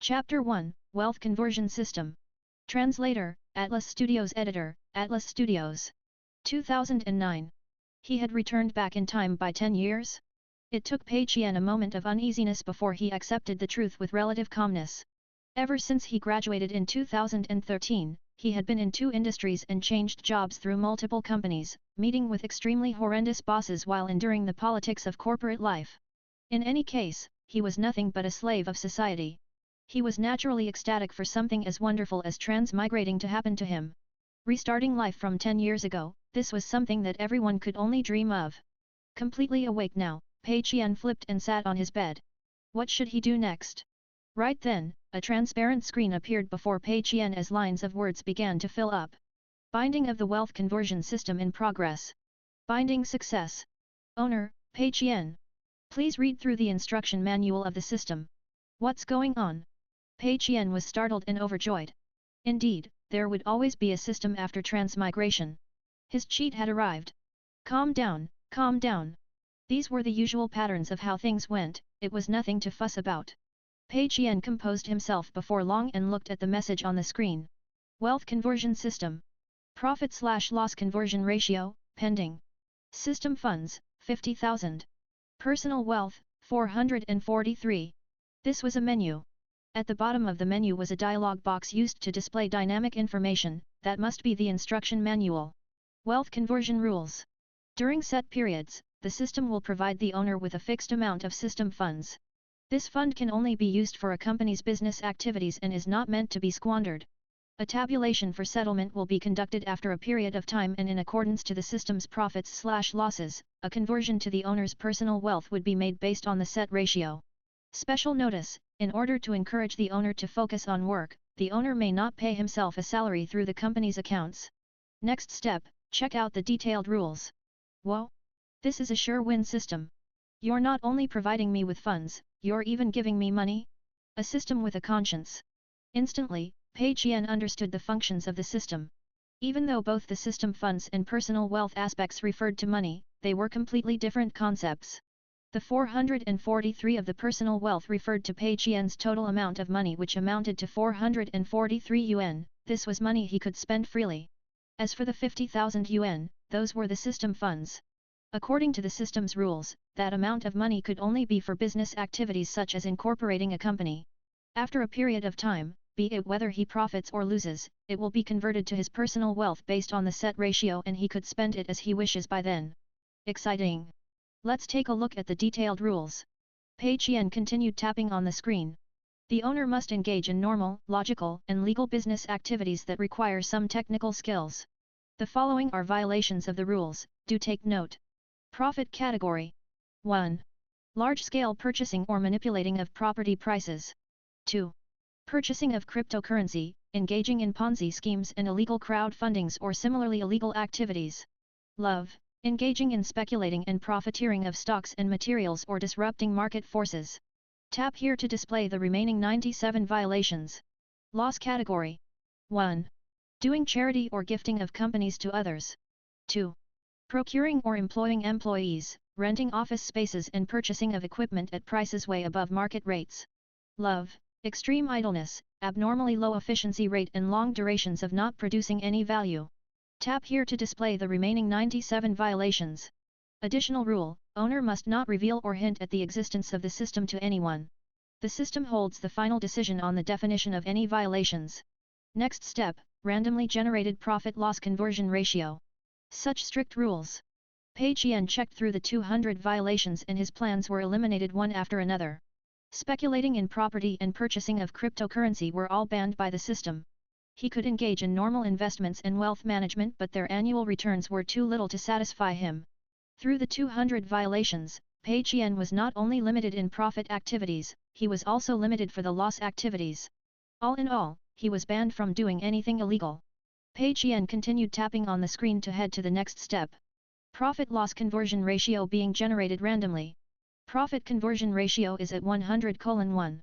Chapter 1, Wealth Conversion System. Translator, Atlas Studios. Editor, Atlas Studios. 2009. He had returned back in time by 10 years? It took Pei Qian a moment of uneasiness before he accepted the truth with relative calmness. Ever since he graduated in 2013, he had been in 2 industries and changed jobs through multiple companies, meeting with extremely horrendous bosses while enduring the politics of corporate life. In any case, he was nothing but a slave of society. He was naturally ecstatic for something as wonderful as transmigrating to happen to him. Restarting life from 10 years ago, this was something that everyone could only dream of. Completely awake now, Pei Qian flipped and sat on his bed. What should he do next? Right then, a transparent screen appeared before Pei Qian as lines of words began to fill up. Binding of the wealth conversion system in progress. Binding success. Owner, Pei Qian. Please read through the instruction manual of the system. What's going on? Pei Qian was startled and overjoyed. Indeed, there would always be a system after transmigration. His cheat had arrived. Calm down, calm down. These were the usual patterns of how things went, it was nothing to fuss about. Pei Qian composed himself before long and looked at the message on the screen. Wealth Conversion System. Profit/loss conversion ratio, pending. System funds, 50,000. Personal wealth, 443. This was a menu. At the bottom of the menu was a dialog box used to display dynamic information, that must be the instruction manual. Wealth conversion rules. During set periods, the system will provide the owner with a fixed amount of system funds. This fund can only be used for a company's business activities and is not meant to be squandered. A tabulation for settlement will be conducted after a period of time and in accordance to the system's profits/losses, a conversion to the owner's personal wealth would be made based on the set ratio. Special notice, in order to encourage the owner to focus on work, the owner may not pay himself a salary through the company's accounts. Next step, check out the detailed rules. Whoa! This is a sure win system. You're not only providing me with funds, you're even giving me money? A system with a conscience. Instantly, Pei Qian understood the functions of the system. Even though both the system funds and personal wealth aspects referred to money, they were completely different concepts. The 443 of the personal wealth referred to Pei Qian's total amount of money, which amounted to 443 yuan, this was money he could spend freely. As for the 50,000 yuan, those were the system funds. According to the system's rules, that amount of money could only be for business activities such as incorporating a company. After a period of time, be it whether he profits or loses, it will be converted to his personal wealth based on the set ratio and he could spend it as he wishes by then. Exciting! Let's take a look at the detailed rules. Pei Qian continued tapping on the screen. The owner must engage in normal, logical, and legal business activities that require some technical skills. The following are violations of the rules, do take note. Profit category. 1. Large-scale purchasing or manipulating of property prices. 2. Purchasing of cryptocurrency, engaging in Ponzi schemes and illegal crowdfundings or similarly illegal activities. Love. Engaging in speculating and profiteering of stocks and materials or disrupting market forces. Tap here to display the remaining 97 violations. Loss category. 1. Doing charity or gifting of companies to others. 2. Procuring or employing employees, renting office spaces and purchasing of equipment at prices way above market rates. Love. Extreme idleness, abnormally low efficiency rate and long durations of not producing any value. Tap here to display the remaining 97 violations. Additional rule, owner must not reveal or hint at the existence of the system to anyone. The system holds the final decision on the definition of any violations. Next step, randomly generated profit-loss conversion ratio. Such strict rules. Pei Qian checked through the 200 violations and his plans were eliminated one after another. Speculating in property and purchasing of cryptocurrency were all banned by the system. He could engage in normal investments and wealth management, but their annual returns were too little to satisfy him. Through the 200 violations, Pei Qian was not only limited in profit activities, he was also limited for the loss activities. All in all, he was banned from doing anything illegal. Pei Qian continued tapping on the screen to head to the next step. Profit-loss conversion ratio being generated randomly. Profit conversion ratio is at 100:1.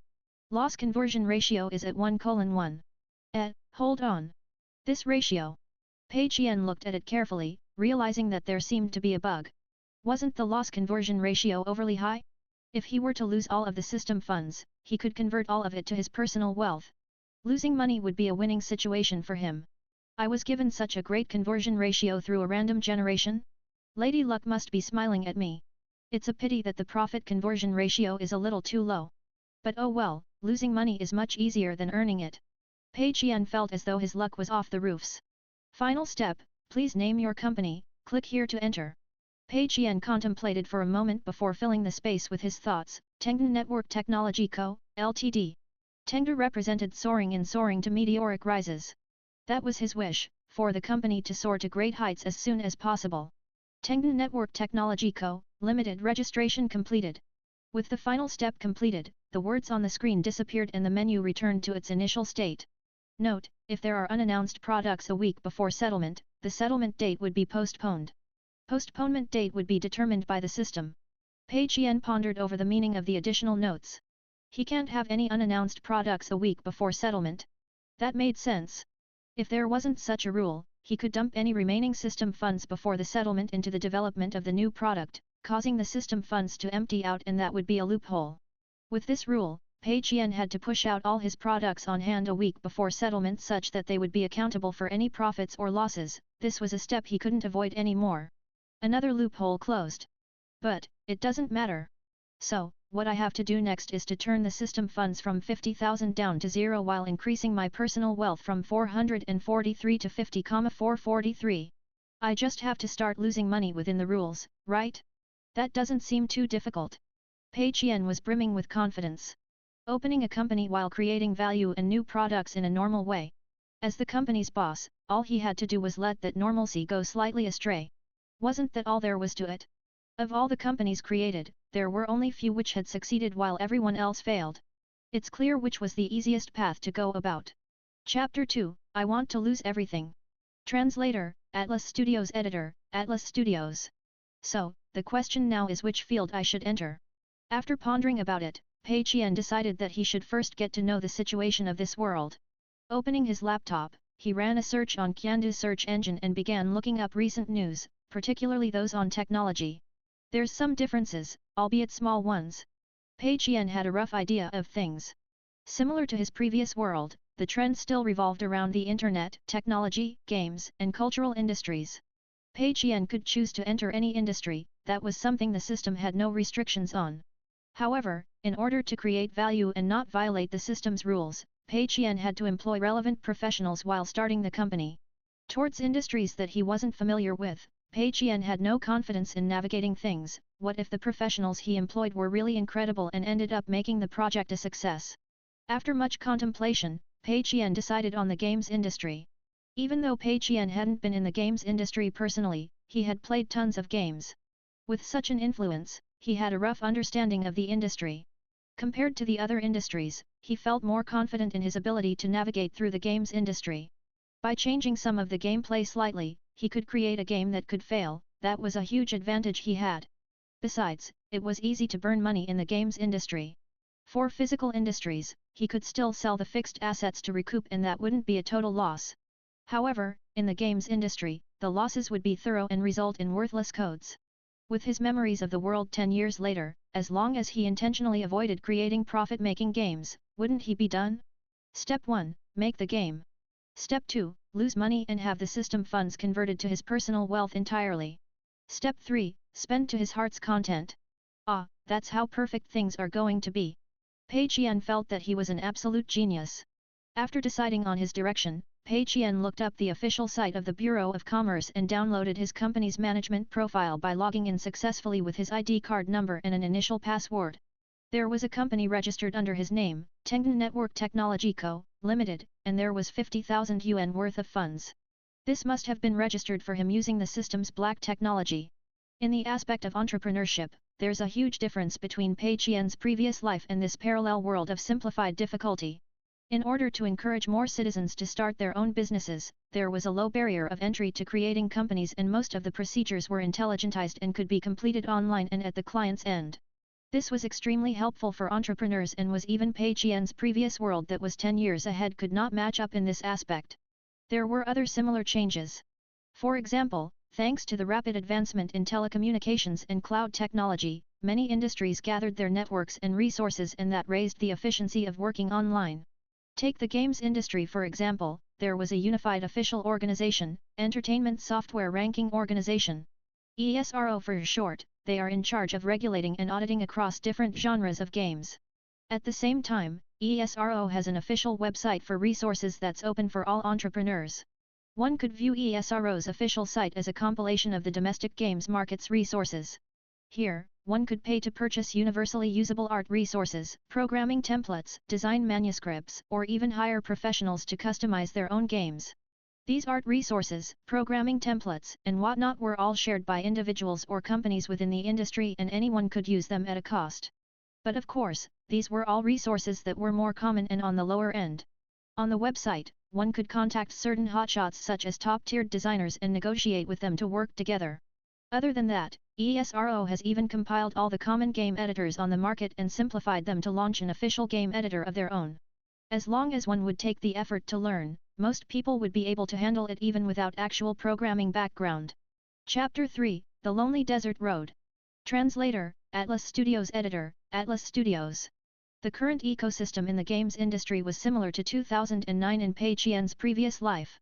Loss conversion ratio is at 1:1. Hold on. This ratio. Pei Qian looked at it carefully, realizing that there seemed to be a bug. Wasn't the loss conversion ratio overly high? If he were to lose all of the system funds, he could convert all of it to his personal wealth. Losing money would be a winning situation for him. I was given such a great conversion ratio through a random generation? Lady Luck must be smiling at me. It's a pity that the profit conversion ratio is a little too low. But oh well, losing money is much easier than earning it. Pei Qian felt as though his luck was off the roofs. Final step, please name your company, click here to enter. Pei Qian contemplated for a moment before filling the space with his thoughts. Tengda Network Technology Co., Ltd. Tengda represented soaring to meteoric rises. That was his wish, for the company to soar to great heights as soon as possible. Tengda Network Technology Co., Limited registration completed. With the final step completed, the words on the screen disappeared and the menu returned to its initial state. Note, if there are unannounced products a week before settlement, the settlement date would be postponed. Postponement date would be determined by the system. Pei Qian pondered over the meaning of the additional notes. He can't have any unannounced products a week before settlement. That made sense. If there wasn't such a rule, he could dump any remaining system funds before the settlement into the development of the new product, causing the system funds to empty out, and that would be a loophole. With this rule, Pei Qian had to push out all his products on hand a week before settlement such that they would be accountable for any profits or losses. This was a step he couldn't avoid anymore. Another loophole closed. But, it doesn't matter. So, what I have to do next is to turn the system funds from 50,000 down to 0 while increasing my personal wealth from 443 to 50,443. I just have to start losing money within the rules, right? That doesn't seem too difficult. Pei Qian was brimming with confidence. Opening a company while creating value and new products in a normal way. As the company's boss, all he had to do was let that normalcy go slightly astray. Wasn't that all there was to it? Of all the companies created, there were only few which had succeeded while everyone else failed. It's clear which was the easiest path to go about. Chapter 2, I Want to Lose Everything. Translator, Atlas Studios Editor, Atlas Studios. So, the question now is which field I should enter. After pondering about it, Pei Qian decided that he should first get to know the situation of this world. Opening his laptop, he ran a search on Qiandu's search engine and began looking up recent news, particularly those on technology. There's some differences, albeit small ones. Pei Qian had a rough idea of things. Similar to his previous world, the trend still revolved around the internet, technology, games, and cultural industries. Pei Qian could choose to enter any industry, that was something the system had no restrictions on. However, in order to create value and not violate the system's rules, Pei Qian had to employ relevant professionals while starting the company. Towards industries that he wasn't familiar with, Pei Qian had no confidence in navigating things. What if the professionals he employed were really incredible and ended up making the project a success? After much contemplation, Pei Qian decided on the games industry. Even though Pei Qian hadn't been in the games industry personally, he had played tons of games. With such an influence, he had a rough understanding of the industry. Compared to the other industries, he felt more confident in his ability to navigate through the games industry. By changing some of the gameplay slightly, he could create a game that could fail. That was a huge advantage he had. Besides, it was easy to burn money in the games industry. For physical industries, he could still sell the fixed assets to recoup and that wouldn't be a total loss. However, in the games industry, the losses would be thorough and result in worthless codes. With his memories of the world 10 years later, as long as he intentionally avoided creating profit-making games, wouldn't he be done? Step 1, make the game. Step 2, lose money and have the system funds converted to his personal wealth entirely. Step 3, spend to his heart's content. Ah, that's how perfect things are going to be. Pei Qian felt that he was an absolute genius. After deciding on his direction, Pei Qian looked up the official site of the Bureau of Commerce and downloaded his company's management profile by logging in successfully with his ID card number and an initial password. There was a company registered under his name, Tengda Network Technology Co., Limited, and there was 50,000 yuan worth of funds. This must have been registered for him using the system's black technology. In the aspect of entrepreneurship, there's a huge difference between Pei Qian's previous life and this parallel world of simplified difficulty. In order to encourage more citizens to start their own businesses, there was a low barrier of entry to creating companies and most of the procedures were intelligentized and could be completed online and at the client's end. This was extremely helpful for entrepreneurs and was even Pei Qian's previous world that was 10 years ahead could not match up in this aspect. There were other similar changes. For example, thanks to the rapid advancement in telecommunications and cloud technology, many industries gathered their networks and resources, and that raised the efficiency of working online. Take the games industry for example, there was a unified official organization, Entertainment Software Ranking Organization. ESRO for short, they are in charge of regulating and auditing across different genres of games. At the same time, ESRO has an official website for resources that's open for all entrepreneurs. One could view ESRO's official site as a compilation of the domestic games market's resources. Here, one could pay to purchase universally usable art resources, programming templates, design manuscripts, or even hire professionals to customize their own games. These art resources, programming templates, and whatnot were all shared by individuals or companies within the industry, and anyone could use them at a cost. But of course, these were all resources that were more common and on the lower end. On the website, one could contact certain hotshots such as top-tiered designers and negotiate with them to work together. Other than that, ESRO has even compiled all the common game editors on the market and simplified them to launch an official game editor of their own. As long as one would take the effort to learn, most people would be able to handle it even without actual programming background. Chapter 3, The Lonely Desert Road. Translator, Atlas Studios Editor, Atlas Studios. The current ecosystem in the games industry was similar to 2009 in Pei Qian's previous life.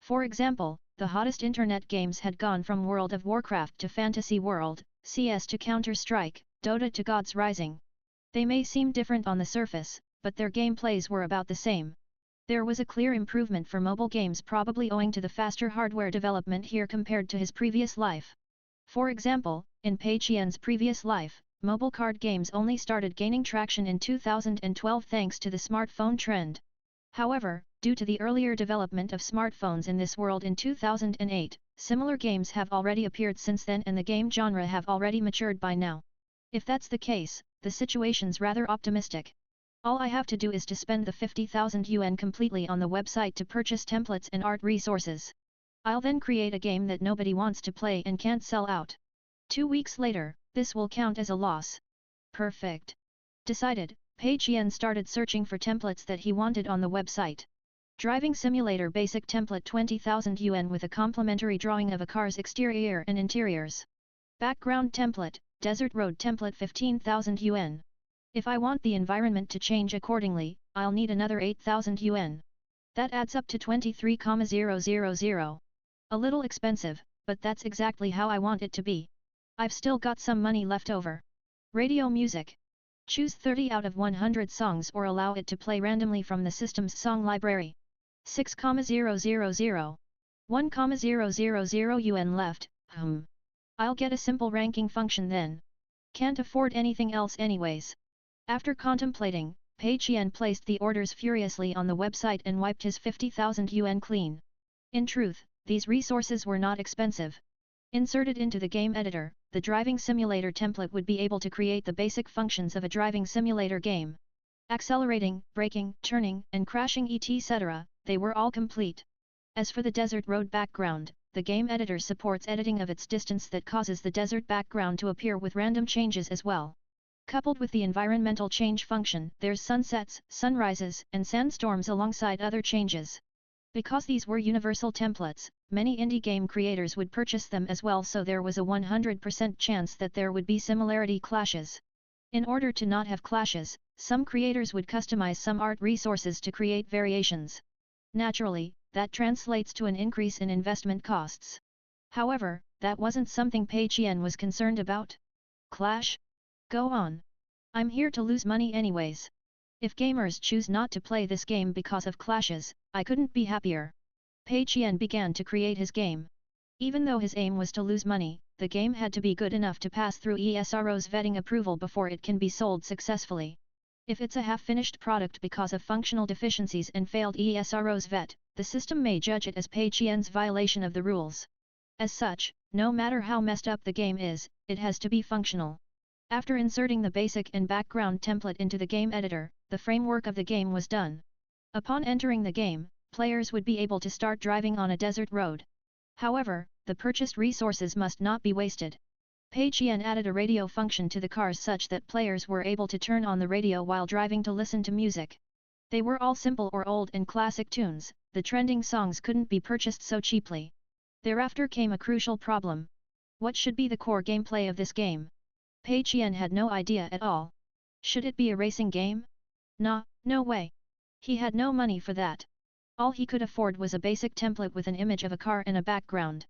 For example, the hottest internet games had gone from World of Warcraft to Fantasy World, CS to Counter-Strike, Dota to Gods Rising. They may seem different on the surface, but their gameplays were about the same. There was a clear improvement for mobile games, probably owing to the faster hardware development here compared to his previous life. For example, in Pei Qian's previous life, mobile card games only started gaining traction in 2012 thanks to the smartphone trend. However, due to the earlier development of smartphones in this world in 2008, similar games have already appeared since then and the game genre have already matured by now. If that's the case, the situation's rather optimistic. All I have to do is to spend the 50,000 yuan completely on the website to purchase templates and art resources. I'll then create a game that nobody wants to play and can't sell out. 2 weeks later, this will count as a loss. Perfect. Decided, Pei Qian started searching for templates that he wanted on the website. Driving Simulator Basic Template 20,000 yuan with a complimentary drawing of a car's exterior and interiors. Background Template, Desert Road Template 15,000 yuan. If I want the environment to change accordingly, I'll need another 8,000 yuan. That adds up to 23,000. A little expensive, but that's exactly how I want it to be. I've still got some money left over. Radio music. Choose 30 out of 100 songs or allow it to play randomly from the system's song library. 6,000. 1,000 yuan left, I'll get a simple ranking function then. Can't afford anything else anyways. After contemplating, Pei Qian placed the orders furiously on the website and wiped his 50,000 yuan clean. In truth, these resources were not expensive. Inserted into the game editor, the driving simulator template would be able to create the basic functions of a driving simulator game. Accelerating, braking, turning, and crashing etc., they were all complete. As for the desert road background, the game editor supports editing of its distance that causes the desert background to appear with random changes as well. Coupled with the environmental change function, there's sunsets, sunrises, and sandstorms alongside other changes. Because these were universal templates, many indie game creators would purchase them as well, so there was a 100% chance that there would be similarity clashes. In order to not have clashes, some creators would customize some art resources to create variations. Naturally, that translates to an increase in investment costs. However, that wasn't something Pei Qian was concerned about. Clash? Go on. I'm here to lose money anyways. If gamers choose not to play this game because of clashes, I couldn't be happier. Pei Qian began to create his game. Even though his aim was to lose money, the game had to be good enough to pass through ESRO's vetting approval before it can be sold successfully. If it's a half-finished product because of functional deficiencies and failed ESRO's vet, the system may judge it as Pei Qian's violation of the rules. As such, no matter how messed up the game is, it has to be functional. After inserting the basic and background template into the game editor, the framework of the game was done. Upon entering the game, players would be able to start driving on a desert road. However, the purchased resources must not be wasted. Pei Qian added a radio function to the cars such that players were able to turn on the radio while driving to listen to music. They were all simple or old and classic tunes, the trending songs couldn't be purchased so cheaply. Thereafter came a crucial problem. What should be the core gameplay of this game? Pei Qian had no idea at all. Should it be a racing game? Nah, no way. He had no money for that. All he could afford was a basic template with an image of a car and a background.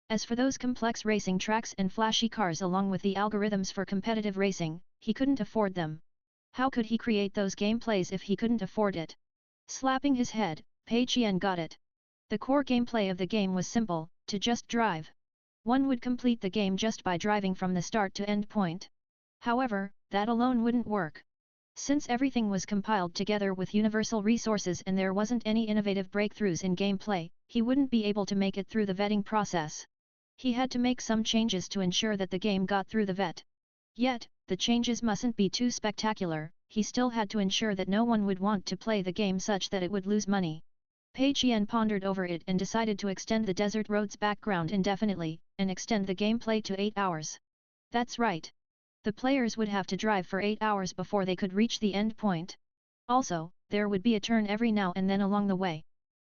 As for those complex racing tracks and flashy cars along with the algorithms for competitive racing, he couldn't afford them. How could he create those gameplays if he couldn't afford it? Slapping his head, Pei Qian got it. The core gameplay of the game was simple, to just drive. One would complete the game just by driving from the start to end point. However, that alone wouldn't work. Since everything was compiled together with universal resources and there wasn't any innovative breakthroughs in gameplay, he wouldn't be able to make it through the vetting process. He had to make some changes to ensure that the game got through the vet. Yet, the changes mustn't be too spectacular, he still had to ensure that no one would want to play the game such that it would lose money. Pei Qian pondered over it and decided to extend the desert road's background indefinitely, and extend the gameplay to 8 hours. That's right. The players would have to drive for 8 hours before they could reach the end point. Also, there would be a turn every now and then along the way.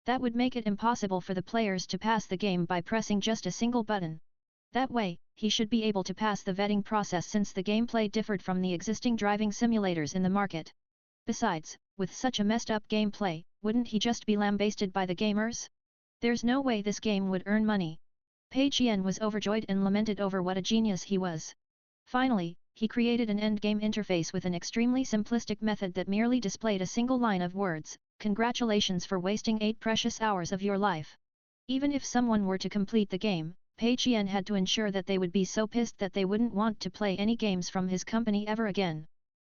That would make it impossible for the players to pass the game by pressing just a single button. That way, he should be able to pass the vetting process since the gameplay differed from the existing driving simulators in the market. Besides, with such a messed up gameplay, wouldn't he just be lambasted by the gamers? There's no way this game would earn money. Pei Qian was overjoyed and lamented over what a genius he was. Finally, he created an endgame interface with an extremely simplistic method that merely displayed a single line of words, "Congratulations for wasting 8 precious hours of your life." Even if someone were to complete the game, Pei Qian had to ensure that they would be so pissed that they wouldn't want to play any games from his company ever again.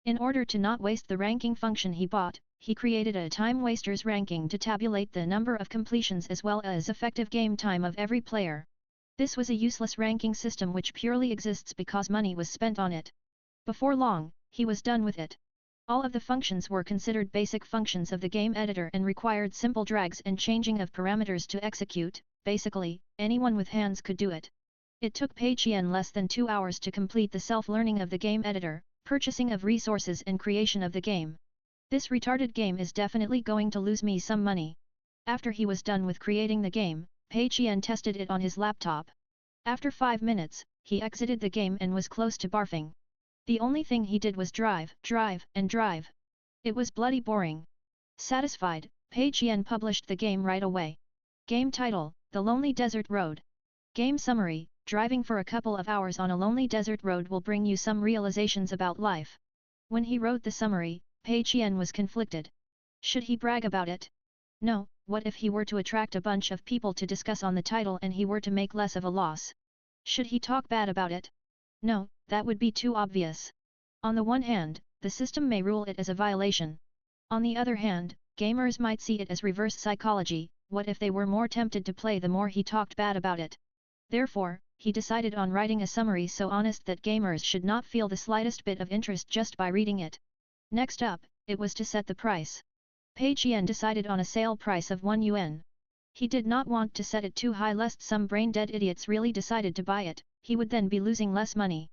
In order to not waste the ranking function he bought, he created a time wasters ranking to tabulate the number of completions as well as effective game time of every player. This was a useless ranking system which purely exists because money was spent on it. Before long, he was done with it. All of the functions were considered basic functions of the game editor and required simple drags and changing of parameters to execute. Basically, anyone with hands could do it. It took Pei Qian less than 2 hours to complete the self-learning of the game editor, purchasing of resources and creation of the game. This retarded game is definitely going to lose me some money. After he was done with creating the game, Pei Qian tested it on his laptop. After 5 minutes, he exited the game and was close to barfing. The only thing he did was drive, and drive. It was bloody boring. Satisfied, Pei Qian published the game right away. Game title: The Lonely Desert Road. Game summary: driving for a couple of hours on a lonely desert road will bring you some realizations about life. When he wrote the summary, Pei Qian was conflicted. Should he brag about it? No, what if he were to attract a bunch of people to discuss on the title and he were to make less of a loss? Should he talk bad about it? No, that would be too obvious. On the one hand, the system may rule it as a violation. On the other hand, gamers might see it as reverse psychology. What if they were more tempted to play the more he talked bad about it? Therefore, he decided on writing a summary so honest that gamers should not feel the slightest bit of interest just by reading it. Next up, it was to set the price. Pei Qian decided on a sale price of 1 yuan. He did not want to set it too high lest some brain-dead idiots really decided to buy it, he would then be losing less money.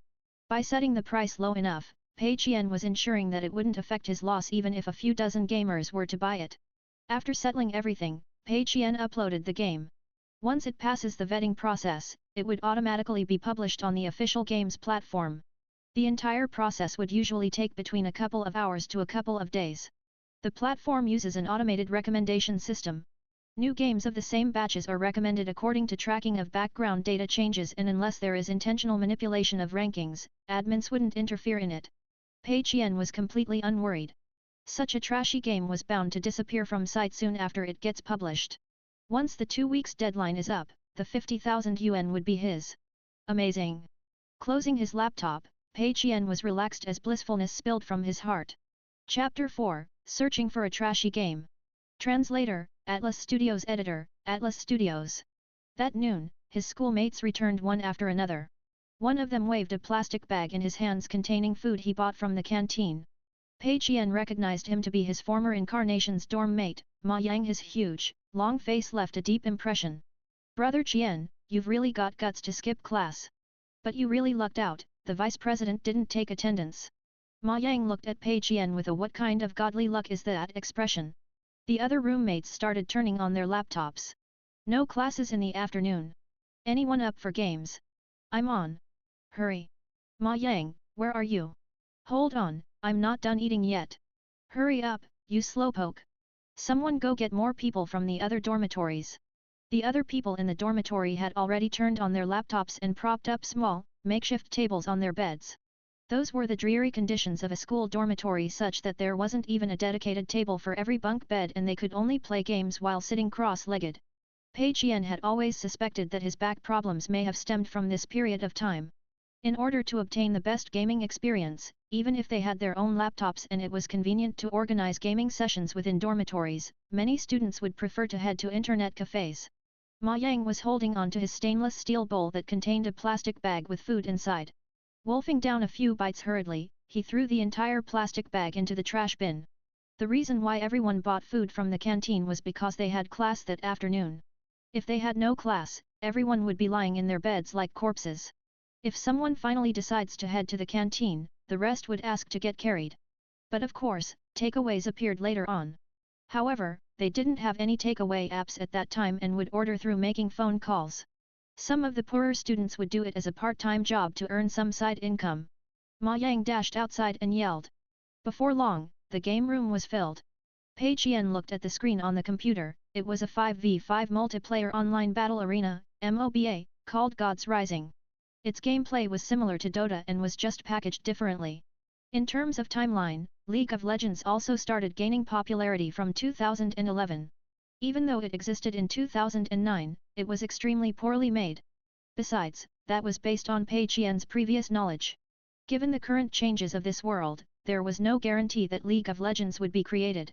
By setting the price low enough, Pei Qian was ensuring that it wouldn't affect his loss even if a few dozen gamers were to buy it. After settling everything, Pei Qian uploaded the game. Once it passes the vetting process, it would automatically be published on the official games platform. The entire process would usually take between a couple of hours to a couple of days. The platform uses an automated recommendation system. New games of the same batches are recommended according to tracking of background data changes, and unless there is intentional manipulation of rankings, admins wouldn't interfere in it. Pei Qian was completely unworried. Such a trashy game was bound to disappear from site soon after it gets published. Once the 2 weeks deadline is up, the 50,000 yuan would be his. Amazing! Closing his laptop, Pei Qian was relaxed as blissfulness spilled from his heart. Chapter 4, Searching for a Trashy Game. Translator, Atlas Studios Editor, Atlas Studios. That noon, his schoolmates returned one after another. One of them waved a plastic bag in his hands containing food he bought from the canteen. Pei Qian recognized him to be his former incarnation's dorm mate, Ma Yang. His huge, long face left a deep impression. "Brother Qian, you've really got guts to skip class. But you really lucked out, the vice president didn't take attendance." Ma Yang looked at Pei Qian with a "what kind of godly luck is that" expression. The other roommates started turning on their laptops. "No classes in the afternoon. Anyone up for games?" "I'm on." "Hurry." Ma Yang, Where are you? Hold on, I'm not done eating yet. Hurry up, you slowpoke. Someone go get more people from the other dormitories. The other people in the dormitory had already turned on their laptops and propped up small, makeshift tables on their beds. Those were the dreary conditions of a school dormitory, such that there wasn't even a dedicated table for every bunk bed and they could only play games while sitting cross-legged. Pei Qian had always suspected that his back problems may have stemmed from this period of time. In order to obtain the best gaming experience, even if they had their own laptops and it was convenient to organize gaming sessions within dormitories, many students would prefer to head to internet cafes. Ma Yang was holding on to his stainless steel bowl that contained a plastic bag with food inside. Wolfing down a few bites hurriedly, he threw the entire plastic bag into the trash bin. The reason why everyone bought food from the canteen was because they had class that afternoon. If they had no class, everyone would be lying in their beds like corpses. If someone finally decides to head to the canteen, the rest would ask to get carried. But of course, takeaways appeared later on. However, they didn't have any takeaway apps at that time and would order through making phone calls. Some of the poorer students would do it as a part-time job to earn some side income. Ma Yang dashed outside and yelled. Before long, the game room was filled. Pei Qian looked at the screen on the computer. It was a 5v5 multiplayer online battle arena, MOBA, called Gods Rising. Its gameplay was similar to Dota and was just packaged differently. In terms of timeline, League of Legends also started gaining popularity from 2011. Even though it existed in 2009, it was extremely poorly made. Besides, that was based on Pei Qian's previous knowledge. Given the current changes of this world, there was no guarantee that League of Legends would be created.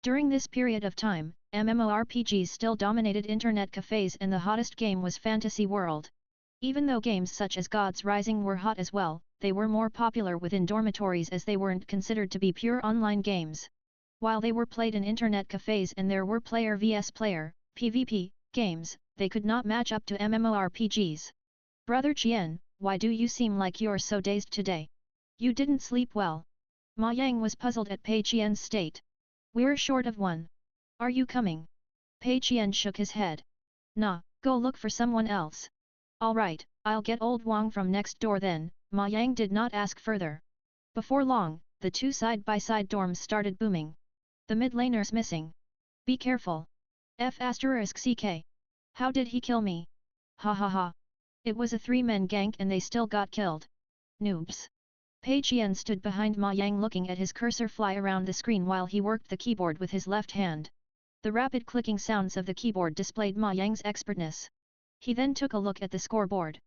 During this period of time, MMORPGs still dominated internet cafes and the hottest game was Fantasy World. Even though games such as Gods Rising were hot as well, they were more popular within dormitories as they weren't considered to be pure online games. While they were played in internet cafes and there were player vs player, PvP, games, they could not match up to MMORPGs. Brother Qian, why do you seem like you're so dazed today? You didn't sleep well. Ma Yang was puzzled at Pei Qian's state. We're short of one. Are you coming? Pei Qian shook his head. Nah, go look for someone else. Alright, I'll get old Wang from next door then. Ma Yang did not ask further. Before long, the two side-by-side dorms started booming. The mid laner's missing. Be careful. F***ck. How did he kill me? Ha ha ha. It was a three-man gank and they still got killed. Noobs. Pei Qian stood behind Ma Yang looking at his cursor fly around the screen while he worked the keyboard with his left hand. The rapid clicking sounds of the keyboard displayed Ma Yang's expertness. He then took a look at the scoreboard.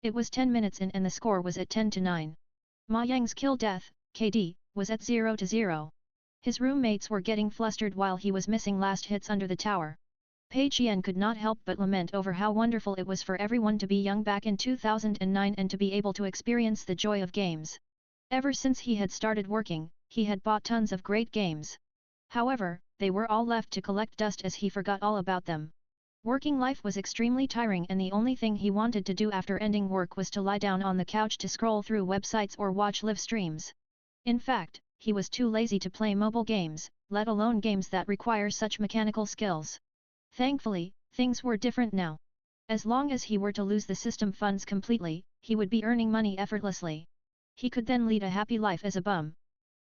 It was 10 minutes in and the score was at 10-9. Ma Yang's kill death, KD, was at 0-0. His roommates were getting flustered while he was missing last hits under the tower. Pei Qian could not help but lament over how wonderful it was for everyone to be young back in 2009 and to be able to experience the joy of games. Ever since he had started working, he had bought tons of great games. However, they were all left to collect dust as he forgot all about them. Working life was extremely tiring and the only thing he wanted to do after ending work was to lie down on the couch to scroll through websites or watch live streams. In fact, he was too lazy to play mobile games, let alone games that require such mechanical skills. Thankfully, things were different now. As long as he were to lose the system funds completely, he would be earning money effortlessly. He could then lead a happy life as a bum.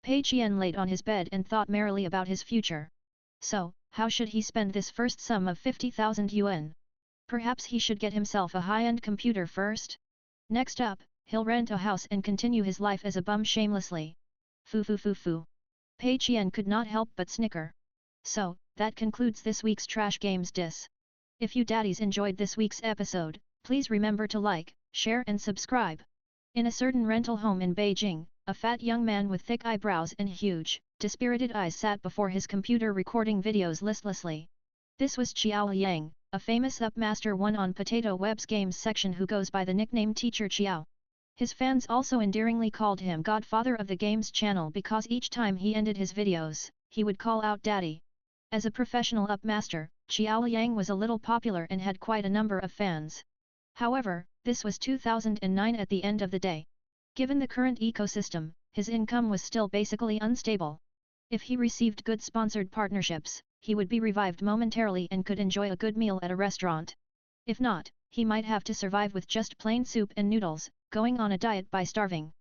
Pei Qian laid on his bed and thought merrily about his future. So, how should he spend this first sum of 50,000 yuan? Perhaps he should get himself a high-end computer first? Next up, he'll rent a house and continue his life as a bum shamelessly. Foo foo foo foo. Pei Qian could not help but snicker. So, that concludes this week's Trash Games Diss. If you daddies enjoyed this week's episode, please remember to like, share and subscribe. In a certain rental home in Beijing, a fat young man with thick eyebrows and huge, dispirited eyes sat before his computer recording videos listlessly. This was Qiao Yang, a famous upmaster one on Potato Web's games section who goes by the nickname Teacher Qiao. His fans also endearingly called him Godfather of the Games channel because each time he ended his videos, he would call out Daddy. As a professional upmaster, Qiao Yang was a little popular and had quite a number of fans. However, this was 2009 at the end of the day. Given the current ecosystem, his income was still basically unstable. If he received good sponsored partnerships, he would be revived momentarily and could enjoy a good meal at a restaurant. If not, he might have to survive with just plain soup and noodles, going on a diet by starving.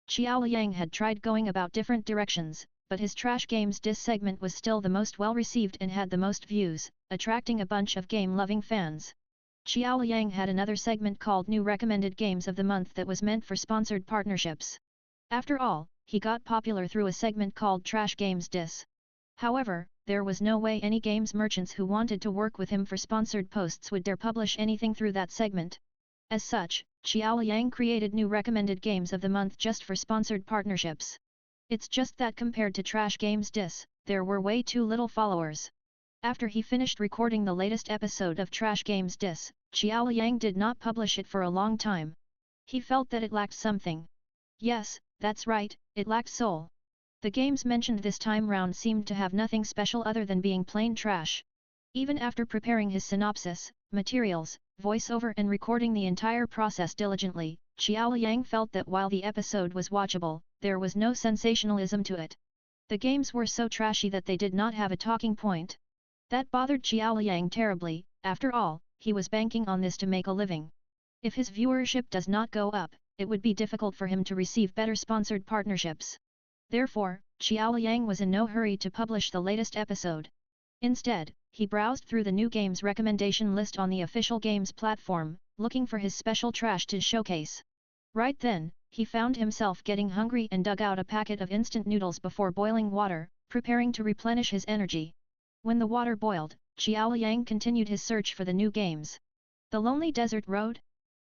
Xiao Liang had tried going about different directions, but his Trash Games Dis segment was still the most well-received and had the most views, attracting a bunch of game-loving fans. Xiao Liang had another segment called New Recommended Games of the Month that was meant for sponsored partnerships. After all, he got popular through a segment called Trash Games Dis. However, there was no way any games merchants who wanted to work with him for sponsored posts would dare publish anything through that segment. As such, Xiao Liang created New Recommended Games of the Month just for sponsored partnerships. It's just that compared to Trash Games Dis, there were way too little followers. After he finished recording the latest episode of Trash Games Dis, Xiao Liang did not publish it for a long time. He felt that it lacked something. Yes, that's right, it lacked soul. The games mentioned this time round seemed to have nothing special other than being plain trash. Even after preparing his synopsis, materials, voiceover and recording the entire process diligently, Xiao Liang felt that while the episode was watchable, there was no sensationalism to it. The games were so trashy that they did not have a talking point. That bothered Xiao Liang terribly. After all, he was banking on this to make a living. If his viewership does not go up, it would be difficult for him to receive better sponsored partnerships. Therefore, Xiao Liang was in no hurry to publish the latest episode. Instead, he browsed through the new games recommendation list on the official games platform, looking for his special trash to showcase. Right then, he found himself getting hungry and dug out a packet of instant noodles before boiling water, preparing to replenish his energy. When the water boiled, Xiao Liang continued his search for the new games. The Lonely Desert Road?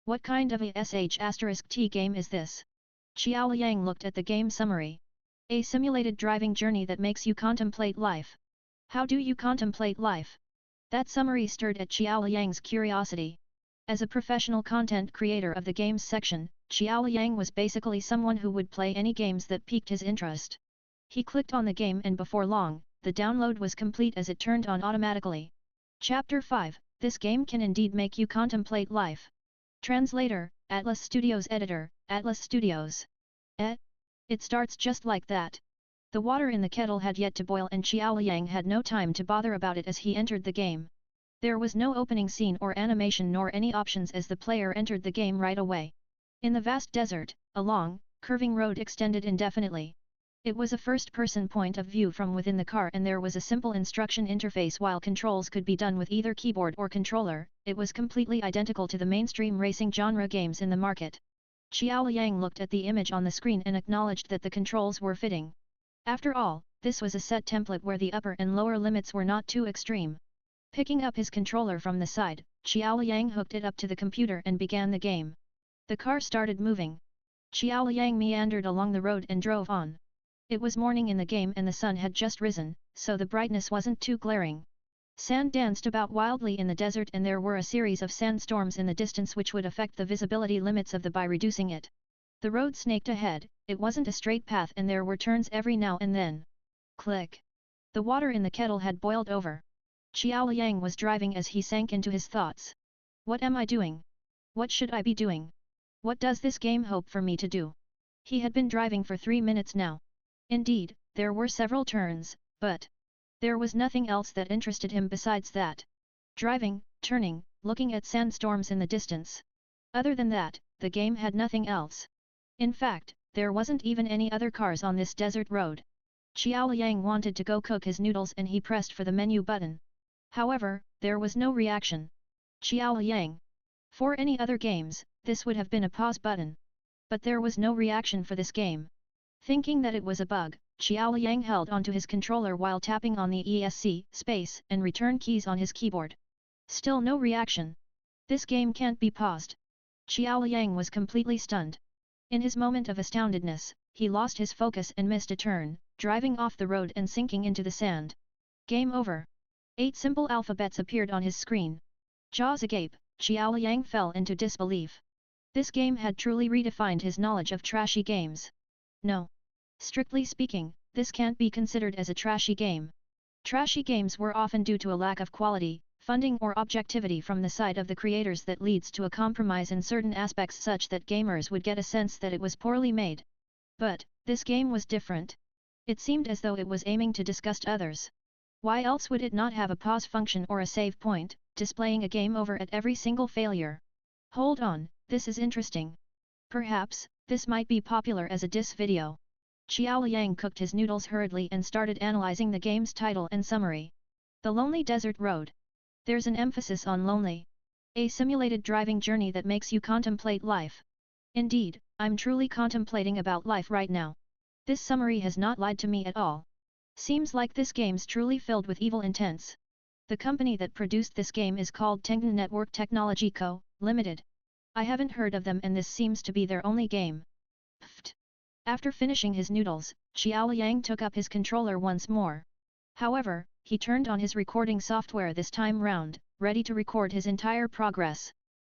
What kind of a sh*t game is this? Xiao Liang looked at the game summary. A simulated driving journey that makes you contemplate life. How do you contemplate life? That summary stirred at Xiao Liang's curiosity. As a professional content creator of the games section, Xiao Liang was basically someone who would play any games that piqued his interest. He clicked on the game and before long, the download was complete as it turned on automatically. Chapter 5, This game can indeed make you contemplate life. Translator, Atlas Studios Editor, Atlas Studios. It starts just like that. The water in the kettle had yet to boil and Xiao Liang had no time to bother about it as he entered the game. There was no opening scene or animation nor any options as the player entered the game right away. In the vast desert, a long, curving road extended indefinitely. It was a first-person point of view from within the car and there was a simple instruction interface while controls could be done with either keyboard or controller. It was completely identical to the mainstream racing genre games in the market. Xiao Liang looked at the image on the screen and acknowledged that the controls were fitting. After all, this was a set template where the upper and lower limits were not too extreme. Picking up his controller from the side, Xiao Liang hooked it up to the computer and began the game. The car started moving. Xiao Liang meandered along the road and drove on. It was morning in the game and the sun had just risen, so the brightness wasn't too glaring. Sand danced about wildly in the desert and there were a series of sandstorms in the distance which would affect the visibility limits of the by reducing it. The road snaked ahead, it wasn't a straight path and there were turns every now and then. Click. The water in the kettle had boiled over. Xiao Liang was driving as he sank into his thoughts. What am I doing? What should I be doing? What does this game hope for me to do? He had been driving for 3 minutes now. Indeed, there were several turns, but there was nothing else that interested him besides that. Driving, turning, looking at sandstorms in the distance. Other than that, the game had nothing else. In fact, there wasn't even any other cars on this desert road. Xiao Liang wanted to go cook his noodles and he pressed for the menu button. However, there was no reaction. Xiao Liang. For any other games, this would have been a pause button. But there was no reaction for this game. Thinking that it was a bug, Xiao Liang held onto his controller while tapping on the ESC, space and return keys on his keyboard. Still no reaction. This game can't be paused. Xiao Liang was completely stunned. In his moment of astoundedness, he lost his focus and missed a turn, driving off the road and sinking into the sand. Game over. 8 simple alphabets appeared on his screen. Jaws agape, Xiao Liang fell into disbelief. This game had truly redefined his knowledge of trashy games. No. Strictly speaking, this can't be considered as a trashy game. Trashy games were often due to a lack of quality, funding or objectivity from the side of the creators that leads to a compromise in certain aspects such that gamers would get a sense that it was poorly made. But, this game was different. It seemed as though it was aiming to disgust others. Why else would it not have a pause function or a save point, displaying a game over at every single failure? Hold on, this is interesting. Perhaps, This might be popular as a diss video. Xiao Yang cooked his noodles hurriedly and started analyzing the game's title and summary. The Lonely Desert Road. There's an emphasis on lonely. A simulated driving journey that makes you contemplate life. Indeed, I'm truly contemplating about life right now. This summary has not lied to me at all. Seems like this game's truly filled with evil intents. The company that produced this game is called Tengda Network Technology Co., Limited. I haven't heard of them and this seems to be their only game. Pfft. After finishing his noodles, Xiao Yang took up his controller once more. However, he turned on his recording software this time round, ready to record his entire progress.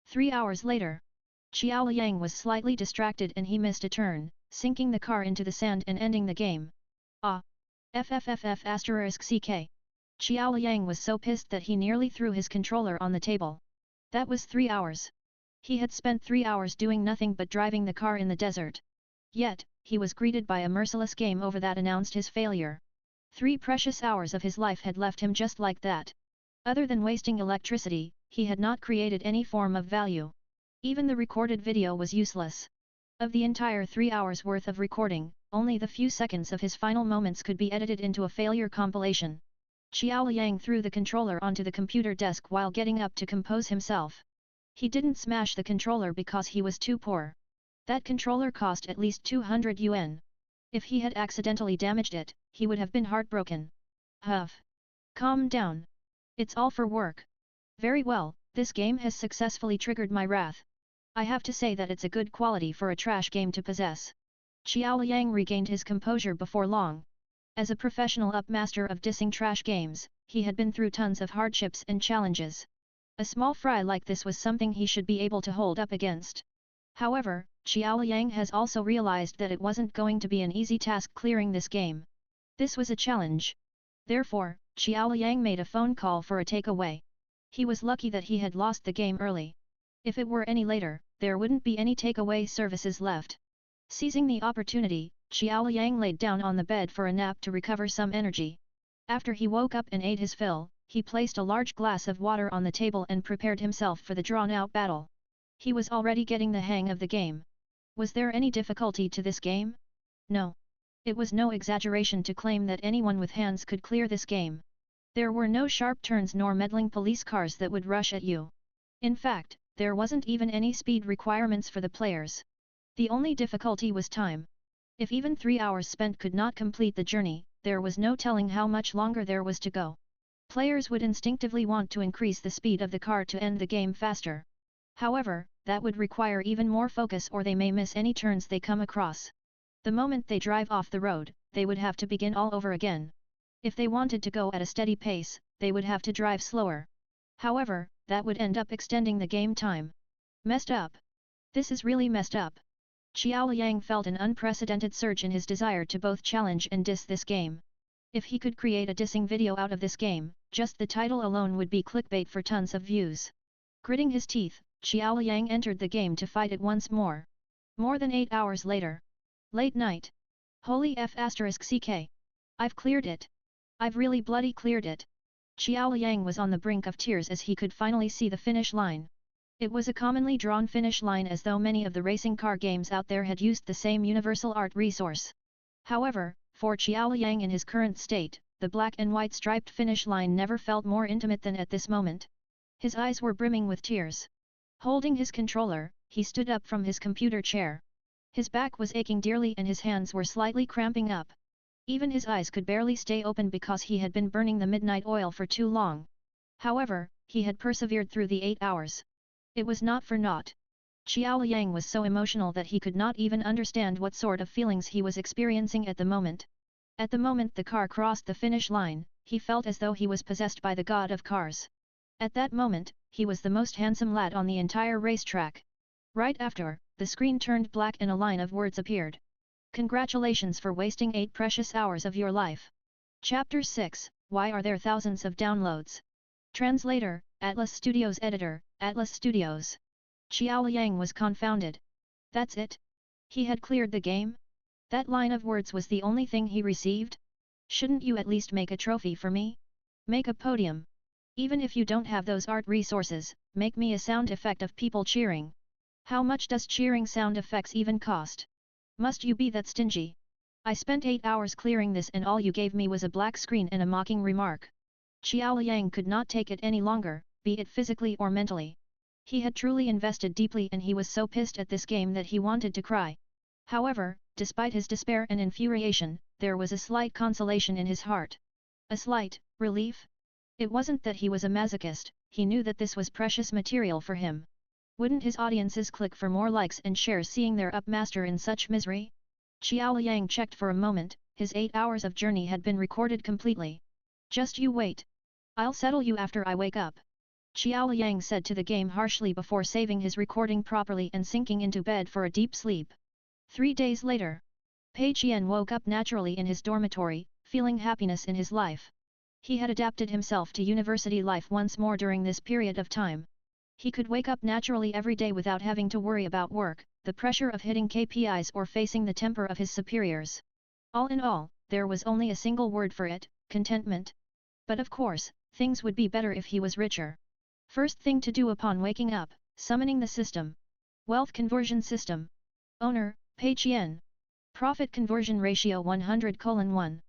3 hours later. Xiao Yang was slightly distracted and he missed a turn, sinking the car into the sand and ending the game. Ah! FFFF*CK. Xiao Yang was so pissed that he nearly threw his controller on the table. That was 3 hours. He had spent 3 hours doing nothing but driving the car in the desert. Yet, he was greeted by a merciless game over that announced his failure. 3 precious hours of his life had left him just like that. Other than wasting electricity, he had not created any form of value. Even the recorded video was useless. Of the entire 3 hours worth of recording, only the few seconds of his final moments could be edited into a failure compilation. Xiao Yang threw the controller onto the computer desk while getting up to compose himself. He didn't smash the controller because he was too poor. That controller cost at least 200 yuan. If he had accidentally damaged it, he would have been heartbroken. Huff. Calm down. It's all for work. Very well, this game has successfully triggered my wrath. I have to say that it's a good quality for a trash game to possess. Xiao Yang regained his composure before long. As a professional upmaster of dissing trash games, he had been through tons of hardships and challenges. A small fry like this was something he should be able to hold up against. However, Xiao Yang has also realized that it wasn't going to be an easy task clearing this game. This was a challenge. Therefore, Xiao Yang made a phone call for a takeaway. He was lucky that he had lost the game early. If it were any later, there wouldn't be any takeaway services left. Seizing the opportunity, Xiao Yang laid down on the bed for a nap to recover some energy. After he woke up and ate his fill, he placed a large glass of water on the table and prepared himself for the drawn-out battle. He was already getting the hang of the game. Was there any difficulty to this game? No. It was no exaggeration to claim that anyone with hands could clear this game. There were no sharp turns nor meddling police cars that would rush at you. In fact, there wasn't even any speed requirements for the players. The only difficulty was time. If even 3 hours spent could not complete the journey, there was no telling how much longer there was to go. Players would instinctively want to increase the speed of the car to end the game faster. However, that would require even more focus or they may miss any turns they come across. The moment they drive off the road, they would have to begin all over again. If they wanted to go at a steady pace, they would have to drive slower. However, that would end up extending the game time. Messed up. This is really messed up. Xiao Yang felt an unprecedented surge in his desire to both challenge and diss this game. If he could create a dissing video out of this game, just the title alone would be clickbait for tons of views. Gritting his teeth, Xiao Yang entered the game to fight it once more. More than 8 hours later. Late night. Holy F***ck. I've cleared it. I've really bloody cleared it. Xiao Yang was on the brink of tears as he could finally see the finish line. It was a commonly drawn finish line as though many of the racing car games out there had used the same universal art resource. However, for Xiao Yang in his current state, the black and white striped finish line never felt more intimate than at this moment. His eyes were brimming with tears. Holding his controller, he stood up from his computer chair. His back was aching dearly and his hands were slightly cramping up. Even his eyes could barely stay open because he had been burning the midnight oil for too long. However, he had persevered through the 8 hours. It was not for naught. Xiao Yang was so emotional that he could not even understand what sort of feelings he was experiencing at the moment. At the moment the car crossed the finish line, he felt as though he was possessed by the god of cars. At that moment, he was the most handsome lad on the entire racetrack. Right after, the screen turned black and a line of words appeared. Congratulations for wasting 8 precious hours of your life. Chapter 6, Why are there thousands of downloads? Translator, Atlas Studios Editor, Atlas Studios. Xiao Yang was confounded. That's it? He had cleared the game? That line of words was the only thing he received? Shouldn't you at least make a trophy for me? Make a podium. Even if you don't have those art resources, make me a sound effect of people cheering. How much does cheering sound effects even cost? Must you be that stingy? I spent 8 hours clearing this and all you gave me was a black screen and a mocking remark. Xiao Yang could not take it any longer, be it physically or mentally. He had truly invested deeply and he was so pissed at this game that he wanted to cry. However, despite his despair and infuriation, there was a slight consolation in his heart. A slight relief? It wasn't that he was a masochist, he knew that this was precious material for him. Wouldn't his audiences click for more likes and shares seeing their upmaster in such misery? Xiao Yang checked for a moment, his 8 hours of journey had been recorded completely. Just you wait. I'll settle you after I wake up. Xiao Yang said to the game harshly before saving his recording properly and sinking into bed for a deep sleep. 3 days later, Pei Qian woke up naturally in his dormitory, feeling happiness in his life. He had adapted himself to university life once more during this period of time. He could wake up naturally every day without having to worry about work, the pressure of hitting KPIs or facing the temper of his superiors. All in all, there was only a single word for it, contentment. But of course, things would be better if he was richer. First thing to do upon waking up, summoning the system. Wealth conversion system. Owner, Pei Qian. Profit conversion ratio 100:1.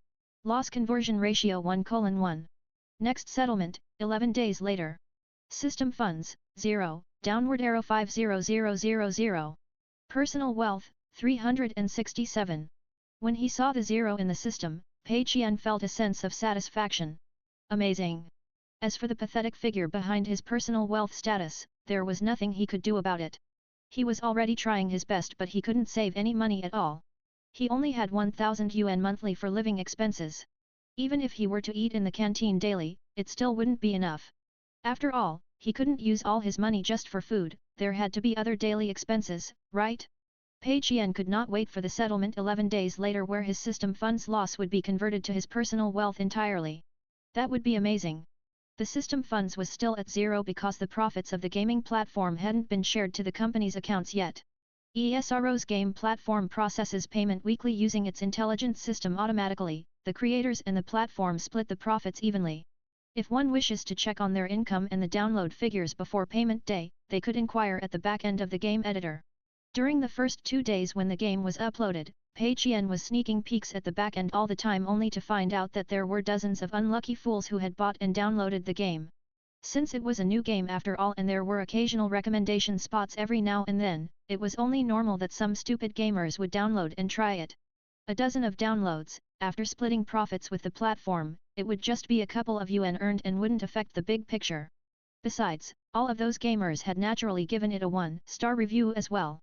Loss conversion ratio 1:1. Next settlement, 11 days later. System funds, 0, downward arrow 50000. Personal wealth, 367. When he saw the 0 in the system, Pei Qian felt a sense of satisfaction. Amazing! As for the pathetic figure behind his personal wealth status, there was nothing he could do about it. He was already trying his best but he couldn't save any money at all. He only had 1,000 yuan monthly for living expenses. Even if he were to eat in the canteen daily, it still wouldn't be enough. After all, he couldn't use all his money just for food, there had to be other daily expenses, right? Pei Qian could not wait for the settlement 11 days later where his system funds loss would be converted to his personal wealth entirely. That would be amazing. The system funds was still at 0 because the profits of the gaming platform hadn't been shared to the company's accounts yet. ESRO's game platform processes payment weekly using its intelligent system automatically, the creators and the platform split the profits evenly. If one wishes to check on their income and the download figures before payment day, they could inquire at the back end of the game editor. During the first 2 days when the game was uploaded, Pei Qian was sneaking peeks at the back end all the time only to find out that there were dozens of unlucky fools who had bought and downloaded the game. Since it was a new game after all and there were occasional recommendation spots every now and then, it was only normal that some stupid gamers would download and try it. A dozen of downloads, after splitting profits with the platform, it would just be a couple of yuan earned and wouldn't affect the big picture. Besides, all of those gamers had naturally given it a 1-star review as well.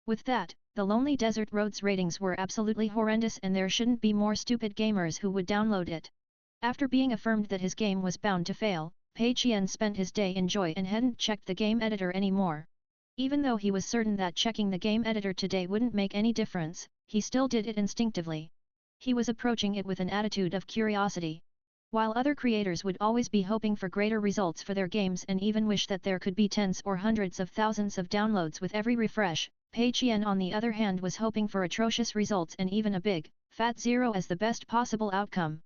With that, the Lonely Desert Roads ratings were absolutely horrendous and there shouldn't be more stupid gamers who would download it. After being affirmed that his game was bound to fail, Pei Qian spent his day in joy and hadn't checked the game editor anymore. Even though he was certain that checking the game editor today wouldn't make any difference, he still did it instinctively. He was approaching it with an attitude of curiosity. While other creators would always be hoping for greater results for their games and even wish that there could be tens or hundreds of thousands of downloads with every refresh, Pei Qian on the other hand was hoping for atrocious results and even a big, fat 0 as the best possible outcome.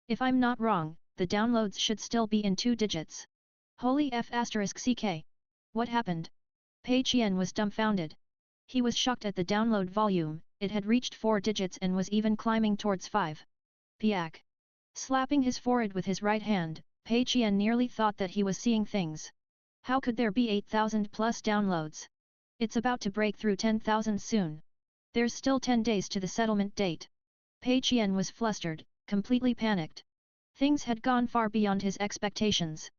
If I'm not wrong, the downloads should still be in 2 digits. Holy F***ck. What happened? Pei Qian was dumbfounded. He was shocked at the download volume, it had reached 4 digits and was even climbing towards 5. Piak. Slapping his forehead with his right hand, Pei Qian nearly thought that he was seeing things. How could there be 8,000 plus downloads? It's about to break through 10,000 soon. There's still 10 days to the settlement date. Pei Qian was flustered, completely panicked. Things had gone far beyond his expectations.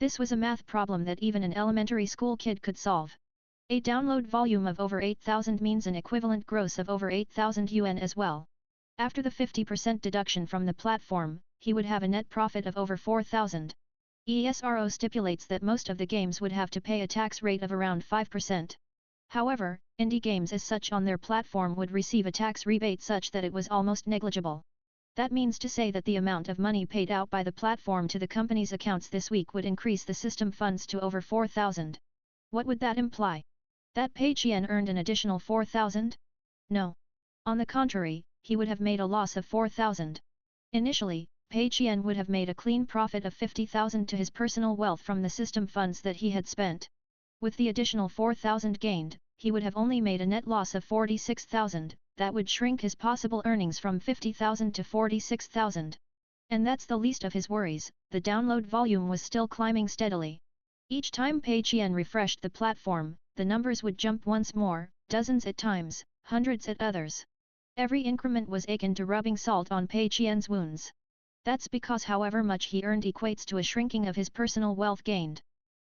This was a math problem that even an elementary school kid could solve. A download volume of over 8,000 means an equivalent gross of over 8,000 yuan as well. After the 50% deduction from the platform, he would have a net profit of over 4,000. ESRO stipulates that most of the games would have to pay a tax rate of around 5%. However, indie games as such on their platform would receive a tax rebate such that it was almost negligible. That means to say that the amount of money paid out by the platform to the company's accounts this week would increase the system funds to over 4,000. What would that imply? That Pei Qian earned an additional 4,000? No. On the contrary, he would have made a loss of 4,000. Initially, Pei Qian would have made a clean profit of 50,000 to his personal wealth from the system funds that he had spent. With the additional 4,000 gained, he would have only made a net loss of 46,000, that would shrink his possible earnings from 50,000 to 46,000. And that's the least of his worries, the download volume was still climbing steadily. Each time Pei Qian refreshed the platform, the numbers would jump once more, dozens at times, hundreds at others. Every increment was akin to rubbing salt on Pei Qian's wounds. That's because however much he earned equates to a shrinking of his personal wealth gained.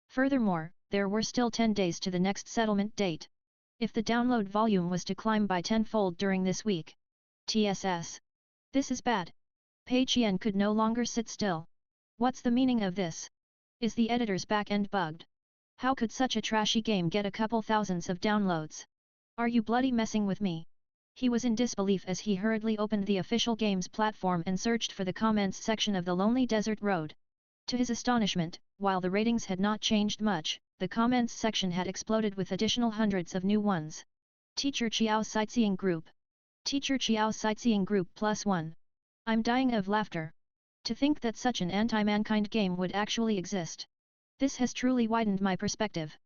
Furthermore, there were still 10 days to the next settlement date. If the download volume was to climb by tenfold during this week. TSS. This is bad. Pei Qian could no longer sit still. What's the meaning of this? Is the editor's back-end bugged? How could such a trashy game get a couple thousands of downloads? Are you bloody messing with me? He was in disbelief as he hurriedly opened the official games platform and searched for the comments section of the Lonely Desert Road. To his astonishment, while the ratings had not changed much, the comments section had exploded with additional hundreds of new ones. Teacher Chiao Sightseeing Group. Teacher Chiao Sightseeing Group +1. I'm dying of laughter. To think that such an anti-mankind game would actually exist. This has truly widened my perspective.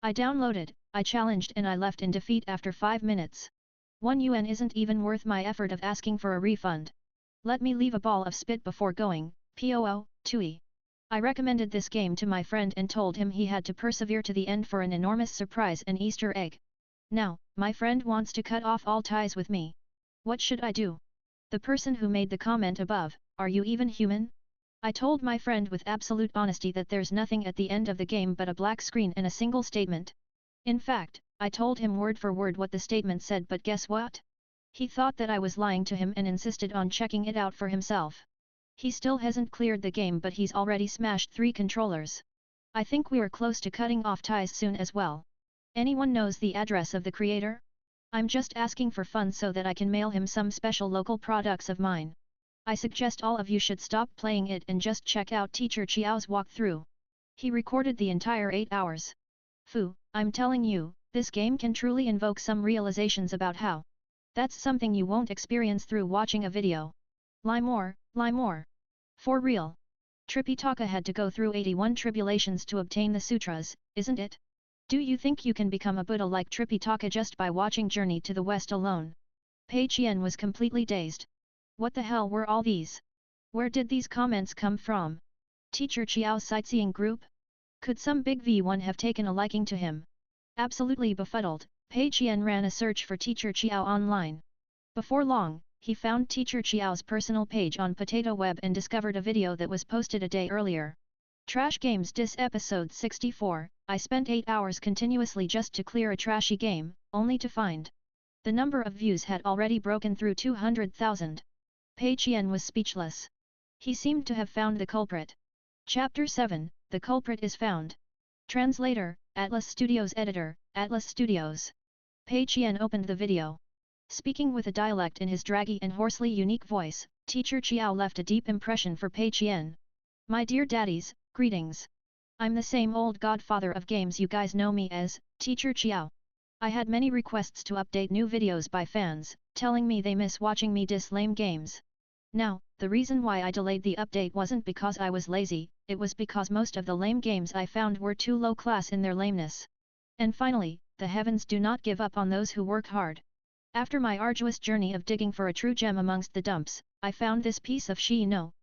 I downloaded, I challenged and I left in defeat after 5 minutes. 1 yuan isn't even worth my effort of asking for a refund. Let me leave a ball of spit before going, poo, tui. I recommended this game to my friend and told him he had to persevere to the end for an enormous surprise and Easter egg. Now, my friend wants to cut off all ties with me. What should I do? The person who made the comment above, are you even human? I told my friend with absolute honesty that there's nothing at the end of the game but a black screen and a single statement. In fact, I told him word for word what the statement said, but guess what? He thought that I was lying to him and insisted on checking it out for himself. He still hasn't cleared the game but he's already smashed 3 controllers. I think we're close to cutting off ties soon as well. Anyone knows the address of the creator? I'm just asking for fun so that I can mail him some special local products of mine. I suggest all of you should stop playing it and just check out Teacher Chiao's walkthrough. He recorded the entire 8 hours. Phew, I'm telling you, this game can truly invoke some realizations about how. That's something you won't experience through watching a video. Lie more, lie more. For real. Tripitaka had to go through 81 tribulations to obtain the sutras, isn't it? Do you think you can become a Buddha like Tripitaka just by watching Journey to the West alone? Pei Qian was completely dazed. What the hell were all these? Where did these comments come from? Teacher Chiao's sightseeing group? Could some big V1 have taken a liking to him? Absolutely befuddled, Pei Qian ran a search for Teacher Chiao online. Before long, he found Teacher Chiao's personal page on Potato Web and discovered a video that was posted a day earlier. Trash Games Dis Episode 64, I spent 8 hours continuously just to clear a trashy game, only to find. The number of views had already broken through 200,000. Pei Qian was speechless. He seemed to have found the culprit. Chapter 7, The Culprit is Found. Translator, Atlas Studios Editor, Atlas Studios. Pei Qian opened the video. Speaking with a dialect in his draggy and hoarsely unique voice, Teacher Chiao left a deep impression for Pei Qian. My dear daddies, greetings. I'm the same old godfather of games you guys know me as, Teacher Chiao. I had many requests to update new videos by fans, telling me they miss watching me diss lame games. Now, the reason why I delayed the update wasn't because I was lazy, it was because most of the lame games I found were too low class in their lameness. And finally, the heavens do not give up on those who work hard. After my arduous journey of digging for a true gem amongst the dumps, I found this piece of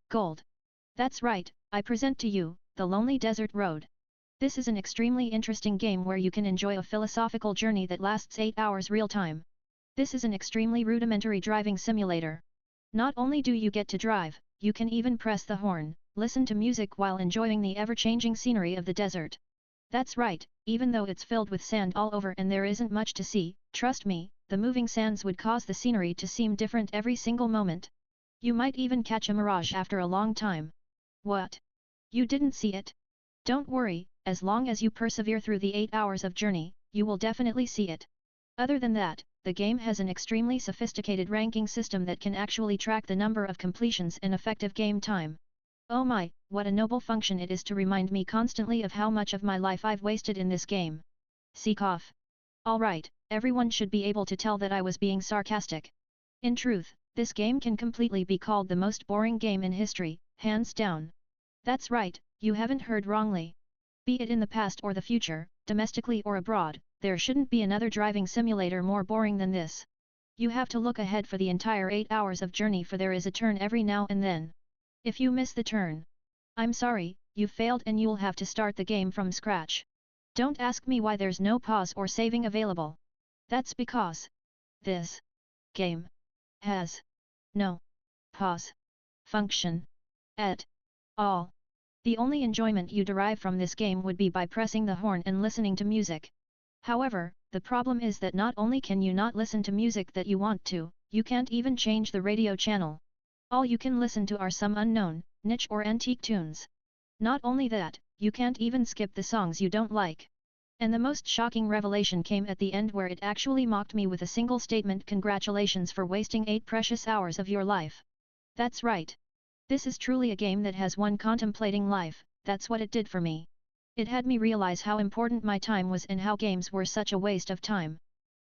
gold. That's right, I present to you, The Lonely Desert Road. This is an extremely interesting game where you can enjoy a philosophical journey that lasts 8 hours real time. This is an extremely rudimentary driving simulator. Not only do you get to drive, you can even press the horn, listen to music while enjoying the ever-changing scenery of the desert. That's right, even though it's filled with sand all over and there isn't much to see, trust me, the moving sands would cause the scenery to seem different every single moment. You might even catch a mirage after a long time. What? You didn't see it? Don't worry, as long as you persevere through the 8 hours of journey, you will definitely see it. Other than that, the game has an extremely sophisticated ranking system that can actually track the number of completions and effective game time. Oh my, what a noble function it is to remind me constantly of how much of my life I've wasted in this game. Seek off. Alright, everyone should be able to tell that I was being sarcastic. In truth, this game can completely be called the most boring game in history, hands down. That's right, you haven't heard wrongly. Be it in the past or the future, domestically or abroad, there shouldn't be another driving simulator more boring than this. You have to look ahead for the entire 8 hours of journey, for there is a turn every now and then. If you miss the turn, I'm sorry, you failed and you'll have to start the game from scratch. Don't ask me why there's no pause or saving available. That's because this game has no pause function at all. The only enjoyment you derive from this game would be by pressing the horn and listening to music. However, the problem is that not only can you not listen to music that you want to, you can't even change the radio channel. All you can listen to are some unknown, niche or antique tunes. Not only that, you can't even skip the songs you don't like. And the most shocking revelation came at the end, where it actually mocked me with a single statement: "Congratulations for wasting 8 precious hours of your life." That's right. This is truly a game that has one contemplating life. That's what it did for me. It had me realize how important my time was and how games were such a waste of time.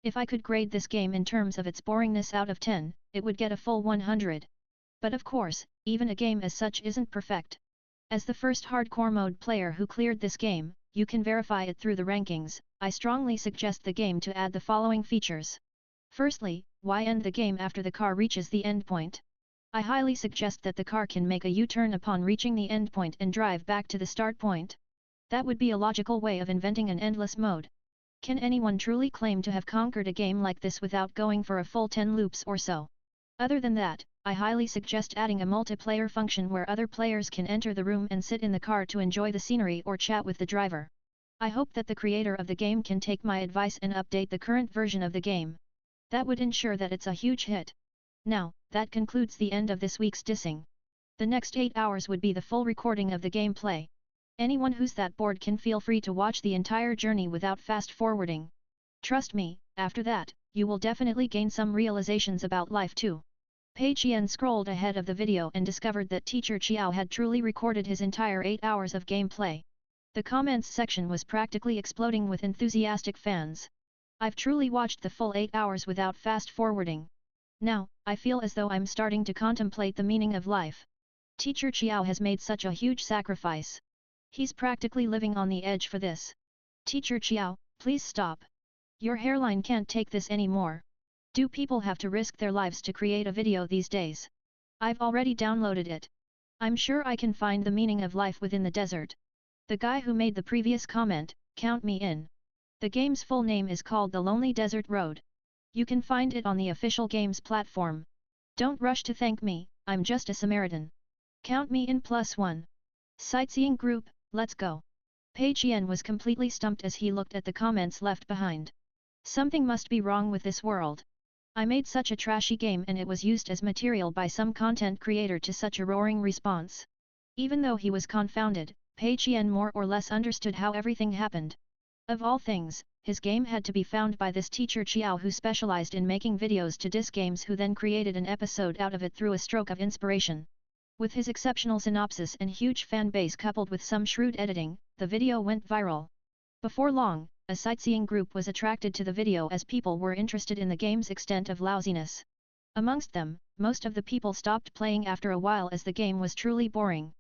If I could grade this game in terms of its boringness out of 10, it would get a full 100. But of course, even a game as such isn't perfect. As the first hardcore mode player who cleared this game, you can verify it through the rankings. I strongly suggest the game to add the following features. Firstly, why end the game after the car reaches the endpoint? I highly suggest that the car can make a U-turn upon reaching the endpoint and drive back to the start point. That would be a logical way of inventing an endless mode. Can anyone truly claim to have conquered a game like this without going for a full 10 loops or so? Other than that, I highly suggest adding a multiplayer function where other players can enter the room and sit in the car to enjoy the scenery or chat with the driver. I hope that the creator of the game can take my advice and update the current version of the game. That would ensure that it's a huge hit. Now, that concludes the end of this week's dissing. The next 8 hours would be the full recording of the gameplay. Anyone who's that bored can feel free to watch the entire journey without fast forwarding. Trust me, after that, you will definitely gain some realizations about life too. Pei Qian scrolled ahead of the video and discovered that Teacher Qiao had truly recorded his entire 8 hours of gameplay. The comments section was practically exploding with enthusiastic fans. I've truly watched the full 8 hours without fast forwarding. Now, I feel as though I'm starting to contemplate the meaning of life. Teacher Qiao has made such a huge sacrifice. He's practically living on the edge for this. Teacher Qiao, please stop. Your hairline can't take this anymore. Do people have to risk their lives to create a video these days? I've already downloaded it. I'm sure I can find the meaning of life within the desert. The guy who made the previous comment, count me in. The game's full name is called The Lonely Desert Road. You can find it on the official games platform. Don't rush to thank me, I'm just a Samaritan. Count me in +1. Sightseeing group, let's go. Pei Qian was completely stumped as he looked at the comments left behind. Something must be wrong with this world. I made such a trashy game and it was used as material by some content creator to such a roaring response. Even though he was confounded, Pei Qian more or less understood how everything happened. Of all things, his game had to be found by this Teacher Qiao who specialized in making videos to diss games, who then created an episode out of it through a stroke of inspiration. With his exceptional synopsis and huge fan base coupled with some shrewd editing, the video went viral. Before long, a sightseeing group was attracted to the video as people were interested in the game's extent of lousiness. Amongst them, most of the people stopped playing after a while as the game was truly boring.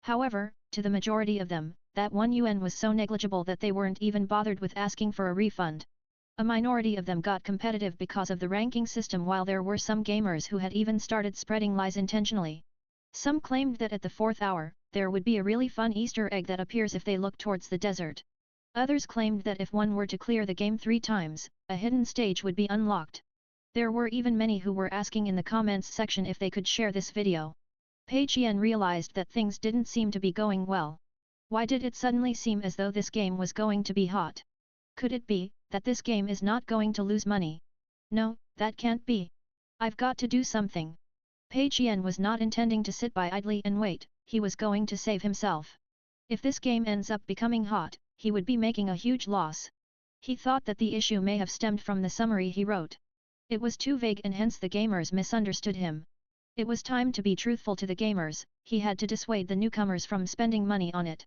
However, to the majority of them, that 1 yuan was so negligible that they weren't even bothered with asking for a refund. A minority of them got competitive because of the ranking system, while there were some gamers who had even started spreading lies intentionally. Some claimed that at the 4th hour, there would be a really fun Easter egg that appears if they look towards the desert. Others claimed that if one were to clear the game 3 times, a hidden stage would be unlocked. There were even many who were asking in the comments section if they could share this video. Pei Qian realized that things didn't seem to be going well. Why did it suddenly seem as though this game was going to be hot? Could it be that this game is not going to lose money? No, that can't be. I've got to do something. Pei Qian was not intending to sit by idly and wait, he was going to save himself. If this game ends up becoming hot, he would be making a huge loss. He thought that the issue may have stemmed from the summary he wrote. It was too vague and hence the gamers misunderstood him. It was time to be truthful to the gamers, he had to dissuade the newcomers from spending money on it.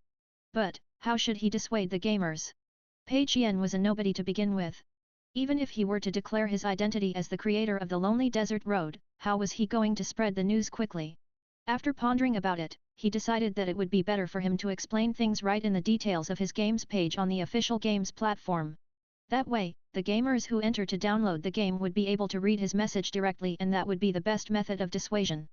But, how should he dissuade the gamers? Pei Qian was a nobody to begin with. Even if he were to declare his identity as the creator of the Lonely Desert Road, how was he going to spread the news quickly? After pondering about it, he decided that it would be better for him to explain things right in the details of his games page on the official games platform. That way, the gamers who enter to download the game would be able to read his message directly, and that would be the best method of dissuasion.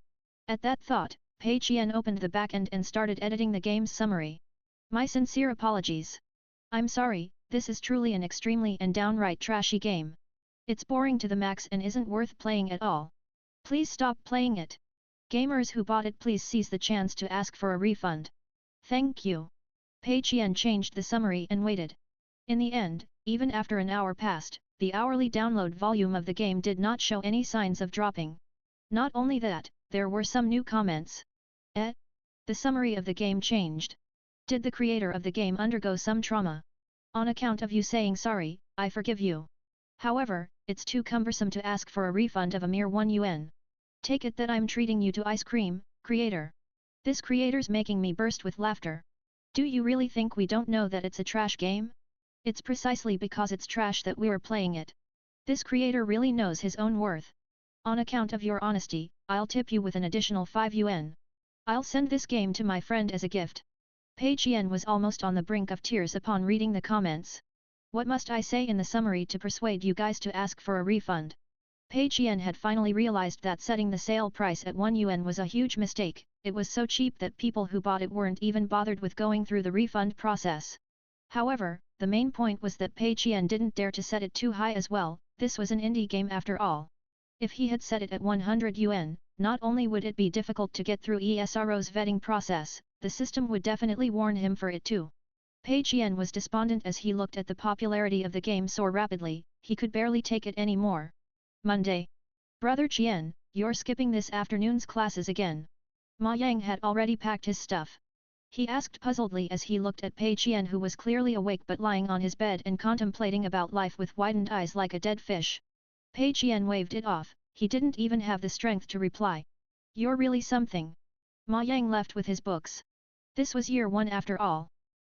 At that thought, Pei Qian opened the backend and started editing the game's summary. My sincere apologies. I'm sorry, this is truly an extremely and downright trashy game. It's boring to the max and isn't worth playing at all. Please stop playing it. Gamers who bought it, please seize the chance to ask for a refund. Thank you. Pei Qian changed the summary and waited. In the end, even after an hour passed, the hourly download volume of the game did not show any signs of dropping. Not only that, there were some new comments. The summary of the game changed. Did the creator of the game undergo some trauma? On account of you saying sorry, I forgive you. However, it's too cumbersome to ask for a refund of a mere 1 yuan. Take it that I'm treating you to ice cream, creator. This creator's making me burst with laughter. Do you really think we don't know that it's a trash game? It's precisely because it's trash that we're playing it. This creator really knows his own worth. On account of your honesty, I'll tip you with an additional 5 yuan. I'll send this game to my friend as a gift. Pei Qian was almost on the brink of tears upon reading the comments. What must I say in the summary to persuade you guys to ask for a refund? Pei Qian had finally realized that setting the sale price at 1 yuan was a huge mistake. It was so cheap that people who bought it weren't even bothered with going through the refund process. However, the main point was that Pei Qian didn't dare to set it too high as well. This was an indie game after all. If he had set it at 100 yuan, not only would it be difficult to get through ESRO's vetting process, the system would definitely warn him for it too. Pei Qian was despondent as he looked at the popularity of the game soar rapidly. He could barely take it anymore. Monday. Brother Qian, you're skipping this afternoon's classes again. Ma Yang had already packed his stuff. He asked puzzledly as he looked at Pei Qian, who was clearly awake but lying on his bed and contemplating about life with widened eyes like a dead fish. Pei Qian waved it off. He didn't even have the strength to reply. You're really something. Ma Yang left with his books. This was year 1 after all.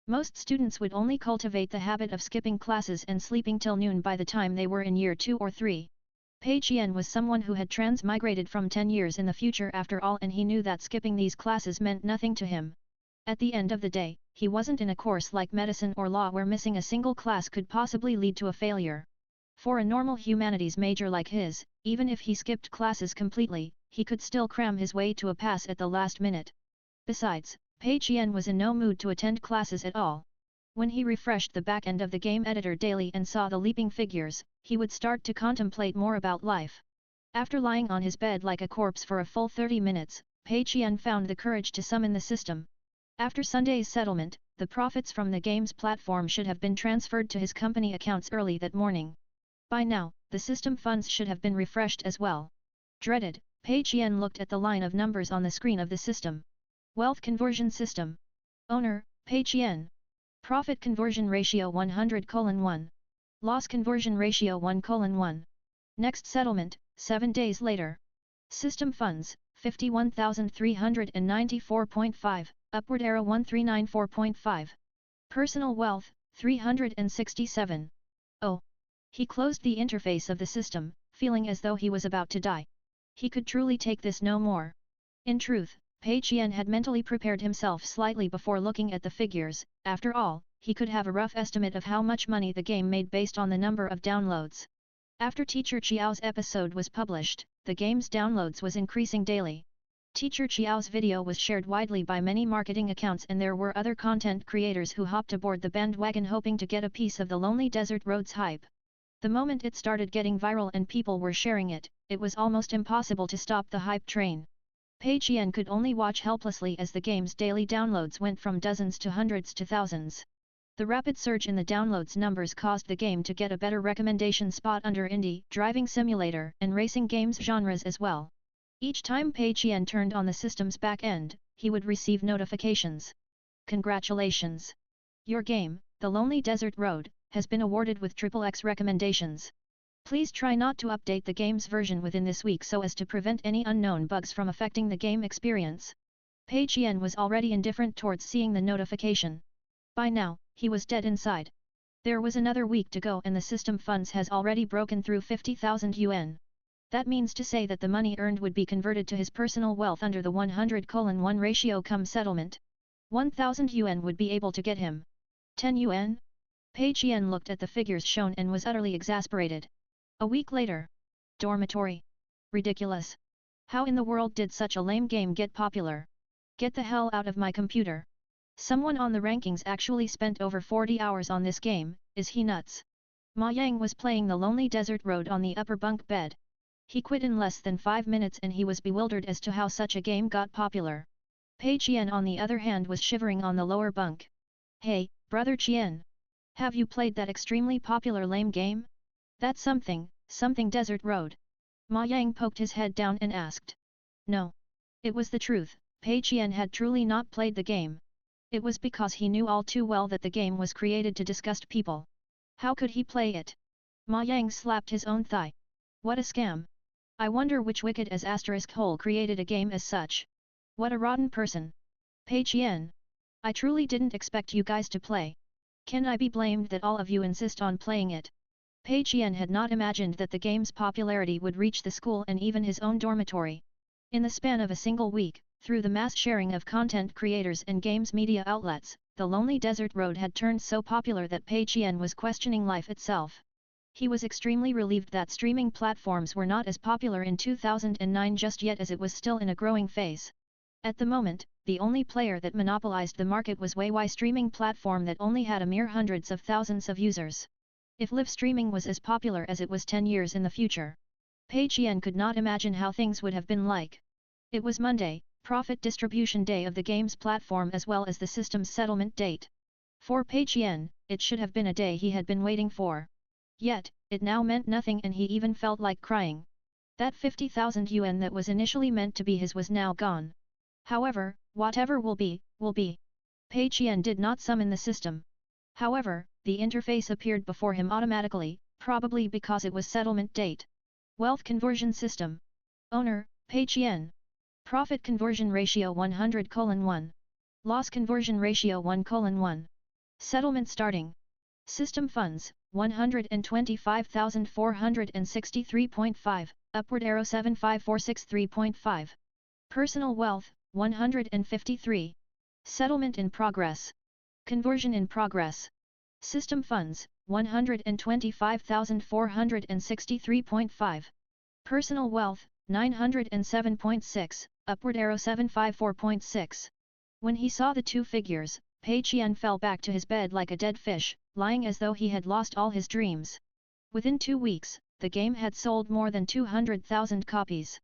Most students would only cultivate the habit of skipping classes and sleeping till noon by the time they were in year 2 or 3. Pei Qian was someone who had transmigrated from 10 years in the future after all, and he knew that skipping these classes meant nothing to him. At the end of the day, he wasn't in a course like medicine or law where missing a single class could possibly lead to a failure. For a normal humanities major like his, even if he skipped classes completely, he could still cram his way to a pass at the last minute. Besides, Pei Qian was in no mood to attend classes at all. When he refreshed the back end of the game editor daily and saw the leaping figures, he would start to contemplate more about life. After lying on his bed like a corpse for a full 30 minutes, Pei Qian found the courage to summon the system. After Sunday's settlement, the profits from the game's platform should have been transferred to his company accounts early that morning. By now, the system funds should have been refreshed as well. Dreaded, Pei Qian looked at the line of numbers on the screen of the system. Wealth Conversion System. Owner, Pei Qian. Profit Conversion Ratio 100:1. Loss Conversion Ratio 1:1. Next settlement, 7 days later. System funds, 51,394.5, upward arrow 1394.5. Personal wealth, 367. Oh. He closed the interface of the system, feeling as though he was about to die. He could truly take this no more. In truth, Pei Qian had mentally prepared himself slightly before looking at the figures. After all, he could have a rough estimate of how much money the game made based on the number of downloads. After Teacher Qiao's episode was published, the game's downloads was increasing daily. Teacher Qiao's video was shared widely by many marketing accounts, and there were other content creators who hopped aboard the bandwagon hoping to get a piece of the Lonely Desert Road's hype. The moment it started getting viral and people were sharing it, it was almost impossible to stop the hype train. Pei Qian could only watch helplessly as the game's daily downloads went from dozens to hundreds to thousands. The rapid surge in the downloads numbers caused the game to get a better recommendation spot under indie, driving simulator, and racing games genres as well. Each time Pei Qian turned on the system's back end, he would receive notifications. Congratulations! Your game, The Lonely Desert Road, has been awarded with XXX recommendations. Please try not to update the game's version within this week so as to prevent any unknown bugs from affecting the game experience. Pei Qian was already indifferent towards seeing the notification. By now, he was dead inside. There was another week to go and the system funds has already broken through 50,000 yuan. That means to say that the money earned would be converted to his personal wealth under the 100:1 ratio come settlement. 1,000 yuan would be able to get him 10 yuan? Pei Qian looked at the figures shown and was utterly exasperated. A week later. Dormitory. Ridiculous. How in the world did such a lame game get popular? Get the hell out of my computer. Someone on the rankings actually spent over 40 hours on this game, is he nuts? Ma Yang was playing the Lonely Desert Road on the upper bunk bed. He quit in less than 5 minutes and he was bewildered as to how such a game got popular. Pei Qian on the other hand was shivering on the lower bunk. Hey, brother Qian! Have you played that extremely popular lame game? That's something Desert Road. Ma Yang poked his head down and asked. No. It was the truth, Pei Qian had truly not played the game. It was because he knew all too well that the game was created to disgust people. How could he play it? Ma Yang slapped his own thigh. What a scam! I wonder which wicked as asterisk hole created a game as such. What a rotten person! Pei Qian! I truly didn't expect you guys to play. Can I be blamed that all of you insist on playing it? Pei Qian had not imagined that the game's popularity would reach the school and even his own dormitory. In the span of a single week, through the mass sharing of content creators and games media outlets, the Lonely Desert Road had turned so popular that Pei Qian was questioning life itself. He was extremely relieved that streaming platforms were not as popular in 2009 just yet as it was still in a growing phase. At the moment, the only player that monopolized the market was Weiwei streaming platform that only had a mere hundreds of thousands of users. If live streaming was as popular as it was 10 years in the future, Pei Qian could not imagine how things would have been like. It was Monday, profit distribution day of the game's platform as well as the system's settlement date. For Pei Qian, it should have been a day he had been waiting for. Yet, it now meant nothing and he even felt like crying. That 50,000 yuan that was initially meant to be his was now gone. However, whatever will be, will be. Pei Qian did not summon the system. However, the interface appeared before him automatically, probably because it was settlement date. Wealth conversion system. Owner, Pei Qian. Profit conversion ratio 100:1. Loss conversion ratio 1:1. Settlement starting. System funds, 125,463.5, upward arrow 75463.5. Personal wealth, 153. Settlement in progress. Conversion in progress. System funds, 125,463.5. Personal wealth, 907.6, upward arrow 754.6. When he saw the two figures, Pei Qian fell back to his bed like a dead fish, lying as though he had lost all his dreams. Within 2 weeks, the game had sold more than 200,000 copies.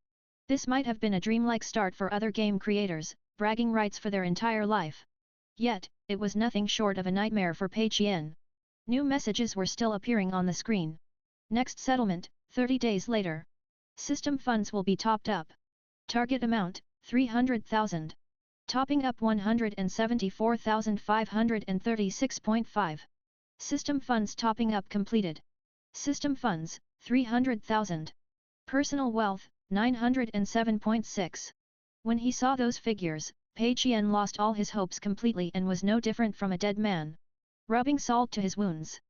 This might have been a dreamlike start for other game creators, bragging rights for their entire life. Yet, it was nothing short of a nightmare for Pei Qian. New messages were still appearing on the screen. Next settlement, 30 days later. System funds will be topped up. Target amount, 300,000. Topping up 174,536.5. System funds topping up completed. System funds, 300,000. Personal wealth, 907.6. When he saw those figures, Pei Qian lost all his hopes completely and was no different from a dead man. Rubbing salt to his wounds.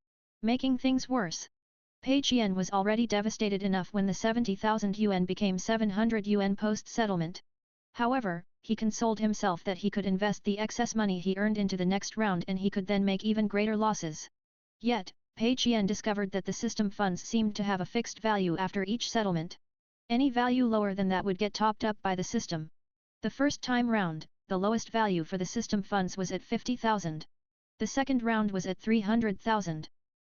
Making things worse. Pei Qian was already devastated enough when the 70,000 yuan became 700 yuan post-settlement. However, he consoled himself that he could invest the excess money he earned into the next round and he could then make even greater losses. Yet, Pei Qian discovered that the system funds seemed to have a fixed value after each settlement. Any value lower than that would get topped up by the system. The first time round, the lowest value for the system funds was at 50,000. The second round was at 300,000.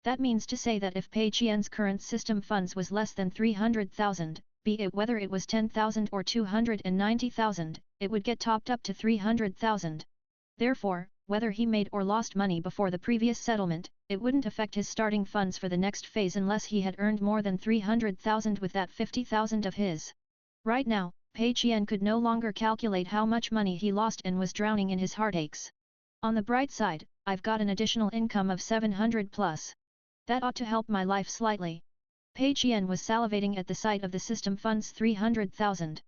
That means to say that if Pei Qian's current system funds was less than 300,000, be it whether it was 10,000 or 290,000, it would get topped up to 300,000. Therefore, whether he made or lost money before the previous settlement, it wouldn't affect his starting funds for the next phase unless he had earned more than 300,000 with that 50,000 of his. Right now, Pei Qian could no longer calculate how much money he lost and was drowning in his heartaches. On the bright side, I've got an additional income of 700 plus. That ought to help my life slightly. Pei Qian was salivating at the sight of the system funds 300,000.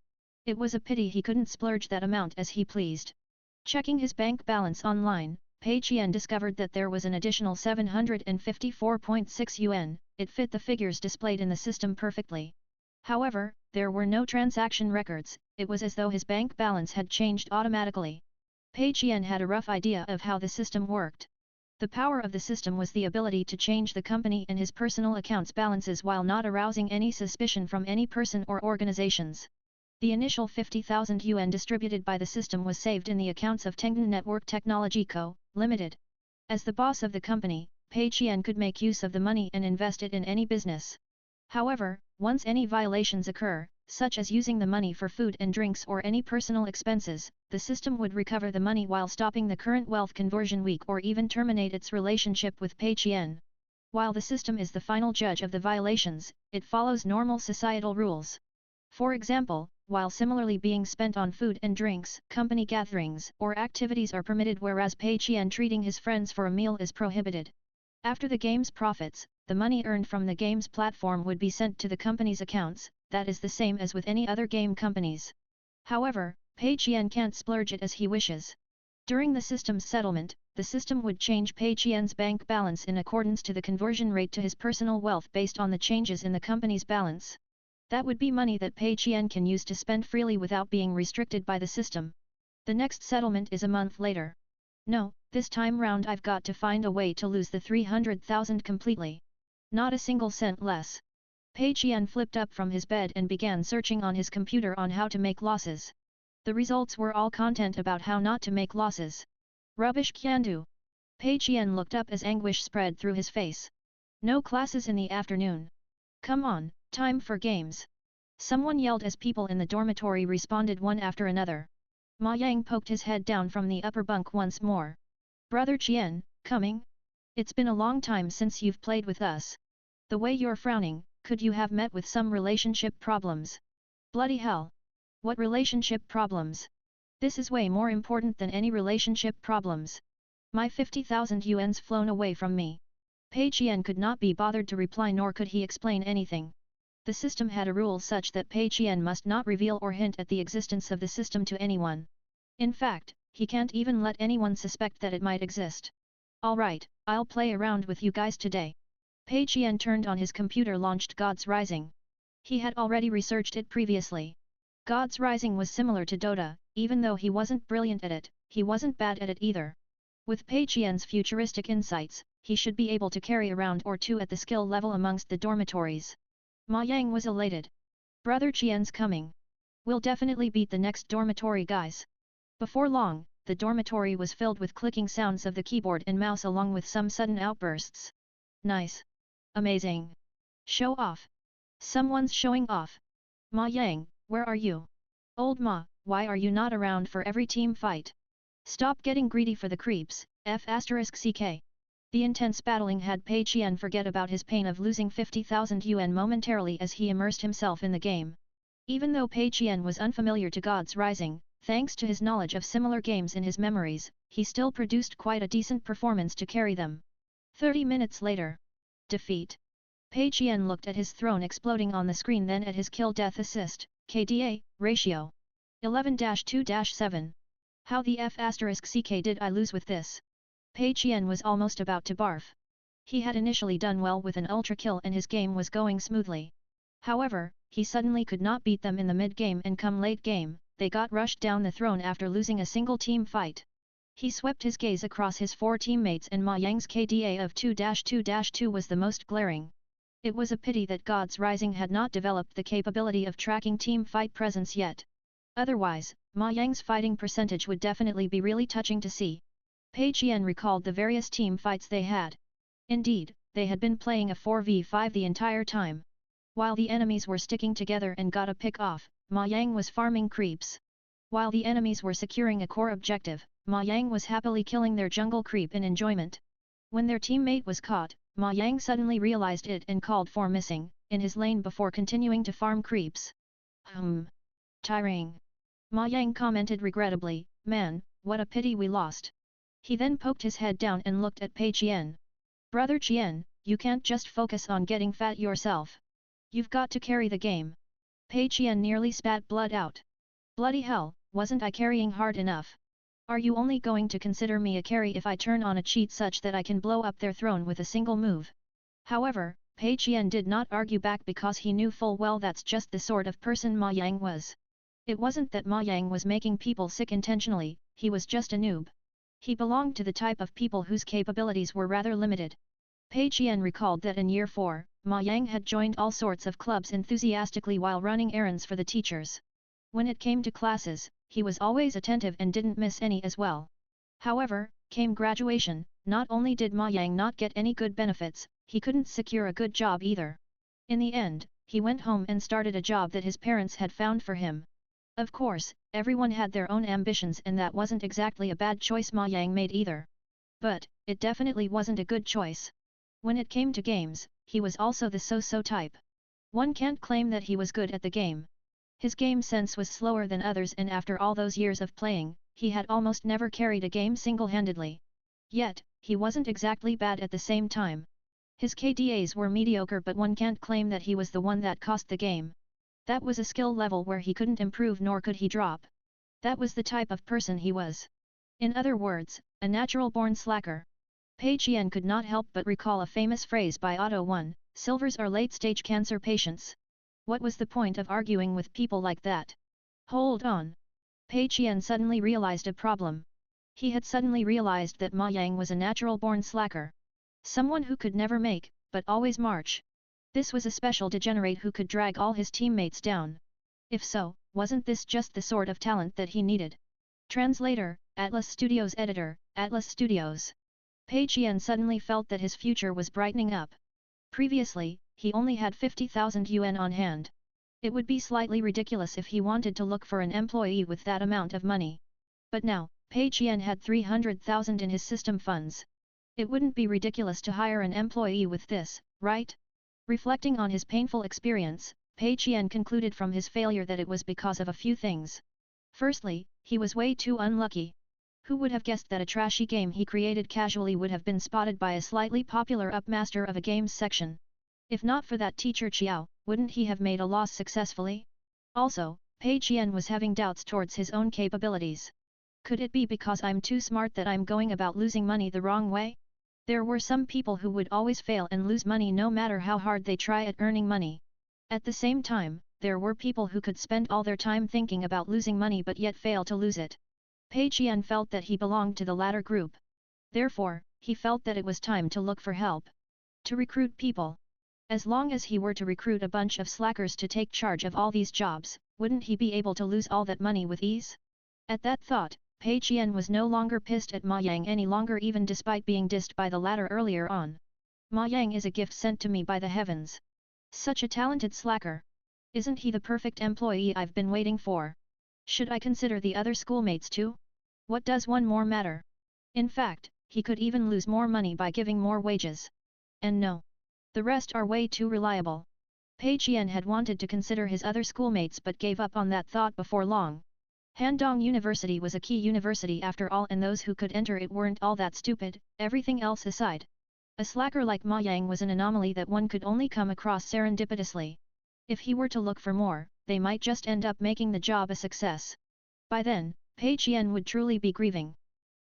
It was a pity he couldn't splurge that amount as he pleased. Checking his bank balance online, Pei Qian discovered that there was an additional 754.6 yuan, it fit the figures displayed in the system perfectly. However, there were no transaction records, it was as though his bank balance had changed automatically. Pei Qian had a rough idea of how the system worked. The power of the system was the ability to change the company and his personal accounts balances while not arousing any suspicion from any person or organizations. The initial 50,000 yuan distributed by the system was saved in the accounts of Tengda Network Technology Co., Limited. As the boss of the company, Pei Qian could make use of the money and invest it in any business. However, once any violations occur, such as using the money for food and drinks or any personal expenses, the system would recover the money while stopping the current wealth conversion week or even terminate its relationship with Pei Qian. While the system is the final judge of the violations, it follows normal societal rules. For example, while similarly being spent on food and drinks, company gatherings or activities are permitted whereas Pei Qian treating his friends for a meal is prohibited. After the game's profits, the money earned from the game's platform would be sent to the company's accounts, that is the same as with any other game companies. However, Pei Qian can't splurge it as he wishes. During the system's settlement, the system would change Pei Qian's bank balance in accordance to the conversion rate to his personal wealth based on the changes in the company's balance. That would be money that Pei Qian can use to spend freely without being restricted by the system. The next settlement is a month later. No, this time round I've got to find a way to lose the 300,000 completely. Not a single cent less. Pei Qian flipped up from his bed and began searching on his computer on how to make losses. The results were all content about how not to make losses. Rubbish Qiandu. Pei Qian looked up as anguish spread through his face. No classes in the afternoon. Come on, time for games. Someone yelled as people in the dormitory responded one after another. Ma Yang poked his head down from the upper bunk once more. Brother Qian, coming? It's been a long time since you've played with us. The way you're frowning, could you have met with some relationship problems? Bloody hell! What relationship problems? This is way more important than any relationship problems. My 50,000 yuan's flown away from me. Pei Qian could not be bothered to reply nor could he explain anything. The system had a rule such that Pei Qian must not reveal or hint at the existence of the system to anyone. In fact, he can't even let anyone suspect that it might exist. Alright, I'll play around with you guys today. Pei Qian turned on his computer launched God's Rising. He had already researched it previously. God's Rising was similar to Dota, even though he wasn't brilliant at it, he wasn't bad at it either. With Pei Qian's futuristic insights, he should be able to carry a round or two at the skill level amongst the dormitories. Ma Yang was elated. Brother Qian's coming. We'll definitely beat the next dormitory guys. Before long, the dormitory was filled with clicking sounds of the keyboard and mouse along with some sudden outbursts. Nice. Amazing. Show off. Someone's showing off. Ma Yang, where are you? Old Ma, why are you not around for every team fight? Stop getting greedy for the creeps, F***ck. The intense battling had Pei Qian forget about his pain of losing 50,000 yuan momentarily as he immersed himself in the game. Even though Pei Qian was unfamiliar to God's Rising, thanks to his knowledge of similar games in his memories, he still produced quite a decent performance to carry them. 30 minutes later. Defeat. Pei Qian looked at his throne exploding on the screen then at his kill-death assist, KDA, ratio. 11-2-7. How the F***ck did I lose with this? Pei Qian was almost about to barf. He had initially done well with an ultra kill and his game was going smoothly. However, he suddenly could not beat them in the mid-game and come late game, they got rushed down the throne after losing a single team fight. He swept his gaze across his four teammates and Ma Yang's KDA of 2-2-2 was the most glaring. It was a pity that God's Rising had not developed the capability of tracking team fight presence yet. Otherwise, Ma Yang's fighting percentage would definitely be really touching to see. Pei Qian recalled the various team fights they had. Indeed, they had been playing a 4v5 the entire time. While the enemies were sticking together and got a pick off, Ma Yang was farming creeps. While the enemies were securing a core objective, Ma Yang was happily killing their jungle creep in enjoyment. When their teammate was caught, Ma Yang suddenly realized it and called for missing, in his lane before continuing to farm creeps. Tiring. Ma Yang commented regrettably, man, what a pity we lost. He then poked his head down and looked at Pei Qian. Brother Qian, you can't just focus on getting fat yourself. You've got to carry the game. Pei Qian nearly spat blood out. Bloody hell, wasn't I carrying hard enough? Are you only going to consider me a carry if I turn on a cheat such that I can blow up their throne with a single move? However, Pei Qian did not argue back because he knew full well that's just the sort of person Ma Yang was. It wasn't that Ma Yang was making people sick intentionally, he was just a noob. He belonged to the type of people whose capabilities were rather limited. Pei Qian recalled that in year 4, Ma Yang had joined all sorts of clubs enthusiastically while running errands for the teachers. When it came to classes, he was always attentive and didn't miss any as well. However, came graduation, not only did Ma Yang not get any good benefits, he couldn't secure a good job either. In the end, he went home and started a job that his parents had found for him. Of course, everyone had their own ambitions and that wasn't exactly a bad choice Ma Yang made either. But, it definitely wasn't a good choice. When it came to games, he was also the so-so type. One can't claim that he was good at the game. His game sense was slower than others and after all those years of playing, he had almost never carried a game single-handedly. Yet, he wasn't exactly bad at the same time. His KDAs were mediocre but one can't claim that he was the one that cost the game. That was a skill level where he couldn't improve nor could he drop. That was the type of person he was. In other words, a natural-born slacker. Pei Qian could not help but recall a famous phrase by Otto I, "Silvers are late-stage cancer patients." What was the point of arguing with people like that? Hold on. Pei Qian suddenly realized a problem. He had suddenly realized that Ma Yang was a natural-born slacker. Someone who could never make, but always march. This was a special degenerate who could drag all his teammates down. If so, wasn't this just the sort of talent that he needed? Translator, Atlas Studios Editor, Atlas Studios. Pei Qian suddenly felt that his future was brightening up. Previously, he only had 50,000 yuan on hand. It would be slightly ridiculous if he wanted to look for an employee with that amount of money. But now, Pei Qian had 300,000 in his system funds. It wouldn't be ridiculous to hire an employee with this, right? Reflecting on his painful experience, Pei Qian concluded from his failure that it was because of a few things. Firstly, he was way too unlucky. Who would have guessed that a trashy game he created casually would have been spotted by a slightly popular upmaster of a games section? If not for that teacher Qiao, wouldn't he have made a loss successfully? Also, Pei Qian was having doubts towards his own capabilities. Could it be because I'm too smart that I'm going about losing money the wrong way? There were some people who would always fail and lose money no matter how hard they try at earning money. At the same time, there were people who could spend all their time thinking about losing money but yet fail to lose it. Pei Qian felt that he belonged to the latter group. Therefore, he felt that it was time to look for help. To recruit people. As long as he were to recruit a bunch of slackers to take charge of all these jobs, wouldn't he be able to lose all that money with ease? At that thought, Pei Qian was no longer pissed at Ma Yang any longer even despite being dissed by the latter earlier on. Ma Yang is a gift sent to me by the heavens. Such a talented slacker. Isn't he the perfect employee I've been waiting for? Should I consider the other schoolmates too? What does one more matter? In fact, he could even lose more money by giving more wages. And no. The rest are way too reliable. Pei Qian had wanted to consider his other schoolmates but gave up on that thought before long. Handong University was a key university after all and those who could enter it weren't all that stupid, everything else aside. A slacker like Ma Yang was an anomaly that one could only come across serendipitously. If he were to look for more, they might just end up making the job a success. By then, Pei Qian would truly be grieving.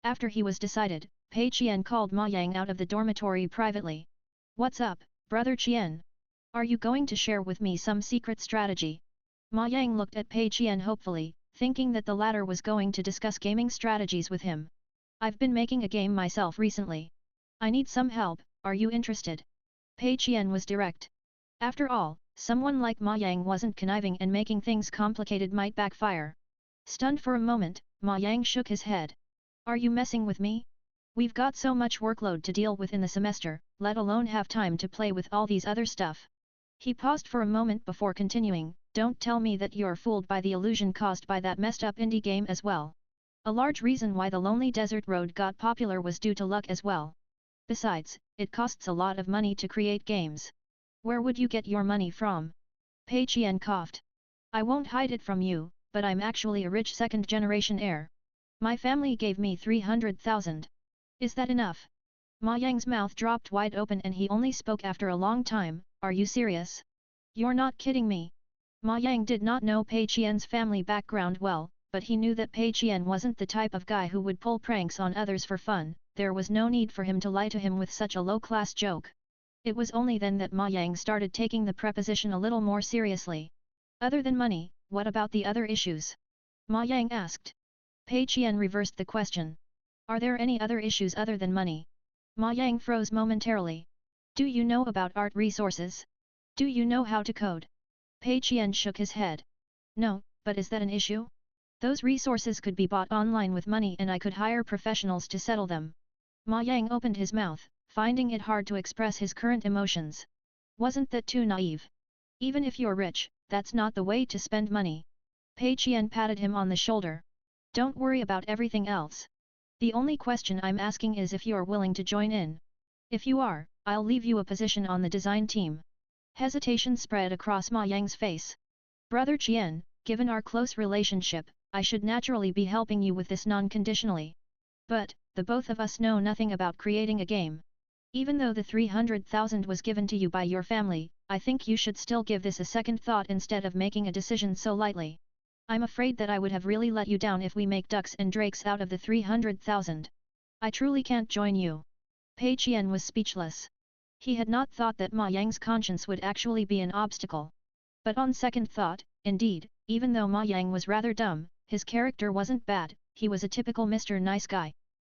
After he was decided, Pei Qian called Ma Yang out of the dormitory privately. "What's up, brother Qian? Are you going to share with me some secret strategy?" Ma Yang looked at Pei Qian hopefully, thinking that the latter was going to discuss gaming strategies with him. "I've been making a game myself recently. I need some help, are you interested?" Pei Qian was direct. After all, someone like Ma Yang wasn't conniving and making things complicated might backfire. Stunned for a moment, Ma Yang shook his head. "Are you messing with me? We've got so much workload to deal with in the semester, let alone have time to play with all these other stuff." He paused for a moment before continuing, "Don't tell me that you're fooled by the illusion caused by that messed up indie game as well. A large reason why the Lonely Desert Road got popular was due to luck as well. Besides, it costs a lot of money to create games. Where would you get your money from?" Pei Qian coughed. "I won't hide it from you, but I'm actually a rich second-generation heir. My family gave me 300,000. Is that enough?" Ma Yang's mouth dropped wide open and he only spoke after a long time, "Are you serious? You're not kidding me." Ma Yang did not know Pei Qian's family background well, but he knew that Pei Qian wasn't the type of guy who would pull pranks on others for fun. There was no need for him to lie to him with such a low-class joke. It was only then that Ma Yang started taking the proposition a little more seriously. "Other than money, what about the other issues?" Ma Yang asked. Pei Qian reversed the question. Are there any other issues other than money? Ma Yang froze momentarily. Do you know about art resources? Do you know how to code? Pei Qian shook his head. No, but is that an issue? Those resources could be bought online with money and I could hire professionals to settle them. Ma Yang opened his mouth, finding it hard to express his current emotions. Wasn't that too naive? Even if you're rich, that's not the way to spend money. Pei Qian patted him on the shoulder. Don't worry about everything else. The only question I'm asking is if you're willing to join in. If you are, I'll leave you a position on the design team. Hesitation spread across Ma Yang's face. Brother Qian, given our close relationship, I should naturally be helping you with this non-conditionally. But, the both of us know nothing about creating a game. Even though the 300,000 was given to you by your family, I think you should still give this a second thought instead of making a decision so lightly. I'm afraid that I would have really let you down if we make ducks and drakes out of the 300,000. I truly can't join you. Pei Qian was speechless. He had not thought that Ma Yang's conscience would actually be an obstacle. But on second thought, indeed, even though Ma Yang was rather dumb, his character wasn't bad, he was a typical Mr. Nice Guy.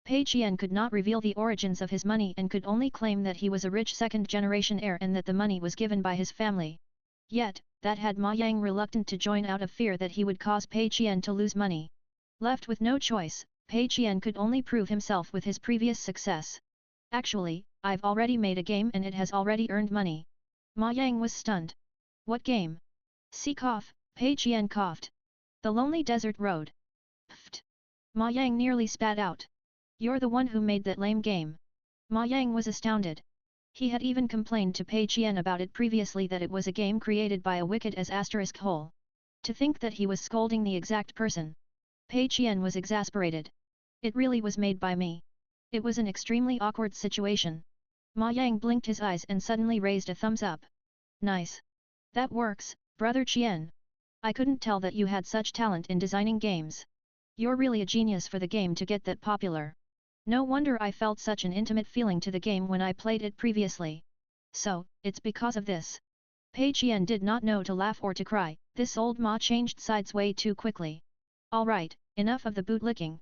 Pei Qian could not reveal the origins of his money and could only claim that he was a rich second-generation heir and that the money was given by his family. Yet, that had Ma Yang reluctant to join out of fear that he would cause Pei Qian to lose money. Left with no choice, Pei Qian could only prove himself with his previous success. Actually, I've already made a game and it has already earned money. Ma Yang was stunned. What game? See cough, Pei Qian coughed. The Lonely Desert Road. Pfft. Ma Yang nearly spat out. You're the one who made that lame game. Ma Yang was astounded. He had even complained to Pei Qian about it previously that it was a game created by a wicked as asterisk hole. To think that he was scolding the exact person. Pei Qian was exasperated. It really was made by me. It was an extremely awkward situation. Ma Yang blinked his eyes and suddenly raised a thumbs up. Nice. That works, Brother Qian. I couldn't tell that you had such talent in designing games. You're really a genius for the game to get that popular. No wonder I felt such an intimate feeling to the game when I played it previously. So, it's because of this. Pei Qian did not know to laugh or to cry, this old Ma changed sides way too quickly. Alright, enough of the bootlicking.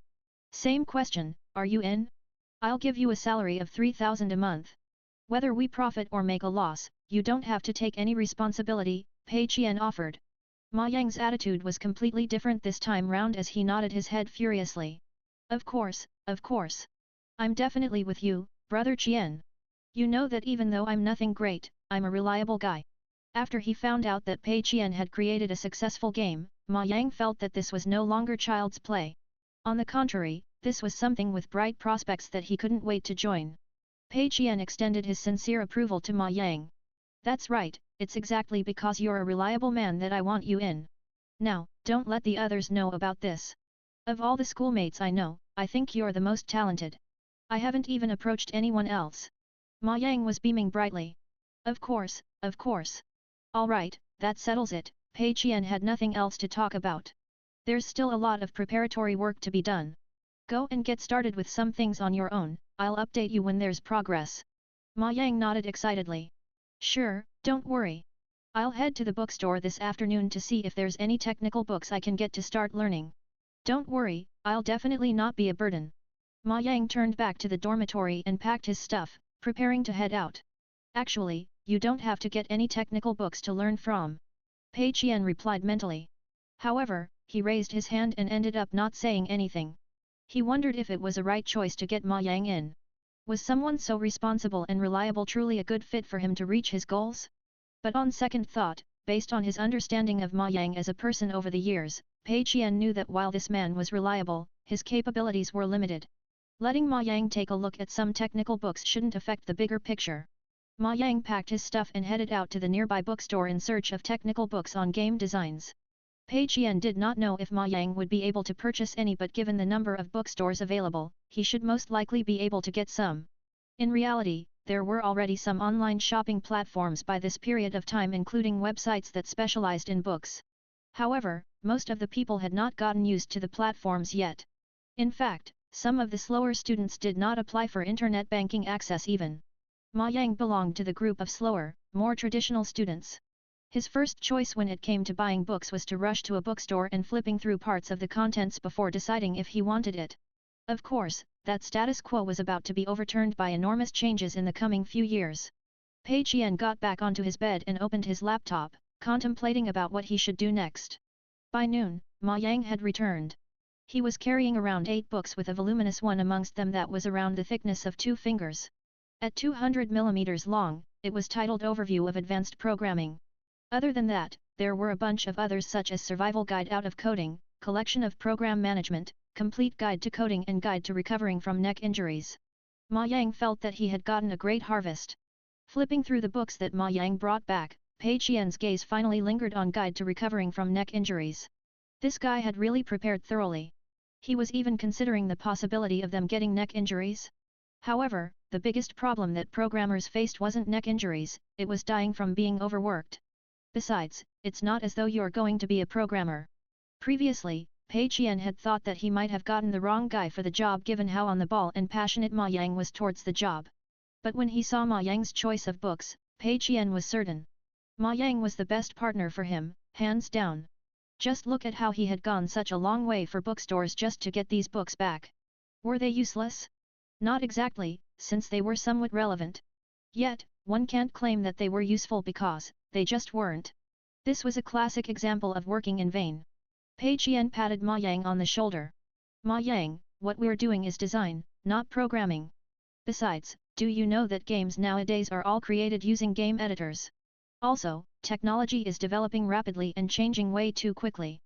Same question, are you in? I'll give you a salary of 3,000 a month. Whether we profit or make a loss, you don't have to take any responsibility, Pei Qian offered. Ma Yang's attitude was completely different this time round as he nodded his head furiously. Of course, of course. I'm definitely with you, Brother Qian. You know that even though I'm nothing great, I'm a reliable guy. After he found out that Pei Qian had created a successful game, Ma Yang felt that this was no longer child's play. On the contrary, this was something with bright prospects that he couldn't wait to join. Pei Qian extended his sincere approval to Ma Yang. That's right, it's exactly because you're a reliable man that I want you in. Now, don't let the others know about this. Of all the schoolmates I know, I think you're the most talented. I haven't even approached anyone else. Ma Yang was beaming brightly. Of course, of course. Alright, that settles it, Pei Qian had nothing else to talk about. There's still a lot of preparatory work to be done. Go and get started with some things on your own, I'll update you when there's progress. Ma Yang nodded excitedly. Sure, don't worry. I'll head to the bookstore this afternoon to see if there's any technical books I can get to start learning. Don't worry, I'll definitely not be a burden. Ma Yang turned back to the dormitory and packed his stuff, preparing to head out. Actually, you don't have to get any technical books to learn from. Pei Qian replied mentally. However, he raised his hand and ended up not saying anything. He wondered if it was a right choice to get Ma Yang in. Was someone so responsible and reliable truly a good fit for him to reach his goals? But on second thought, based on his understanding of Ma Yang as a person over the years, Pei Qian knew that while this man was reliable, his capabilities were limited. Letting Ma Yang take a look at some technical books shouldn't affect the bigger picture. Ma Yang packed his stuff and headed out to the nearby bookstore in search of technical books on game designs. Pei Qian did not know if Ma Yang would be able to purchase any, but given the number of bookstores available, he should most likely be able to get some. In reality, there were already some online shopping platforms by this period of time, including websites that specialized in books. However, most of the people had not gotten used to the platforms yet. In fact, some of the slower students did not apply for internet banking access even. Ma Yang belonged to the group of slower, more traditional students. His first choice when it came to buying books was to rush to a bookstore and flipping through parts of the contents before deciding if he wanted it. Of course, that status quo was about to be overturned by enormous changes in the coming few years. Pei Qian got back onto his bed and opened his laptop, contemplating about what he should do next. By noon, Ma Yang had returned. He was carrying around 8 books with a voluminous one amongst them that was around the thickness of 2 fingers. At 200 mm long, it was titled Overview of Advanced Programming. Other than that, there were a bunch of others such as Survival Guide Out of Coding, Collection of Program Management, Complete Guide to Coding and Guide to Recovering from Neck Injuries. Ma Yang felt that he had gotten a great harvest. Flipping through the books that Ma Yang brought back, Pei Qian's gaze finally lingered on Guide to Recovering from Neck Injuries. This guy had really prepared thoroughly. He was even considering the possibility of them getting neck injuries. However, the biggest problem that programmers faced wasn't neck injuries, it was dying from being overworked. Besides, it's not as though you're going to be a programmer. Previously, Pei Qian had thought that he might have gotten the wrong guy for the job given how on the ball and passionate Ma Yang was towards the job. But when he saw Ma Yang's choice of books, Pei Qian was certain. Ma Yang was the best partner for him, hands down. Just look at how he had gone such a long way for bookstores just to get these books back. Were they useless? Not exactly, since they were somewhat relevant. Yet, one can't claim that they were useful because they just weren't. This was a classic example of working in vain. Pei Qian patted Ma Yang on the shoulder. Ma Yang, what we're doing is design, not programming. Besides, do you know that games nowadays are all created using game editors? Also, technology is developing rapidly and changing way too quickly.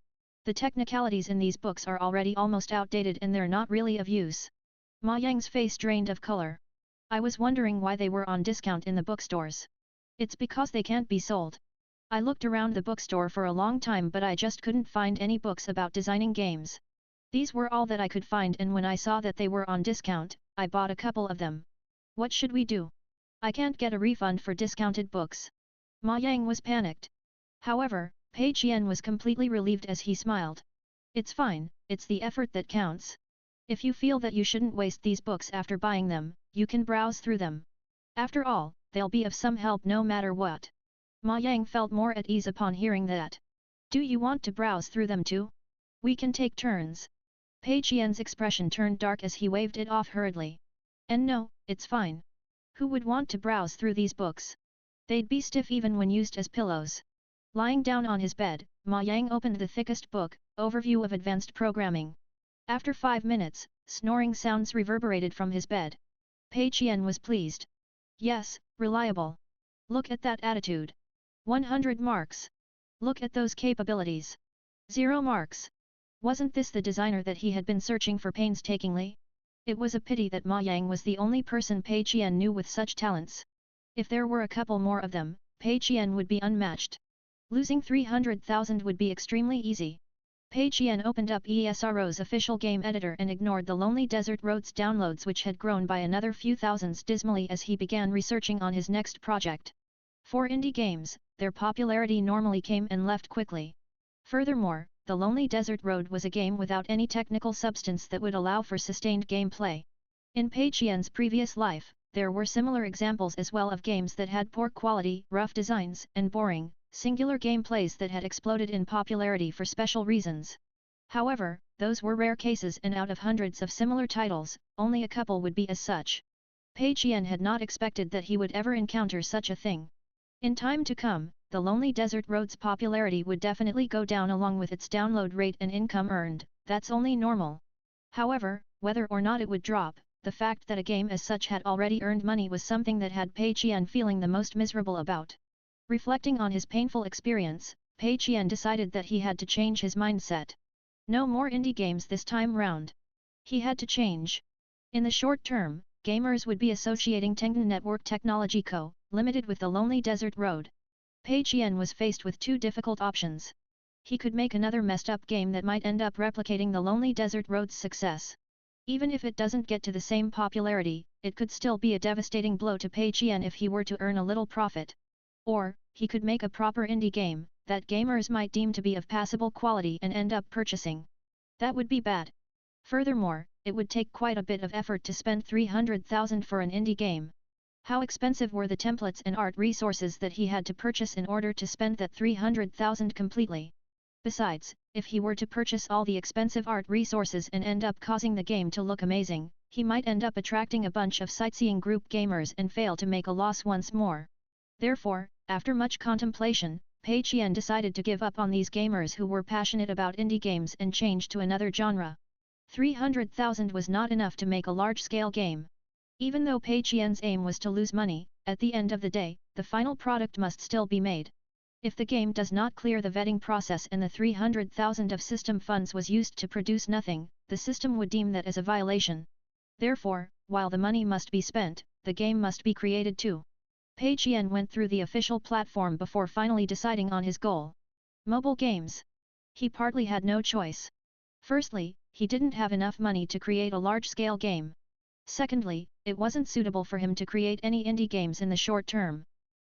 The technicalities in these books are already almost outdated and they're not really of use. Ma Yang's face drained of color. I was wondering why they were on discount in the bookstores. It's because they can't be sold. I looked around the bookstore for a long time but I just couldn't find any books about designing games. These were all that I could find and when I saw that they were on discount, I bought a couple of them. What should we do? I can't get a refund for discounted books. Ma Yang was panicked. However, Pei Qian was completely relieved as he smiled. It's fine, it's the effort that counts. If you feel that you shouldn't waste these books after buying them, you can browse through them. After all, they'll be of some help no matter what. Ma Yang felt more at ease upon hearing that. Do you want to browse through them too? We can take turns. Pei Qian's expression turned dark as he waved it off hurriedly. And no, it's fine. Who would want to browse through these books? They'd be stiff even when used as pillows. Lying down on his bed, Ma Yang opened the thickest book, Overview of Advanced Programming. After 5 minutes, snoring sounds reverberated from his bed. Pei Qian was pleased. Yes, reliable. Look at that attitude. 100 marks. Look at those capabilities. 0 marks. Wasn't this the designer that he had been searching for painstakingly? It was a pity that Ma Yang was the only person Pei Qian knew with such talents. If there were a couple more of them, Pei Qian would be unmatched. Losing 300,000 would be extremely easy. Pei Qian opened up ESRO's official game editor and ignored the Lonely Desert Road's downloads which had grown by another few thousands dismally as he began researching on his next project. For indie games, their popularity normally came and left quickly. Furthermore, The Lonely Desert Road was a game without any technical substance that would allow for sustained gameplay. In Pei Qian's previous life, there were similar examples as well of games that had poor quality, rough designs, and boring, singular gameplays that had exploded in popularity for special reasons. However, those were rare cases and out of hundreds of similar titles, only a couple would be as such. Pei Qian had not expected that he would ever encounter such a thing. In time to come, The Lonely Desert Road's popularity would definitely go down along with its download rate and income earned, that's only normal. However, whether or not it would drop, the fact that a game as such had already earned money was something that had Pei Qian feeling the most miserable about. Reflecting on his painful experience, Pei Qian decided that he had to change his mindset. No more indie games this time round. He had to change. In the short term, gamers would be associating Tengda Network Technology Co., Limited with The Lonely Desert Road. Pei Qian was faced with 2 difficult options. He could make another messed up game that might end up replicating The Lonely Desert Road's success. Even if it doesn't get to the same popularity, it could still be a devastating blow to Pei Qian if he were to earn a little profit. Or, he could make a proper indie game, that gamers might deem to be of passable quality and end up purchasing. That would be bad. Furthermore, it would take quite a bit of effort to spend 300,000 for an indie game. How expensive were the templates and art resources that he had to purchase in order to spend that 300,000 completely? Besides, if he were to purchase all the expensive art resources and end up causing the game to look amazing, he might end up attracting a bunch of sightseeing group gamers and fail to make a loss once more. Therefore, after much contemplation, Pei Qian decided to give up on these gamers who were passionate about indie games and change to another genre. 300,000 was not enough to make a large-scale game. Even though Pei Qian's aim was to lose money, at the end of the day, the final product must still be made. If the game does not clear the vetting process and the 300,000 of system funds was used to produce nothing, the system would deem that as a violation. Therefore, while the money must be spent, the game must be created too. Pei Qian went through the official platform before finally deciding on his goal. Mobile games. He partly had no choice. Firstly, he didn't have enough money to create a large-scale game. Secondly, it wasn't suitable for him to create any indie games in the short term.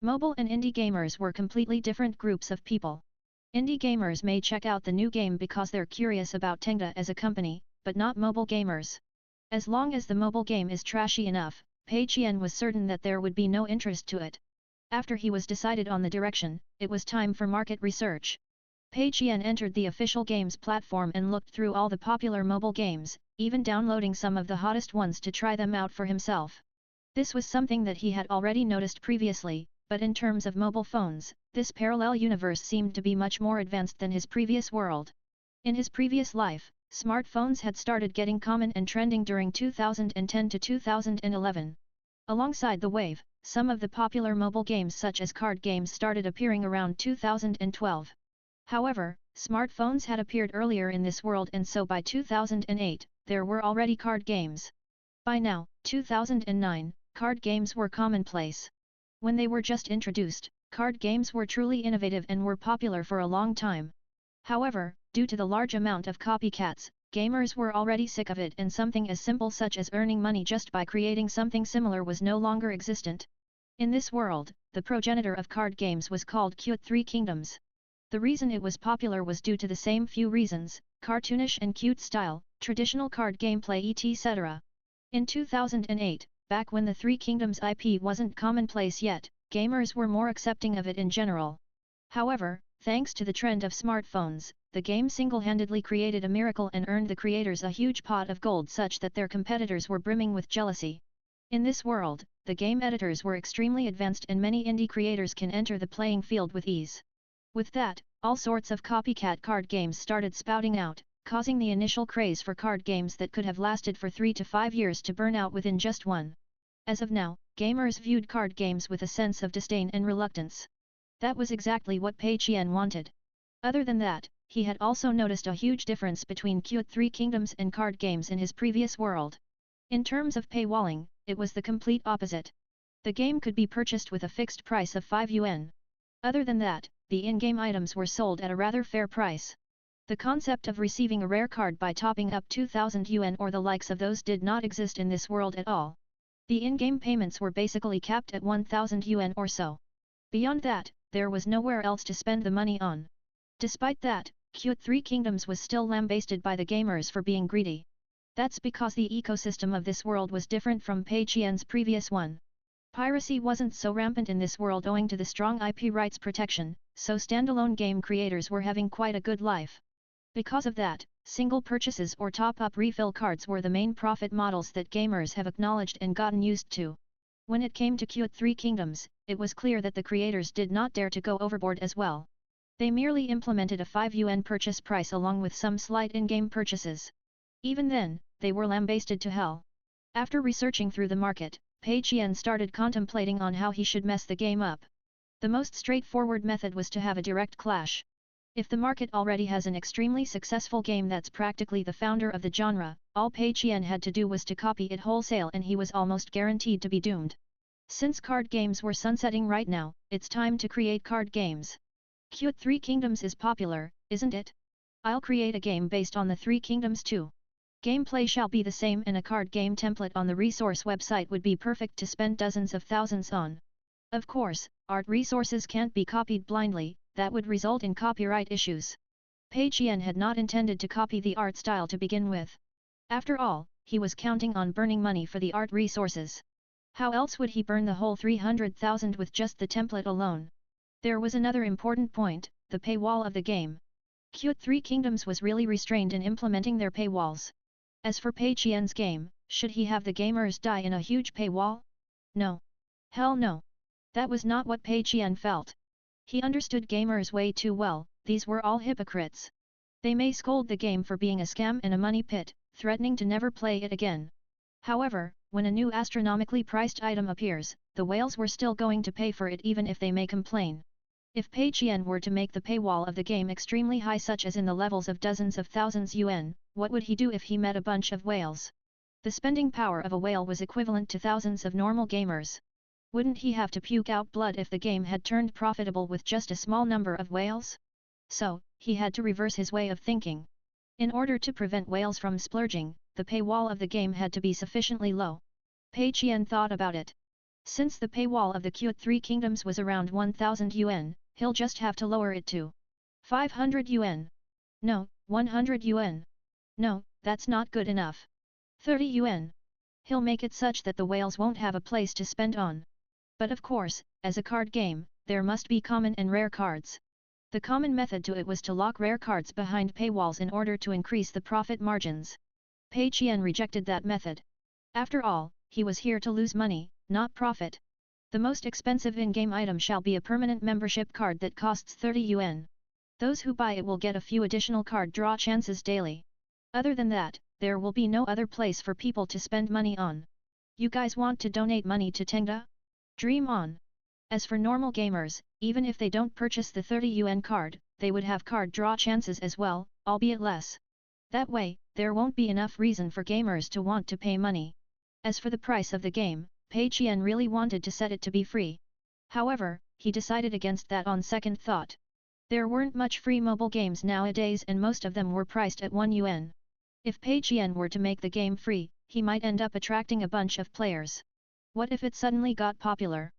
Mobile and indie gamers were completely different groups of people. Indie gamers may check out the new game because they're curious about Tengda as a company, but not mobile gamers. As long as the mobile game is trashy enough, Pei Qian was certain that there would be no interest to it. After he was decided on the direction, it was time for market research. Pei Qian entered the official games platform and looked through all the popular mobile games, even downloading some of the hottest ones to try them out for himself. This was something that he had already noticed previously, but in terms of mobile phones, this parallel universe seemed to be much more advanced than his previous world. In his previous life, smartphones had started getting common and trending during 2010 to 2011. Alongside the wave, some of the popular mobile games such as card games started appearing around 2012. However, smartphones had appeared earlier in this world and so by 2008, there were already card games. By now, 2009, card games were commonplace. When they were just introduced, card games were truly innovative and were popular for a long time. However, due to the large amount of copycats, gamers were already sick of it and something as simple such as earning money just by creating something similar was no longer existent. In this world, the progenitor of card games was called Cute Three Kingdoms. The reason it was popular was due to the same few reasons: cartoonish and cute style, traditional card gameplay etc. In 2008, back when the Three Kingdoms IP wasn't commonplace yet, gamers were more accepting of it in general. However, thanks to the trend of smartphones, the game single-handedly created a miracle and earned the creators a huge pot of gold such that their competitors were brimming with jealousy. In this world, the game editors were extremely advanced and many indie creators can enter the playing field with ease. With that, all sorts of copycat card games started spouting out, causing the initial craze for card games that could have lasted for 3 to 5 years to burn out within just one. As of now, gamers viewed card games with a sense of disdain and reluctance. That was exactly what Pei Qian wanted. Other than that, he had also noticed a huge difference between Cute Three Kingdoms and card games in his previous world. In terms of paywalling, it was the complete opposite. The game could be purchased with a fixed price of 5 yuan. Other than that, the in-game items were sold at a rather fair price. The concept of receiving a rare card by topping up 2,000 yuan or the likes of those did not exist in this world at all. The in-game payments were basically capped at 1,000 yuan or so. Beyond that, there was nowhere else to spend the money on. Despite that, Cute Three Kingdoms was still lambasted by the gamers for being greedy. That's because the ecosystem of this world was different from Pei Qian's previous one. Piracy wasn't so rampant in this world owing to the strong IP rights protection, so standalone game creators were having quite a good life. Because of that, single purchases or top-up refill cards were the main profit models that gamers have acknowledged and gotten used to. When it came to Cute Three Kingdoms, it was clear that the creators did not dare to go overboard as well. They merely implemented a 5 yuan purchase price along with some slight in-game purchases. Even then, they were lambasted to hell. After researching through the market, Pei Qian started contemplating on how he should mess the game up. The most straightforward method was to have a direct clash. If the market already has an extremely successful game that's practically the founder of the genre, all Pei Qian had to do was to copy it wholesale and he was almost guaranteed to be doomed. Since card games were sunsetting right now, it's time to create card games. Cute Three Kingdoms is popular, isn't it? I'll create a game based on the Three Kingdoms too. Gameplay shall be the same and a card game template on the resource website would be perfect to spend dozens of thousands on. Of course, art resources can't be copied blindly, that would result in copyright issues. Pei Qian had not intended to copy the art style to begin with. After all, he was counting on burning money for the art resources. How else would he burn the whole 300,000 with just the template alone? There was another important point, the paywall of the game. Q3 Kingdoms was really restrained in implementing their paywalls. As for Pei Qian's game, should he have the gamers die in a huge paywall? No. Hell no. That was not what Pei Qian felt. He understood gamers way too well, these were all hypocrites. They may scold the game for being a scam and a money pit, threatening to never play it again. However, when a new astronomically priced item appears, the whales were still going to pay for it even if they may complain. If Pei Qian were to make the paywall of the game extremely high, such as in the levels of dozens of thousands yuan, what would he do if he met a bunch of whales? The spending power of a whale was equivalent to thousands of normal gamers. Wouldn't he have to puke out blood if the game had turned profitable with just a small number of whales? So, he had to reverse his way of thinking. In order to prevent whales from splurging, the paywall of the game had to be sufficiently low. Pei Qian thought about it. Since the paywall of the Q3 Kingdoms was around 1000 yuan, he'll just have to lower it to 500 yuan. No, 100 yuan. No, that's not good enough. 30 yuan. He'll make it such that the whales won't have a place to spend on. But of course, as a card game, there must be common and rare cards. The common method to it was to lock rare cards behind paywalls in order to increase the profit margins. Pei Qian rejected that method. After all, he was here to lose money, not profit. The most expensive in-game item shall be a permanent membership card that costs 30 yuan. Those who buy it will get a few additional card draw chances daily. Other than that, there will be no other place for people to spend money on. You guys want to donate money to Tengda? Dream on! As for normal gamers, even if they don't purchase the 30 yuan card, they would have card draw chances as well, albeit less. That way, there won't be enough reason for gamers to want to pay money. As for the price of the game, Pei Qian really wanted to set it to be free. However, he decided against that on second thought. There weren't much free mobile games nowadays and most of them were priced at 1 yuan. If Pei Qian were to make the game free, he might end up attracting a bunch of players. What if it suddenly got popular?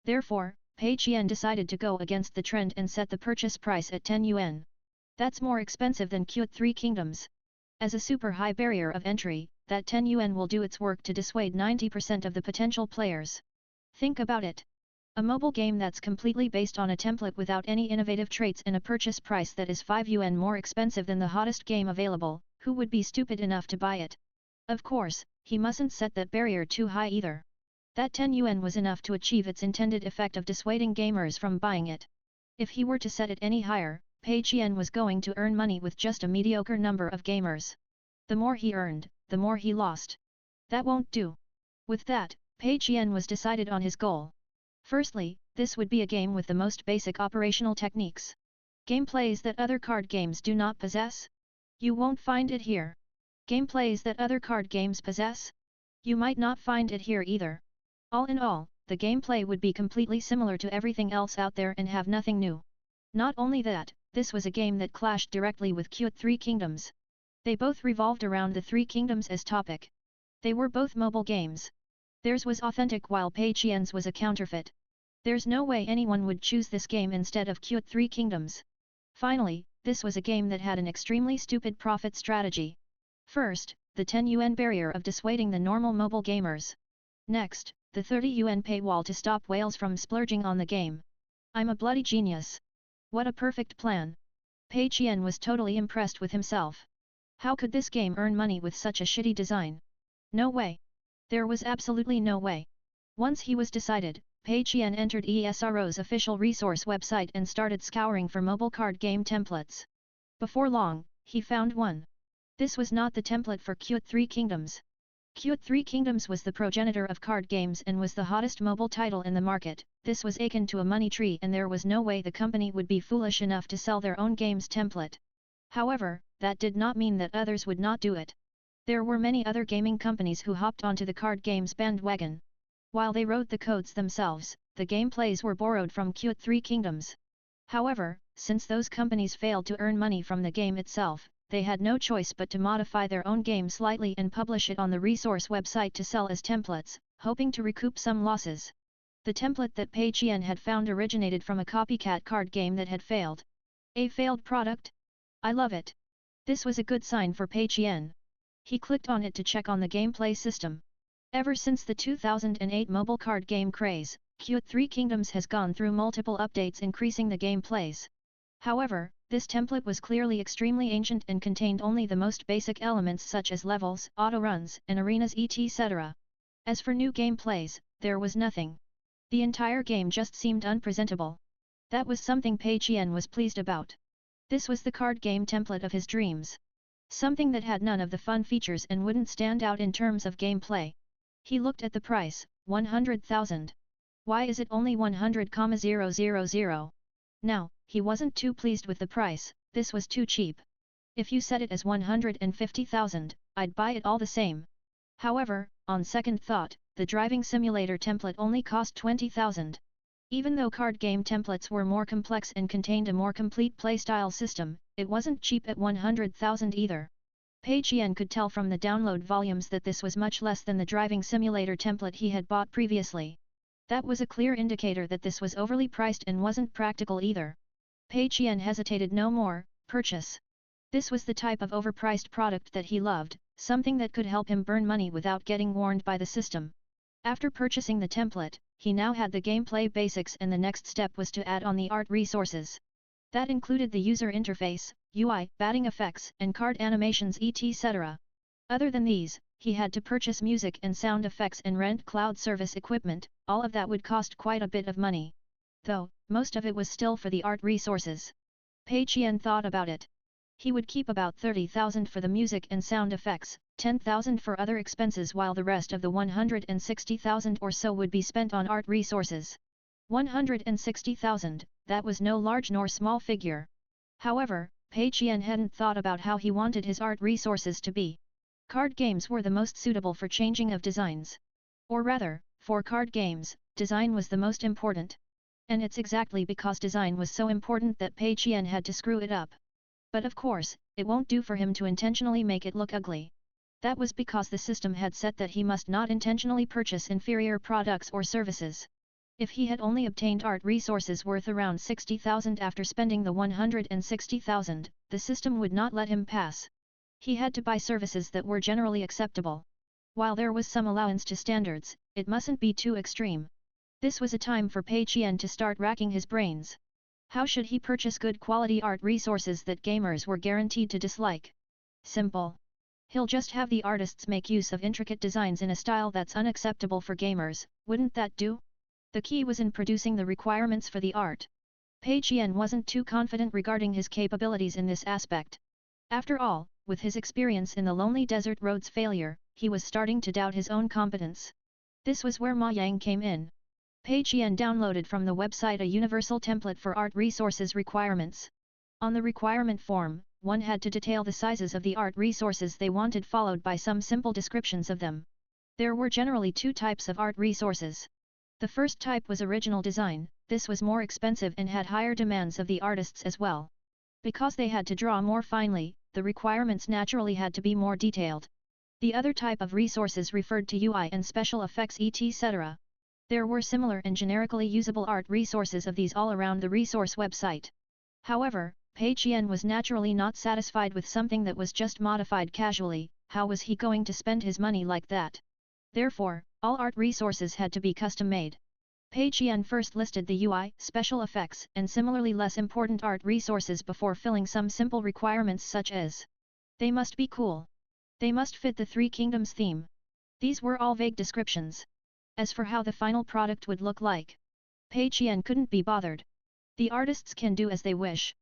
Therefore, Pei Qian decided to go against the trend and set the purchase price at 10 yuan. That's more expensive than Q3 Kingdoms. As a super high barrier of entry, that 10 yuan will do its work to dissuade 90% of the potential players. Think about it. A mobile game that's completely based on a template without any innovative traits and a purchase price that is 5 yuan more expensive than the hottest game available, who would be stupid enough to buy it? Of course, he mustn't set that barrier too high either. That 10 yuan was enough to achieve its intended effect of dissuading gamers from buying it. If he were to set it any higher, Pei Qian was going to earn money with just a mediocre number of gamers. The more he earned, the more he lost. That won't do. With that, Pei Qian was decided on his goal. Firstly, this would be a game with the most basic operational techniques. Gameplays that other card games do not possess? You won't find it here. Gameplays that other card games possess? You might not find it here either. All in all, the gameplay would be completely similar to everything else out there and have nothing new. Not only that, this was a game that clashed directly with Q3 Kingdoms. They both revolved around the Three Kingdoms as topic. They were both mobile games. Theirs was authentic while Pei Qian's was a counterfeit. There's no way anyone would choose this game instead of Q3 Kingdoms. Finally, this was a game that had an extremely stupid profit strategy. First, the 10 yuan barrier of dissuading the normal mobile gamers. Next, the 30 yuan paywall to stop whales from splurging on the game. I'm a bloody genius. What a perfect plan. Pei Qian was totally impressed with himself. How could this game earn money with such a shitty design? No way. There was absolutely no way. Once he was decided, Pei Qian entered ESRO's official resource website and started scouring for mobile card game templates. Before long, he found one. This was not the template for Q3 Kingdoms. Q3 Kingdoms was the progenitor of card games and was the hottest mobile title in the market. This was akin to a money tree and there was no way the company would be foolish enough to sell their own game's template. However, that did not mean that others would not do it. There were many other gaming companies who hopped onto the card games bandwagon. While they wrote the codes themselves, the gameplays were borrowed from Q3 Kingdoms. However, since those companies failed to earn money from the game itself, they had no choice but to modify their own game slightly and publish it on the resource website to sell as templates, hoping to recoup some losses. The template that Pei Qian had found originated from a copycat card game that had failed. A failed product? I love it. This was a good sign for Pei Qian. He clicked on it to check on the gameplay system. Ever since the 2008 mobile card game craze, Q3 Kingdoms has gone through multiple updates increasing the gameplays. However, This template was clearly extremely ancient and contained only the most basic elements such as levels, auto-runs, and arenas etc. As for new gameplays, there was nothing. The entire game just seemed unpresentable. That was something Pei Qian was pleased about. This was the card game template of his dreams. Something that had none of the fun features and wouldn't stand out in terms of gameplay. He looked at the price, 100,000. Why is it only 100,000? Now, he wasn't too pleased with the price, this was too cheap. If you set it as 150,000, I'd buy it all the same. However, on second thought, the driving simulator template only cost 20,000. Even though card game templates were more complex and contained a more complete playstyle system, it wasn't cheap at 100,000 either. Pei Qian could tell from the download volumes that this was much less than the driving simulator template he had bought previously. That was a clear indicator that this was overly priced and wasn't practical either. Pei Qian hesitated no more, purchase. This was the type of overpriced product that he loved, something that could help him burn money without getting warned by the system. After purchasing the template, he now had the gameplay basics and the next step was to add on the art resources. That included the user interface, UI, batting effects, and card animations etc. Other than these, he had to purchase music and sound effects and rent cloud service equipment, all of that would cost quite a bit of money. Though, most of it was still for the art resources. Pei Qian thought about it. He would keep about 30,000 for the music and sound effects, 10,000 for other expenses while the rest of the 160,000 or so would be spent on art resources. 160,000, that was no large nor small figure. However, Pei Qian hadn't thought about how he wanted his art resources to be. Card games were the most suitable for changing of designs. Or rather, for card games, design was the most important. And it's exactly because design was so important that Pei Qian had to screw it up. But of course, it won't do for him to intentionally make it look ugly. That was because the system had set that he must not intentionally purchase inferior products or services. If he had only obtained art resources worth around 60,000 after spending the 160,000, the system would not let him pass. He had to buy services that were generally acceptable. While there was some allowance to standards, it mustn't be too extreme. This was a time for Pei Qian to start racking his brains. How should he purchase good quality art resources that gamers were guaranteed to dislike? Simple. He'll just have the artists make use of intricate designs in a style that's unacceptable for gamers, wouldn't that do? The key was in producing the requirements for the art. Pei Qian wasn't too confident regarding his capabilities in this aspect. After all, with his experience in the Lonely Desert Road's failure, he was starting to doubt his own competence. This was where Ma Yang came in. Pei Qian downloaded from the website a universal template for art resources requirements. On the requirement form, one had to detail the sizes of the art resources they wanted followed by some simple descriptions of them. There were generally two types of art resources. The first type was original design, this was more expensive and had higher demands of the artists as well. Because they had to draw more finely, the requirements naturally had to be more detailed. The other type of resources referred to UI and special effects etc. There were similar and generically usable art resources of these all around the resource website. However, Pei Qian was naturally not satisfied with something that was just modified casually. How was he going to spend his money like that? Therefore, all art resources had to be custom-made. Pei Qian first listed the UI, special effects, and similarly less important art resources before filling some simple requirements such as they must be cool. They must fit the Three Kingdoms theme. These were all vague descriptions. As for how the final product would look like, Pei Qian couldn't be bothered. The artists can do as they wish.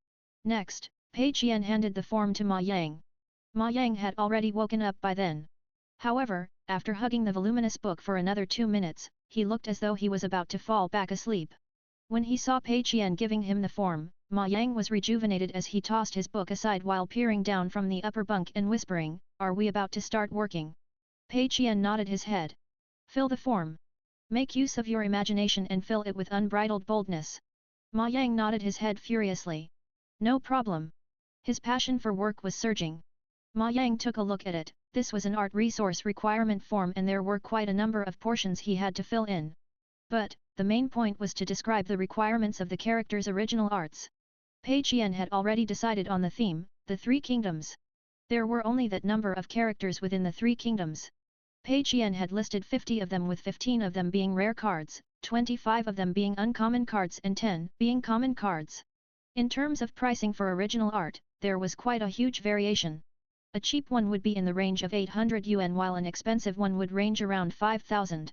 Next, Pei Qian handed the form to Ma Yang. Ma Yang had already woken up by then. However, after hugging the voluminous book for another 2 minutes, he looked as though he was about to fall back asleep. When he saw Pei Qian giving him the form, Ma Yang was rejuvenated as he tossed his book aside while peering down from the upper bunk and whispering, "Are we about to start working?" Pei Qian nodded his head. "Fill the form. Make use of your imagination and fill it with unbridled boldness." Ma Yang nodded his head furiously. "No problem." His passion for work was surging. Ma Yang took a look at it. This was an art resource requirement form and there were quite a number of portions he had to fill in. But, the main point was to describe the requirements of the character's original arts. Pei Qian had already decided on the theme, the Three Kingdoms. There were only that number of characters within the Three Kingdoms. Pei Qian had listed 50 of them with 15 of them being rare cards, 25 of them being uncommon cards and 10 being common cards. In terms of pricing for original art, there was quite a huge variation. A cheap one would be in the range of 800 yuan while an expensive one would range around 5,000.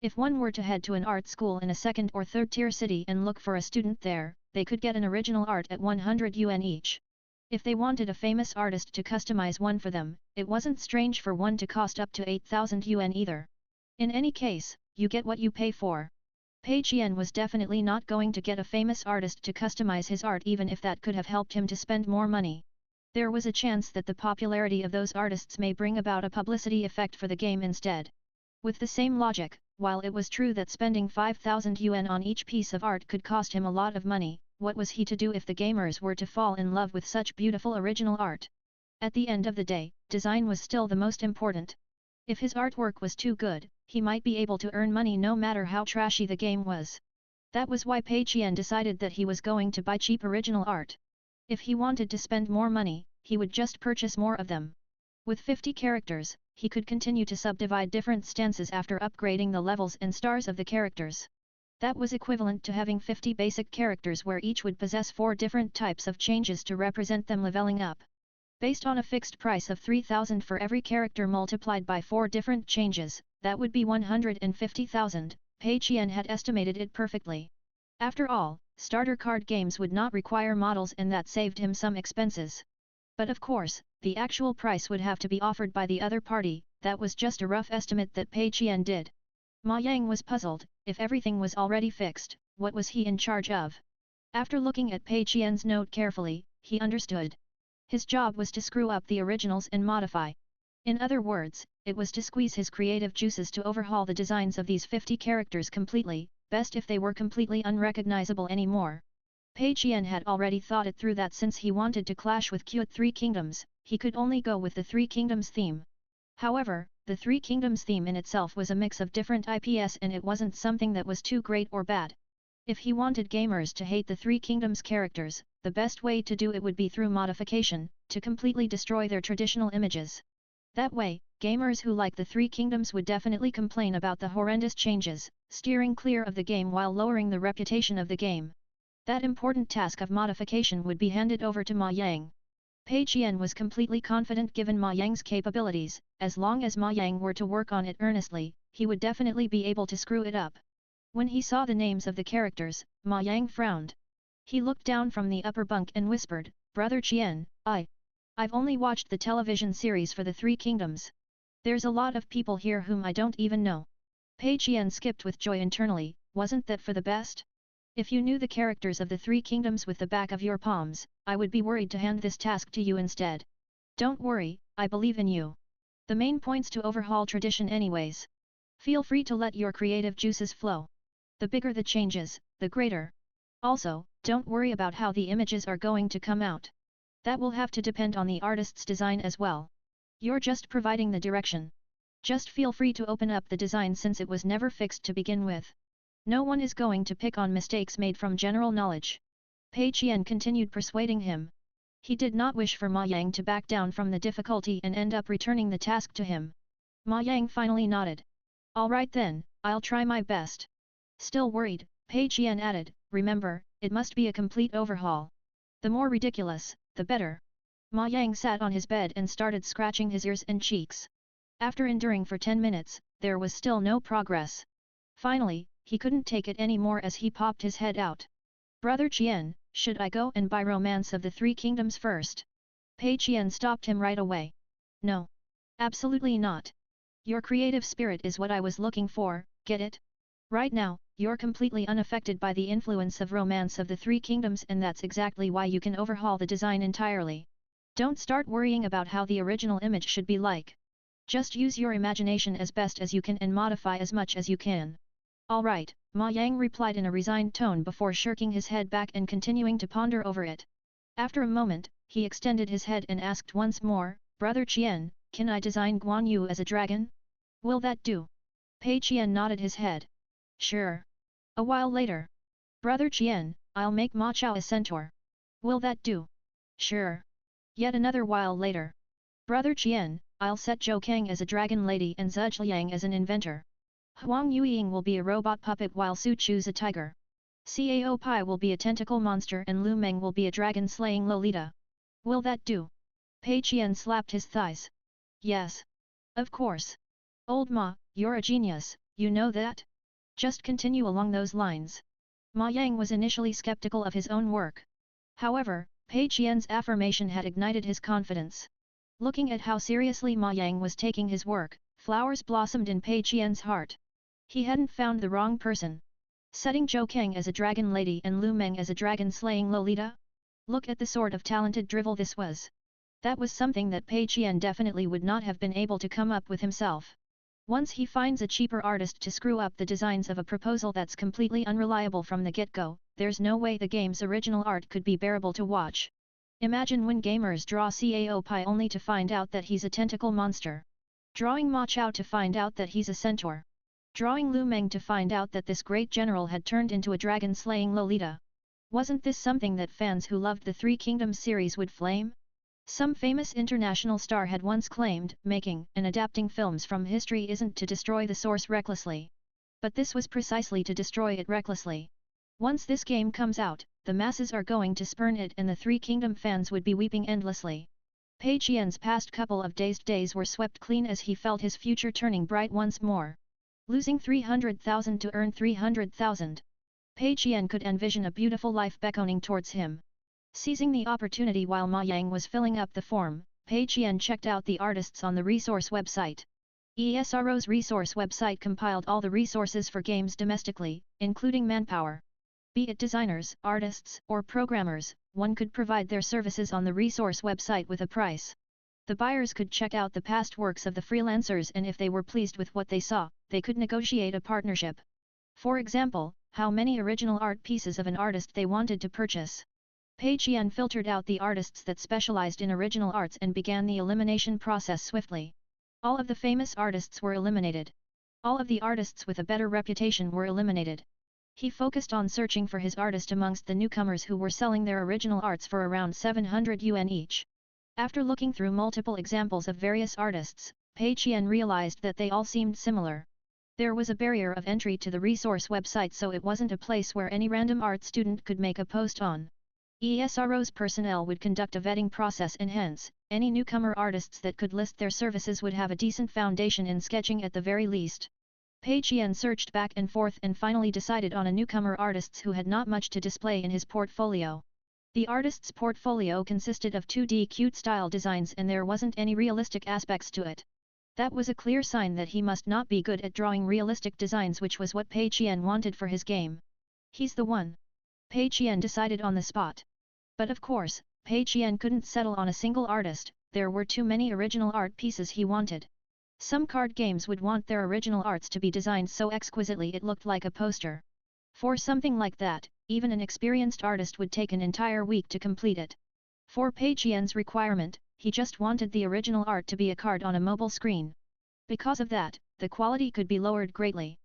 If one were to head to an art school in a second or third tier city and look for a student there, they could get an original art at 100 yuan each. If they wanted a famous artist to customize one for them, it wasn't strange for one to cost up to 8,000 yuan either. In any case, you get what you pay for. Pei Qian was definitely not going to get a famous artist to customize his art even if that could have helped him to spend more money. There was a chance that the popularity of those artists may bring about a publicity effect for the game instead. With the same logic, while it was true that spending 5,000 yuan on each piece of art could cost him a lot of money, what was he to do if the gamers were to fall in love with such beautiful original art? At the end of the day, design was still the most important. If his artwork was too good, he might be able to earn money no matter how trashy the game was. That was why Pei Qian decided that he was going to buy cheap original art. If he wanted to spend more money, he would just purchase more of them. With 50 characters, he could continue to subdivide different stances after upgrading the levels and stars of the characters. That was equivalent to having 50 basic characters where each would possess 4 different types of changes to represent them leveling up. Based on a fixed price of 3,000 for every character multiplied by 4 different changes, that would be 150,000, Pei Qian had estimated it perfectly. After all, starter card games would not require models and that saved him some expenses. But of course, the actual price would have to be offered by the other party, that was just a rough estimate that Pei Qian did. Ma Yang was puzzled, if everything was already fixed, what was he in charge of? After looking at Pei Qian's note carefully, he understood. His job was to screw up the originals and modify. In other words, it was to squeeze his creative juices to overhaul the designs of these 50 characters completely, best if they were completely unrecognizable anymore. Pei Qian had already thought it through that since he wanted to clash with Qiut Three Kingdoms, he could only go with the Three Kingdoms theme. However, the Three Kingdoms theme in itself was a mix of different IPs and it wasn't something that was too great or bad. If he wanted gamers to hate the Three Kingdoms characters, the best way to do it would be through modification, to completely destroy their traditional images. That way, gamers who like the Three Kingdoms would definitely complain about the horrendous changes, steering clear of the game while lowering the reputation of the game. That important task of modification would be handed over to Ma Yang. Pei Qian was completely confident given Ma Yang's capabilities, as long as Ma Yang were to work on it earnestly, he would definitely be able to screw it up. When he saw the names of the characters, Ma Yang frowned. He looked down from the upper bunk and whispered, "Brother Qian, I've only watched the television series for the Three Kingdoms. There's a lot of people here whom I don't even know." Pei Qian skipped with joy internally, wasn't that for the best? If you knew the characters of the Three Kingdoms with the back of your palms, I would be worried to hand this task to you instead. Don't worry, I believe in you. The main point's to overhaul tradition anyways. Feel free to let your creative juices flow. The bigger the changes, the greater. Also, don't worry about how the images are going to come out. That will have to depend on the artist's design as well. You're just providing the direction. Just feel free to open up the design since it was never fixed to begin with. No one is going to pick on mistakes made from general knowledge. Pei Qian continued persuading him. He did not wish for Ma Yang to back down from the difficulty and end up returning the task to him. Ma Yang finally nodded. All right then, I'll try my best. Still worried, Pei Qian added, remember, it must be a complete overhaul. The more ridiculous, the better. Ma Yang sat on his bed and started scratching his ears and cheeks. After enduring for 10 minutes, there was still no progress. Finally, he couldn't take it anymore as he popped his head out. Brother Qian, should I go and buy Romance of the Three Kingdoms first? Pei Qian stopped him right away. No. Absolutely not. Your creative spirit is what I was looking for, get it? Right now, you're completely unaffected by the influence of Romance of the Three Kingdoms and that's exactly why you can overhaul the design entirely. Don't start worrying about how the original image should be like. Just use your imagination as best as you can and modify as much as you can. All right, Ma Yang replied in a resigned tone before shirking his head back and continuing to ponder over it. After a moment, he extended his head and asked once more, Brother Qian, can I design Guan Yu as a dragon? Will that do? Pei Qian nodded his head. Sure. A while later. Brother Qian, I'll make Ma Chao a centaur. Will that do? Sure. Yet another while later. Brother Qian, I'll set Zhou Kang as a dragon lady and Zhe Liang as an inventor. Huang Yueying will be a robot puppet while Su Chu's a tiger. Cao Pai will be a tentacle monster and Lu Meng will be a dragon-slaying Lolita. Will that do? Pei Qian slapped his thighs. Yes. Of course. Old Ma, you're a genius, you know that? Just continue along those lines. Ma Yang was initially skeptical of his own work. However, Pei Qian's affirmation had ignited his confidence. Looking at how seriously Ma Yang was taking his work, flowers blossomed in Pei Qian's heart. He hadn't found the wrong person. Setting Zhou Kang as a dragon lady and Lu Meng as a dragon-slaying Lolita? Look at the sort of talented drivel this was. That was something that Pei Qian definitely would not have been able to come up with himself. Once he finds a cheaper artist to screw up the designs of a proposal that's completely unreliable from the get-go, there's no way the game's original art could be bearable to watch. Imagine when gamers draw Cao Pai only to find out that he's a tentacle monster. Drawing Ma Chao to find out that he's a centaur. Drawing Lu Meng to find out that this great general had turned into a dragon-slaying Lolita. Wasn't this something that fans who loved the Three Kingdoms series would flame? Some famous international star had once claimed, making and adapting films from history isn't to destroy the source recklessly. But this was precisely to destroy it recklessly. Once this game comes out, the masses are going to spurn it and the Three Kingdom fans would be weeping endlessly. Pei Qian's past couple of dazed days were swept clean as he felt his future turning bright once more. Losing 300,000 to earn 300,000. Pei Qian could envision a beautiful life beckoning towards him. Seizing the opportunity while Ma Yang was filling up the form, Pei Qian checked out the artists on the resource website. ESRO's resource website compiled all the resources for games domestically, including manpower. Be it designers, artists, or programmers, one could provide their services on the resource website with a price. The buyers could check out the past works of the freelancers and if they were pleased with what they saw, they could negotiate a partnership. For example, how many original art pieces of an artist they wanted to purchase. Pei Qian filtered out the artists that specialized in original arts and began the elimination process swiftly. All of the famous artists were eliminated. All of the artists with a better reputation were eliminated. He focused on searching for his artist amongst the newcomers who were selling their original arts for around 700 yuan each. After looking through multiple examples of various artists, Pei Qian realized that they all seemed similar. There was a barrier of entry to the resource website so it wasn't a place where any random art student could make a post on. ESRO's personnel would conduct a vetting process and hence, any newcomer artists that could list their services would have a decent foundation in sketching at the very least. Pei Qian searched back and forth and finally decided on a newcomer artist who had not much to display in his portfolio. The artist's portfolio consisted of 2D cute-style designs and there wasn't any realistic aspects to it. That was a clear sign that he must not be good at drawing realistic designs, which was what Pei Qian wanted for his game. He's the one. Pei Qian decided on the spot. But of course, Pei Qian couldn't settle on a single artist, there were too many original art pieces he wanted. Some card games would want their original arts to be designed so exquisitely it looked like a poster. For something like that, even an experienced artist would take an entire week to complete it. For Pei Qian's requirement, he just wanted the original art to be a card on a mobile screen. Because of that, the quality could be lowered greatly.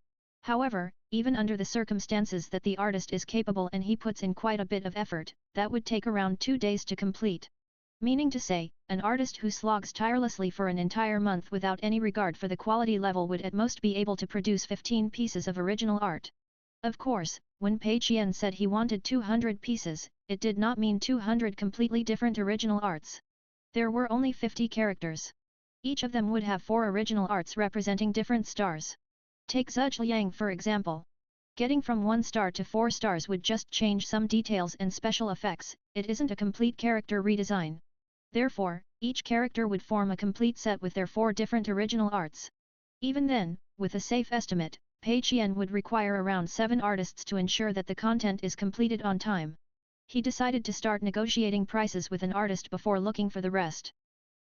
However, even under the circumstances that the artist is capable and he puts in quite a bit of effort, that would take around 2 days to complete. Meaning to say, an artist who slogs tirelessly for an entire month without any regard for the quality level would at most be able to produce 15 pieces of original art. Of course, when Pei Qian said he wanted 200 pieces, it did not mean 200 completely different original arts. There were only 50 characters. Each of them would have 4 original arts representing different stars. Take Zhujiang for example. Getting from 1 star to 4 stars would just change some details and special effects, it isn't a complete character redesign. Therefore, each character would form a complete set with their 4 different original arts. Even then, with a safe estimate, Pei Qian would require around 7 artists to ensure that the content is completed on time. He decided to start negotiating prices with an artist before looking for the rest.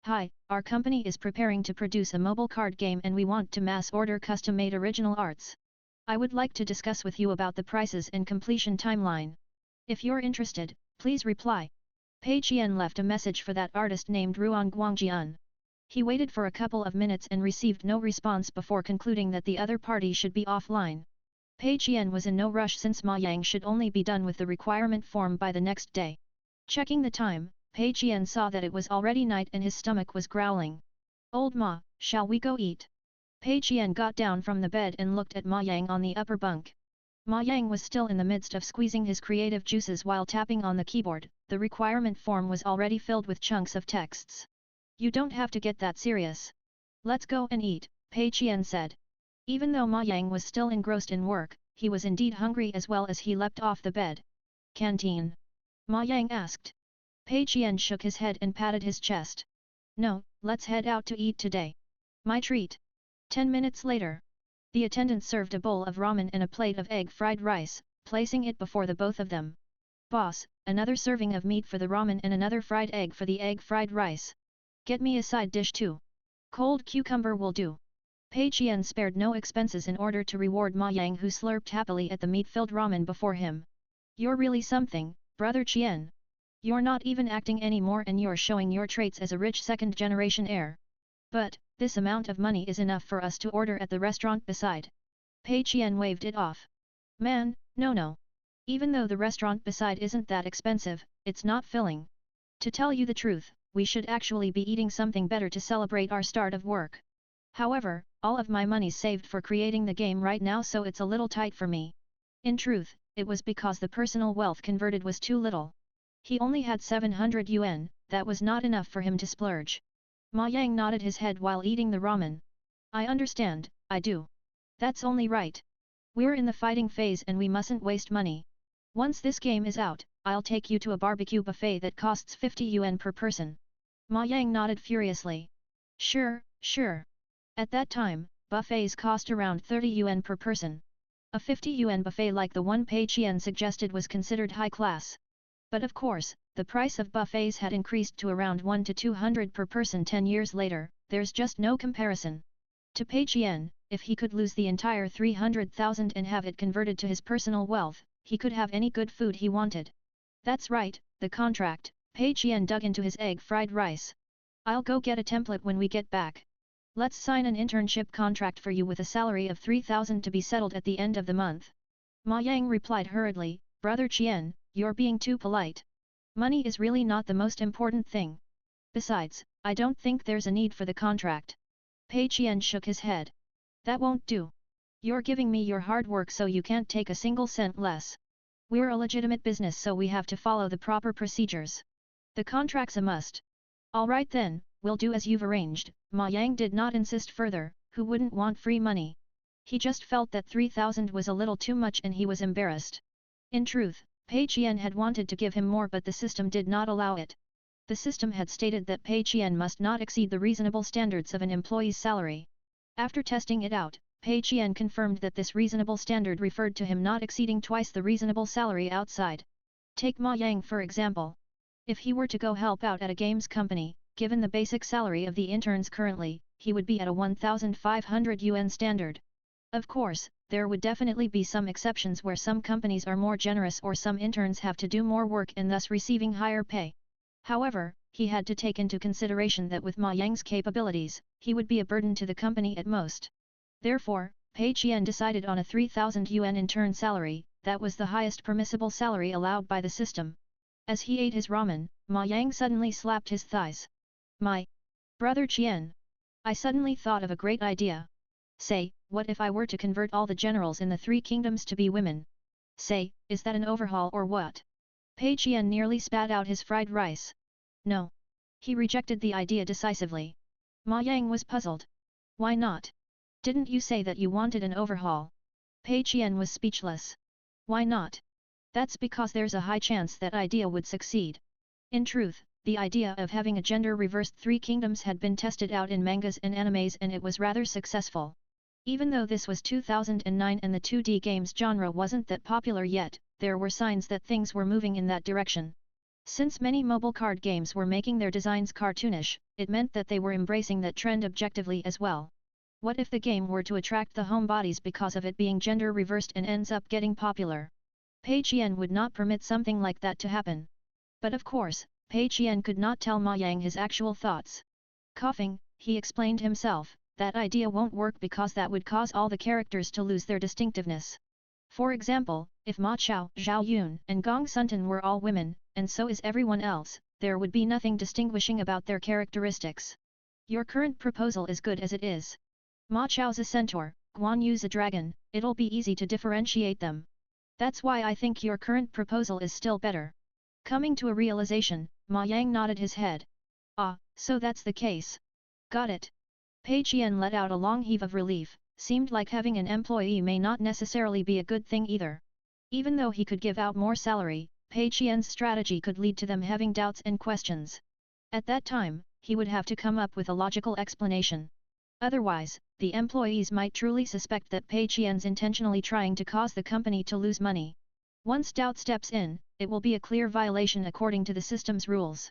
Hi, our company is preparing to produce a mobile card game and we want to mass order custom-made original arts. I would like to discuss with you about the prices and completion timeline. If you're interested, please reply. Pei Qian left a message for that artist named Ruan Guangjian. He waited for a couple of minutes and received no response before concluding that the other party should be offline. Pei Qian was in no rush since Ma Yang should only be done with the requirement form by the next day. Checking the time, Pei Qian saw that it was already night and his stomach was growling. Old Ma, shall we go eat? Pei Qian got down from the bed and looked at Ma Yang on the upper bunk. Ma Yang was still in the midst of squeezing his creative juices while tapping on the keyboard. The requirement form was already filled with chunks of texts. You don't have to get that serious. Let's go and eat, Pei Qian said. Even though Ma Yang was still engrossed in work, he was indeed hungry as well as he leapt off the bed. Canteen? Ma Yang asked. Pei Qian shook his head and patted his chest. No, let's head out to eat today. My treat. 10 minutes later. The attendant served a bowl of ramen and a plate of egg fried rice, placing it before the both of them. Boss, another serving of meat for the ramen and another fried egg for the egg fried rice. Get me a side dish too. Cold cucumber will do. Pei Qian spared no expenses in order to reward Ma Yang, who slurped happily at the meat-filled ramen before him. You're really something, brother Qian. You're not even acting anymore and you're showing your traits as a rich second-generation heir. But, this amount of money is enough for us to order at the restaurant beside. Pei Qian waved it off. Man, no. Even though the restaurant beside isn't that expensive, it's not filling. To tell you the truth, we should actually be eating something better to celebrate our start of work. However, all of my money's saved for creating the game right now, so it's a little tight for me. In truth, it was because the personal wealth converted was too little. He only had 700 yuan, that was not enough for him to splurge. Ma Yang nodded his head while eating the ramen. I understand, I do. That's only right. We're in the fighting phase and we mustn't waste money. Once this game is out, I'll take you to a barbecue buffet that costs 50 yuan per person. Ma Yang nodded furiously. Sure. At that time, buffets cost around 30 yuan per person. A 50 yuan buffet like the one Pei Qian suggested was considered high class. But of course, the price of buffets had increased to around 1 to 200 per person 10 years later, there's just no comparison. To Pei Qian, if he could lose the entire 300,000 and have it converted to his personal wealth, he could have any good food he wanted. That's right, the contract. Pei Qian dug into his egg fried rice. I'll go get a template when we get back. Let's sign an internship contract for you with a salary of 3,000 to be settled at the end of the month. Ma Yang replied hurriedly, Brother Qian, you're being too polite. Money is really not the most important thing. Besides, I don't think there's a need for the contract. Pei Qian shook his head. That won't do. You're giving me your hard work so you can't take a single cent less. We're a legitimate business so we have to follow the proper procedures. The contract's a must. Alright then, we'll do as you've arranged. Ma Yang did not insist further, who wouldn't want free money? He just felt that 3,000 was a little too much and he was embarrassed. In truth, Pei Qian had wanted to give him more but the system did not allow it. The system had stated that Pei Qian must not exceed the reasonable standards of an employee's salary. After testing it out, Pei Qian confirmed that this reasonable standard referred to him not exceeding twice the reasonable salary outside. Take Ma Yang for example. If he were to go help out at a games company, given the basic salary of the interns currently, he would be at a 1,500 yuan standard. Of course, there would definitely be some exceptions where some companies are more generous or some interns have to do more work and thus receiving higher pay. However, he had to take into consideration that with Ma Yang's capabilities, he would be a burden to the company at most. Therefore, Pei Qian decided on a 3,000 yuan intern salary, that was the highest permissible salary allowed by the system. As he ate his ramen, Ma Yang suddenly slapped his thighs. My brother Qian! I suddenly thought of a great idea. Say, what if I were to convert all the generals in the three kingdoms to be women? Say, is that an overhaul or what? Pei Qian nearly spat out his fried rice. No. He rejected the idea decisively. Ma Yang was puzzled. Why not? Didn't you say that you wanted an overhaul? Pei Qian was speechless. Why not? That's because there's a high chance that idea would succeed. In truth, the idea of having a gender-reversed three kingdoms had been tested out in mangas and animes and it was rather successful. Even though this was 2009 and the 2D games genre wasn't that popular yet, there were signs that things were moving in that direction. Since many mobile card games were making their designs cartoonish, it meant that they were embracing that trend objectively as well. What if the game were to attract the homebodies because of it being gender-reversed and ends up getting popular? Pei Qian would not permit something like that to happen. But of course, Pei Qian could not tell Ma Yang his actual thoughts. Coughing, he explained himself, that idea won't work because that would cause all the characters to lose their distinctiveness. For example, if Ma Chao, Zhao Yun and Gong Suntan were all women, and so is everyone else, there would be nothing distinguishing about their characteristics. Your current proposal is good as it is. Ma Chao's a centaur, Guan Yu's a dragon, it'll be easy to differentiate them. That's why I think your current proposal is still better. Coming to a realization, Ma Yang nodded his head. Ah, so that's the case. Got it. Pei Qian let out a long heave of relief, seemed like having an employee may not necessarily be a good thing either. Even though he could give out more salary, Pei Qian's strategy could lead to them having doubts and questions. At that time, he would have to come up with a logical explanation. Otherwise, the employees might truly suspect that Pei Qian's intentionally trying to cause the company to lose money. Once doubt steps in, it will be a clear violation according to the system's rules.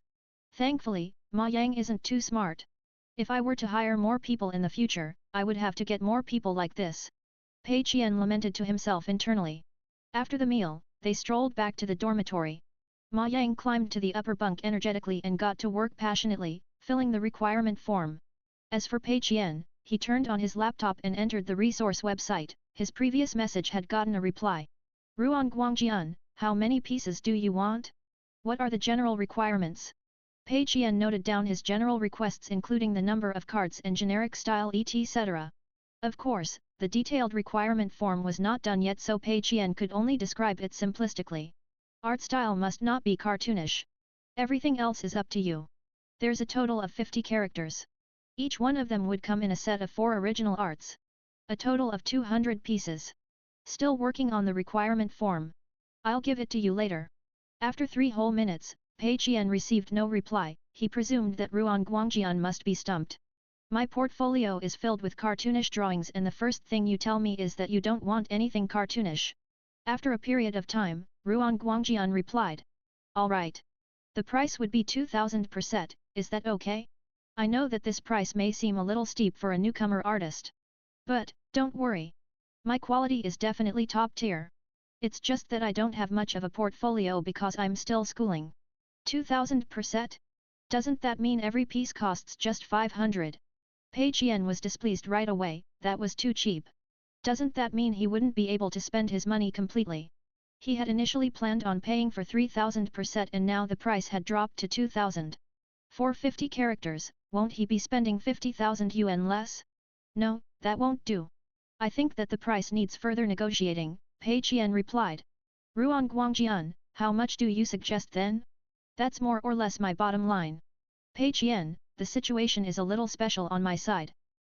Thankfully, Ma Yang isn't too smart. If I were to hire more people in the future, I would have to get more people like this. Pei Qian lamented to himself internally. After the meal, they strolled back to the dormitory. Ma Yang climbed to the upper bunk energetically and got to work passionately, filling the requirement form. As for Pei Qian, he turned on his laptop and entered the resource website. His previous message had gotten a reply. Ruan Guangjian, how many pieces do you want? What are the general requirements? Pei Qian noted down his general requests including the number of cards and generic style etc. Of course, the detailed requirement form was not done yet so Pei Qian could only describe it simplistically. Art style must not be cartoonish. Everything else is up to you. There's a total of 50 characters. Each one of them would come in a set of 4 original arts. A total of 200 pieces. Still working on the requirement form. I'll give it to you later. After 3 whole minutes, Pei Qian received no reply. He presumed that Ruan Guangjian must be stumped. My portfolio is filled with cartoonish drawings and the first thing you tell me is that you don't want anything cartoonish. After a period of time, Ruan Guangjian replied. Alright. The price would be 2,000 per set, is that okay? I know that this price may seem a little steep for a newcomer artist. But, don't worry. My quality is definitely top tier. It's just that I don't have much of a portfolio because I'm still schooling. 2,000 per set? Doesn't that mean every piece costs just 500? Pei Qian was displeased right away, that was too cheap. Doesn't that mean he wouldn't be able to spend his money completely? He had initially planned on paying for 3,000 per set and now the price had dropped to 2,000. For 50 characters, won't he be spending 50,000 yuan less? No, that won't do. I think that the price needs further negotiating, Pei Qian replied. Ruan Guangjian, how much do you suggest then? That's more or less my bottom line. Pei Qian, the situation is a little special on my side.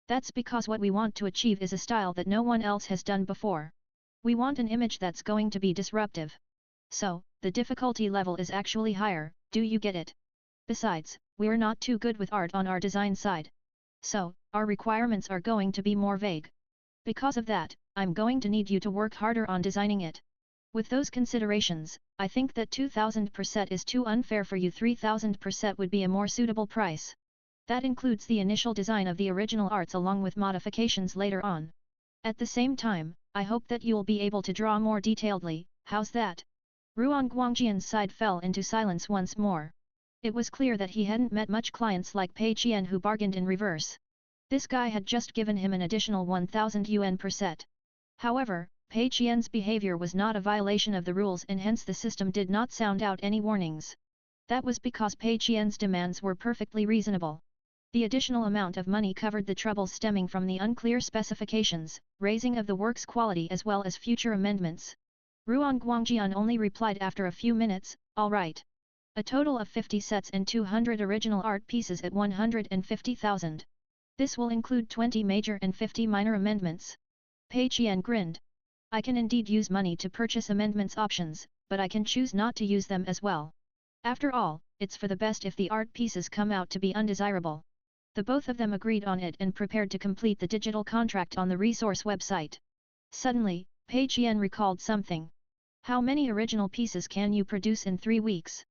That's because what we want to achieve is a style that no one else has done before. We want an image that's going to be disruptive. So, the difficulty level is actually higher, do you get it? Besides, we're not too good with art on our design side. So, our requirements are going to be more vague. Because of that, I'm going to need you to work harder on designing it. With those considerations, I think that 2,000 per set is too unfair for you. 3,000 per set would be a more suitable price. That includes the initial design of the original arts along with modifications later on. At the same time, I hope that you'll be able to draw more detailedly, how's that? Ruan Guangjian's side fell into silence once more. It was clear that he hadn't met much clients like Pei Qian who bargained in reverse. This guy had just given him an additional 1,000 yuan per set. However, Pei Qian's behavior was not a violation of the rules and hence the system did not sound out any warnings. That was because Pei Qian's demands were perfectly reasonable. The additional amount of money covered the troubles stemming from the unclear specifications, raising of the work's quality as well as future amendments. Ruan Guangjian only replied after a few minutes, all right. A total of 50 sets and 200 original art pieces at 150,000. This will include 20 major and 50 minor amendments. Pei Qian grinned. I can indeed use money to purchase amendments options, but I can choose not to use them as well. After all, it's for the best if the art pieces come out to be undesirable. The both of them agreed on it and prepared to complete the digital contract on the resource website. Suddenly, Pei Qian recalled something. How many original pieces can you produce in 3 weeks?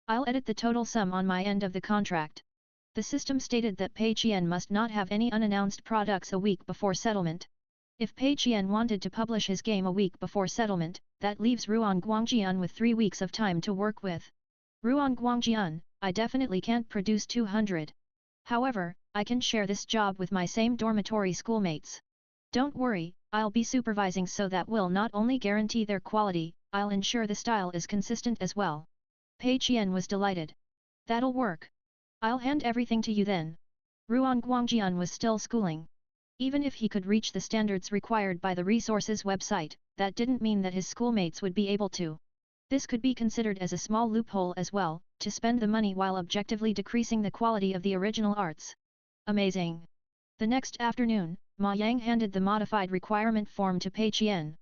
I'll edit the total sum on my end of the contract. The system stated that Pei Qian must not have any unannounced products a week before settlement. If Pei Qian wanted to publish his game a week before settlement, that leaves Ruan Guangjian with 3 weeks of time to work with. Ruan Guangjian, I definitely can't produce 200. However, I can share this job with my same dormitory schoolmates. Don't worry, I'll be supervising so that will not only guarantee their quality, I'll ensure the style is consistent as well. Pei Qian was delighted. That'll work. I'll hand everything to you then. Ruan Guangjian was still schooling. Even if he could reach the standards required by the resources website, that didn't mean that his schoolmates would be able to. This could be considered as a small loophole as well, to spend the money while objectively decreasing the quality of the original arts. Amazing! The next afternoon, Ma Yang handed the modified requirement form to Pei Qian.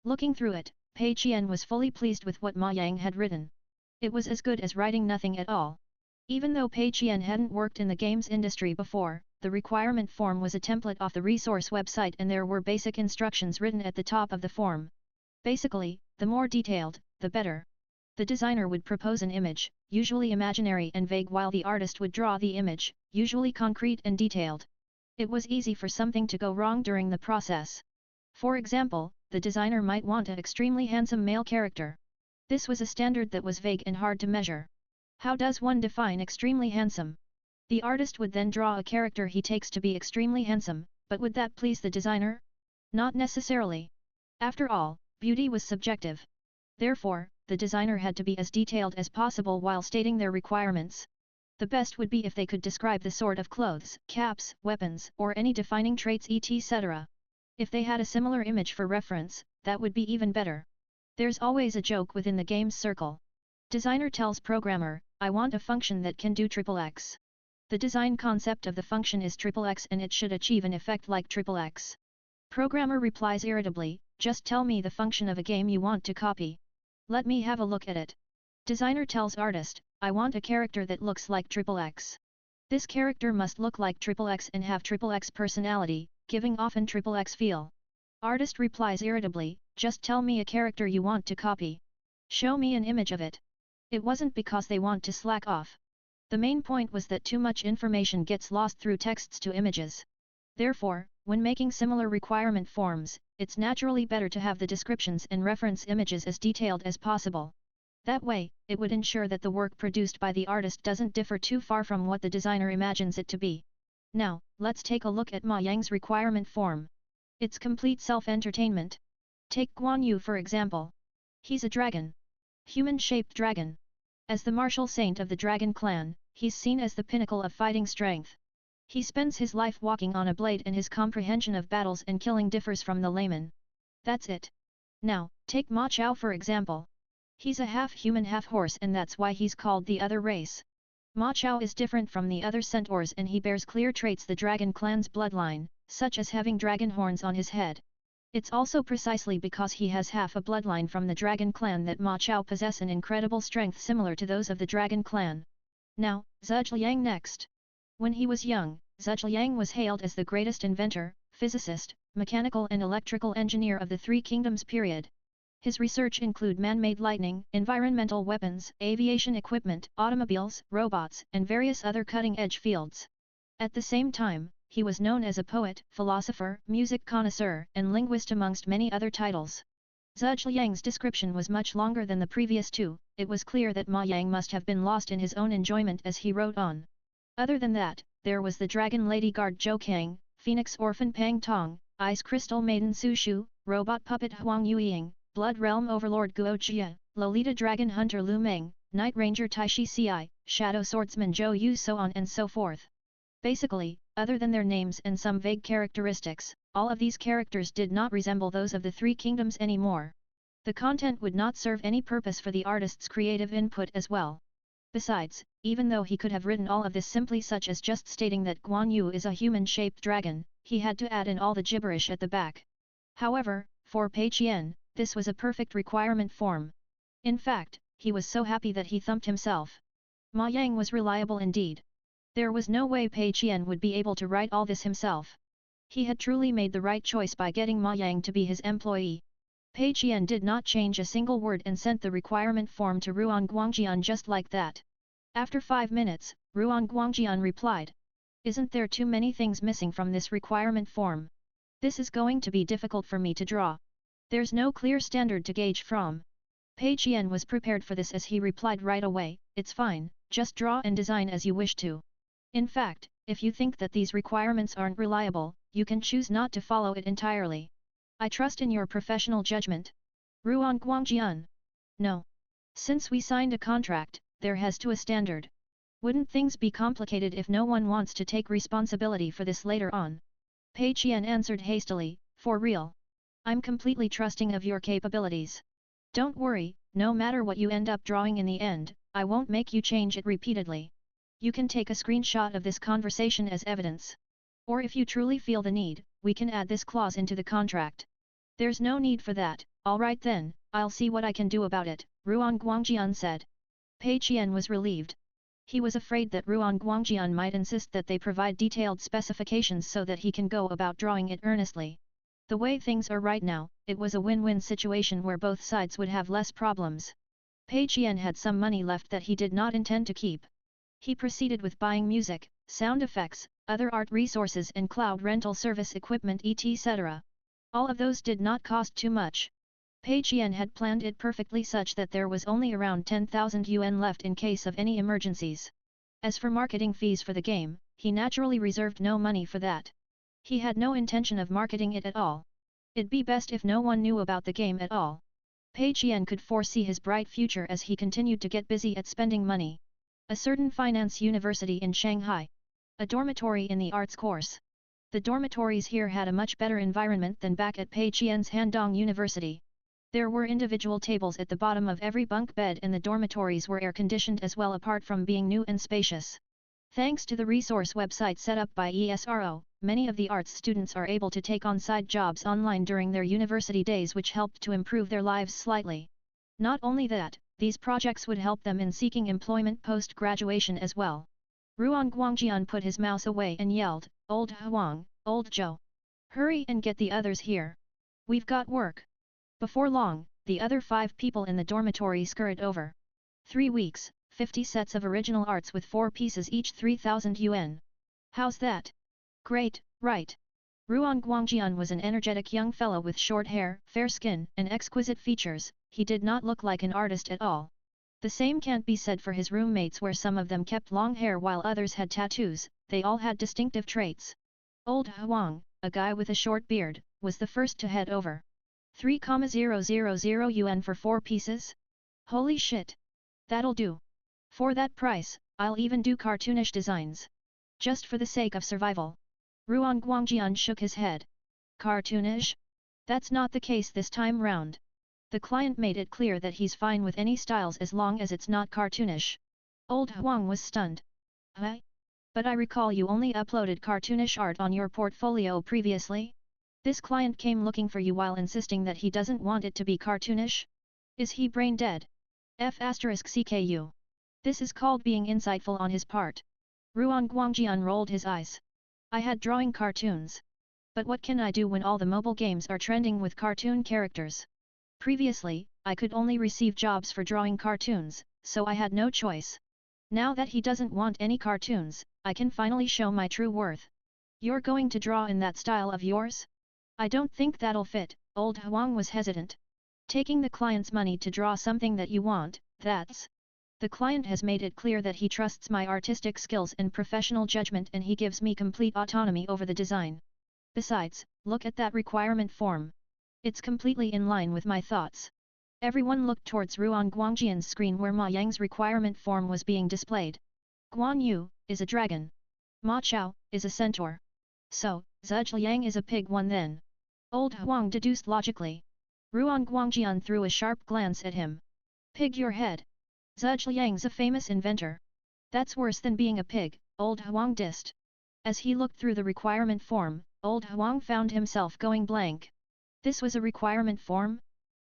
Looking through it, Pei Qian was fully pleased with what Ma Yang had written. It was as good as writing nothing at all. Even though Pei Qian hadn't worked in the games industry before, the requirement form was a template off the resource website and there were basic instructions written at the top of the form. Basically, the more detailed, the better. The designer would propose an image, usually imaginary and vague, while the artist would draw the image, usually concrete and detailed. It was easy for something to go wrong during the process. For example, the designer might want an extremely handsome male character. This was a standard that was vague and hard to measure. How does one define extremely handsome? The artist would then draw a character he takes to be extremely handsome, but would that please the designer? Not necessarily. After all, beauty was subjective. Therefore, the designer had to be as detailed as possible while stating their requirements. The best would be if they could describe the sort of clothes, caps, weapons, or any defining traits etc. If they had a similar image for reference, that would be even better. There's always a joke within the game's circle. Designer tells programmer, I want a function that can do XXX. The design concept of the function is XXX and it should achieve an effect like XXX. Programmer replies irritably, just tell me the function of a game you want to copy. Let me have a look at it. Designer tells artist, I want a character that looks like XXX. This character must look like XXX and have XXX personality, giving off an XXX feel. Artist replies irritably, just tell me a character you want to copy. Show me an image of it. It wasn't because they want to slack off. The main point was that too much information gets lost through texts to images. Therefore, when making similar requirement forms, it's naturally better to have the descriptions and reference images as detailed as possible. That way, it would ensure that the work produced by the artist doesn't differ too far from what the designer imagines it to be. Now, let's take a look at Ma Yang's requirement form. It's complete self-entertainment. Take Guan Yu for example. He's a dragon. Human-shaped dragon. As the martial saint of the dragon clan, he's seen as the pinnacle of fighting strength. He spends his life walking on a blade and his comprehension of battles and killing differs from the layman. That's it. Now, take Ma Chao for example. He's a half-human half-horse and that's why he's called the other race. Ma Chao is different from the other centaurs and he bears clear traits the dragon clan's bloodline, such as having dragon horns on his head. It's also precisely because he has half a bloodline from the dragon clan that Ma Chao possess an incredible strength similar to those of the dragon clan. Now, Zhuge next. When he was young, Zhuge was hailed as the greatest inventor, physicist, mechanical and electrical engineer of the Three Kingdoms period. His research include man-made lightning, environmental weapons, aviation equipment, automobiles, robots, and various other cutting-edge fields. At the same time, he was known as a poet, philosopher, music connoisseur, and linguist amongst many other titles. Zhuge description was much longer than the previous two. It was clear that Ma Yang must have been lost in his own enjoyment as he wrote on. Other than that, there was the dragon lady guard Zhou Kang, phoenix orphan Pang Tong, ice crystal maiden Su Shu, robot puppet Huang Yueying, blood realm overlord Guo Jia, Lolita dragon hunter Lu Meng, night ranger Taishi Ci, shadow swordsman Zhou Yu, so on and so forth. Basically, other than their names and some vague characteristics, all of these characters did not resemble those of the Three Kingdoms anymore. The content would not serve any purpose for the artist's creative input as well. Besides, even though he could have written all of this simply such as just stating that Guan Yu is a human-shaped dragon, he had to add in all the gibberish at the back. However, for Pei Qian, this was a perfect requirement form. In fact, he was so happy that he thumped himself. Ma Yang was reliable indeed. There was no way Pei Qian would be able to write all this himself. He had truly made the right choice by getting Ma Yang to be his employee. Pei Qian did not change a single word and sent the requirement form to Ruan Guangjian just like that. After 5 minutes, Ruan Guangjian replied. Isn't there too many things missing from this requirement form? This is going to be difficult for me to draw. There's no clear standard to gauge from. Pei Qian was prepared for this as he replied right away, it's fine, just draw and design as you wish to. In fact, if you think that these requirements aren't reliable, you can choose not to follow it entirely. I trust in your professional judgment. Ruan Guangjian. No. Since we signed a contract, there has to a standard. Wouldn't things be complicated if no one wants to take responsibility for this later on? Pei Qian answered hastily, for real. I'm completely trusting of your capabilities. Don't worry, no matter what you end up drawing in the end, I won't make you change it repeatedly. You can take a screenshot of this conversation as evidence. Or if you truly feel the need, we can add this clause into the contract. There's no need for that. Alright then, I'll see what I can do about it, Ruan Guangjian said. Pei Qian was relieved. He was afraid that Ruan Guangjian might insist that they provide detailed specifications so that he can go about drawing it earnestly. The way things are right now, it was a win-win situation where both sides would have less problems. Pei Qian had some money left that he did not intend to keep. He proceeded with buying music, sound effects, other art resources and cloud rental service equipment etc. All of those did not cost too much. Pei Qian had planned it perfectly such that there was only around 10,000 yuan left in case of any emergencies. As for marketing fees for the game, he naturally reserved no money for that. He had no intention of marketing it at all. It'd be best if no one knew about the game at all. Pei Qian could foresee his bright future as he continued to get busy at spending money. A certain finance university in Shanghai. A dormitory in the arts course. The dormitories here had a much better environment than back at Pei Qian's Handong University. There were individual tables at the bottom of every bunk bed and the dormitories were air-conditioned as well apart from being new and spacious. Thanks to the resource website set up by ESRO, many of the arts students are able to take on side jobs online during their university days which helped to improve their lives slightly. Not only that, these projects would help them in seeking employment post-graduation as well. Ruan Guangjian put his mouse away and yelled, "Old Huang, old Zhou! Hurry and get the others here. We've got work." Before long, the other 5 people in the dormitory scurried over. 3 weeks, 50 sets of original arts with 4 pieces each 3,000 yuan. How's that? Great, right? Ruan Guangjian was an energetic young fellow with short hair, fair skin, and exquisite features. He did not look like an artist at all. The same can't be said for his roommates where some of them kept long hair while others had tattoos, they all had distinctive traits. Old Huang, a guy with a short beard, was the first to head over. 3,000 yuan for 4 pieces? Holy shit! That'll do. For that price, I'll even do cartoonish designs. Just for the sake of survival. Ruan Guangjian shook his head. Cartoonish? That's not the case this time round. The client made it clear that he's fine with any styles as long as it's not cartoonish. Old Huang was stunned. Huh? But I recall you only uploaded cartoonish art on your portfolio previously? This client came looking for you while insisting that he doesn't want it to be cartoonish? Is he brain dead? F***CKU. This is called being insightful on his part. Ruan Guangjian rolled his eyes. I had drawing cartoons. But what can I do when all the mobile games are trending with cartoon characters? Previously, I could only receive jobs for drawing cartoons, so I had no choice. Now that he doesn't want any cartoons, I can finally show my true worth. You're going to draw in that style of yours? I don't think that'll fit, Old Huang was hesitant. Taking the client's money to draw something that you want, that's... The client has made it clear that he trusts my artistic skills and professional judgment and he gives me complete autonomy over the design. Besides, look at that requirement form. It's completely in line with my thoughts. Everyone looked towards Ruan Guangjian's screen where Ma Yang's requirement form was being displayed. Guan Yu is a dragon. Ma Chao is a centaur. So, Zhuliang is a pig one then. Old Huang deduced logically. Ruan Guangjian threw a sharp glance at him. Pig your head. Zhuliang's a famous inventor. That's worse than being a pig, Old Huang dissed. As he looked through the requirement form, Old Huang found himself going blank. This was a requirement form?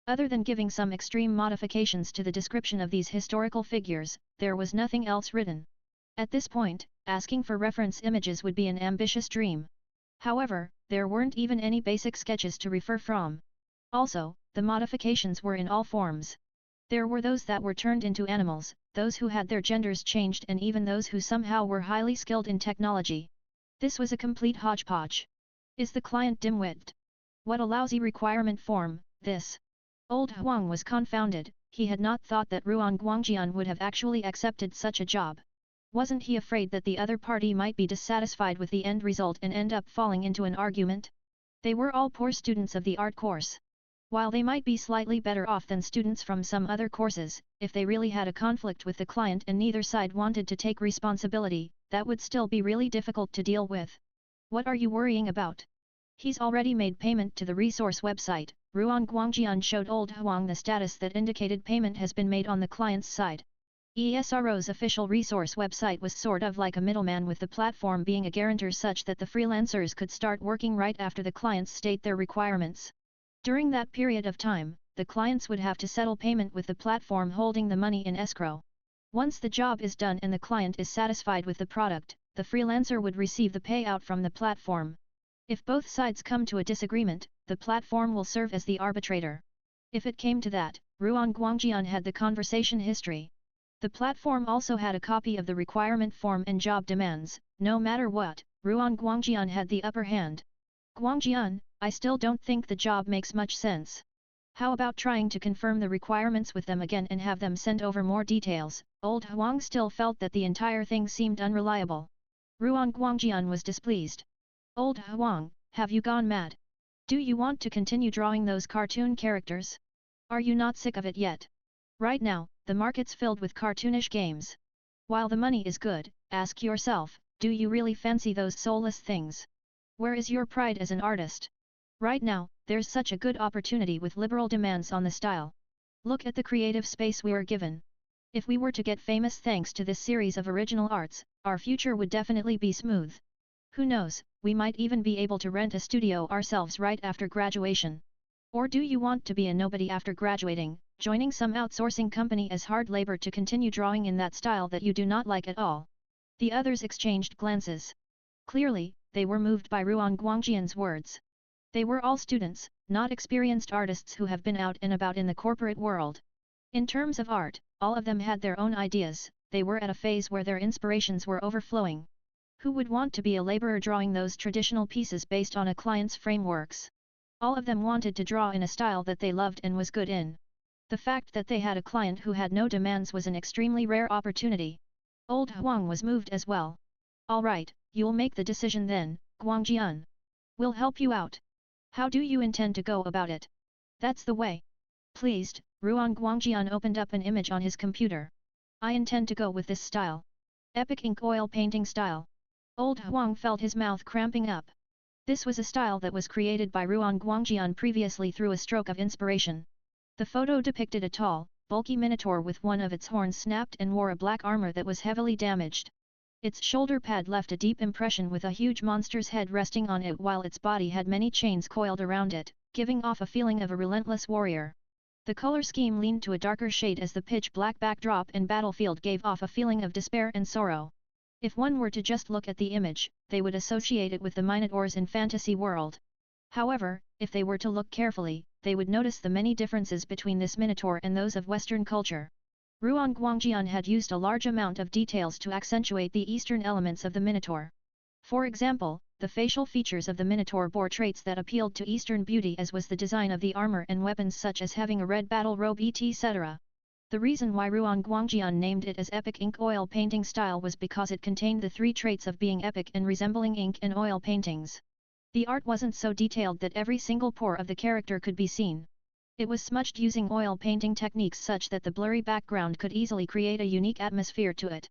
Other than giving some extreme modifications to the description of these historical figures, there was nothing else written. At this point, asking for reference images would be an ambitious dream. However, there weren't even any basic sketches to refer from. Also, the modifications were in all forms. There were those that were turned into animals, those who had their genders changed and even those who somehow were highly skilled in technology. This was a complete hodgepodge. Is the client dim-witted? What a lousy requirement form, this. Old Huang was confounded, he had not thought that Ruan Guangjian would have actually accepted such a job. Wasn't he afraid that the other party might be dissatisfied with the end result and end up falling into an argument? They were all poor students of the art course. While they might be slightly better off than students from some other courses, if they really had a conflict with the client and neither side wanted to take responsibility, that would still be really difficult to deal with. What are you worrying about? He's already made payment to the resource website. Ruan Guangjian showed Old Huang the status that indicated payment has been made on the client's side. ESRO's official resource website was sort of like a middleman, with the platform being a guarantor such that the freelancers could start working right after the clients state their requirements. During that period of time, the clients would have to settle payment with the platform holding the money in escrow. Once the job is done and the client is satisfied with the product, the freelancer would receive the payout from the platform. If both sides come to a disagreement, the platform will serve as the arbitrator. If it came to that, Ruan Guangjian had the conversation history. The platform also had a copy of the requirement form and job demands. No matter what, Ruan Guangjian had the upper hand. Guangjian, I still don't think the job makes much sense. How about trying to confirm the requirements with them again and have them send over more details? Old Huang still felt that the entire thing seemed unreliable. Ruan Guangjian was displeased. Old Huang, have you gone mad? Do you want to continue drawing those cartoon characters? Are you not sick of it yet? Right now, the market's filled with cartoonish games. While the money is good, ask yourself, do you really fancy those soulless things? Where is your pride as an artist? Right now, there's such a good opportunity with liberal demands on the style. Look at the creative space we are given. If we were to get famous thanks to this series of original arts, our future would definitely be smooth. Who knows, we might even be able to rent a studio ourselves right after graduation. Or do you want to be a nobody after graduating, joining some outsourcing company as hard labor to continue drawing in that style that you do not like at all? The others exchanged glances. Clearly, they were moved by Ruan Guangjian's words. They were all students, not experienced artists who have been out and about in the corporate world. In terms of art, all of them had their own ideas. They were at a phase where their inspirations were overflowing. Who would want to be a laborer drawing those traditional pieces based on a client's frameworks? All of them wanted to draw in a style that they loved and was good in. The fact that they had a client who had no demands was an extremely rare opportunity. Old Huang was moved as well. All right, you'll make the decision then, Guangjian. We'll help you out. How do you intend to go about it? That's the way. Pleased, Ruan Guangjian opened up an image on his computer. I intend to go with this style. Epic ink oil painting style. Old Huang felt his mouth cramping up. This was a style that was created by Ruan Guangjian previously through a stroke of inspiration. The photo depicted a tall, bulky minotaur with one of its horns snapped and wore a black armor that was heavily damaged. Its shoulder pad left a deep impression with a huge monster's head resting on it while its body had many chains coiled around it, giving off a feeling of a relentless warrior. The color scheme leaned to a darker shade as the pitch-black backdrop and battlefield gave off a feeling of despair and sorrow. If one were to just look at the image, they would associate it with the Minotaurs in fantasy world. However, if they were to look carefully, they would notice the many differences between this Minotaur and those of Western culture. Ruan Guangjian had used a large amount of details to accentuate the Eastern elements of the Minotaur. For example, the facial features of the Minotaur bore traits that appealed to Eastern beauty, as was the design of the armor and weapons, such as having a red battle robe etc. The reason why Ruan Guangjian named it as epic ink oil painting style was because it contained the three traits of being epic and resembling ink and oil paintings. The art wasn't so detailed that every single pore of the character could be seen. It was smudged using oil painting techniques such that the blurry background could easily create a unique atmosphere to it.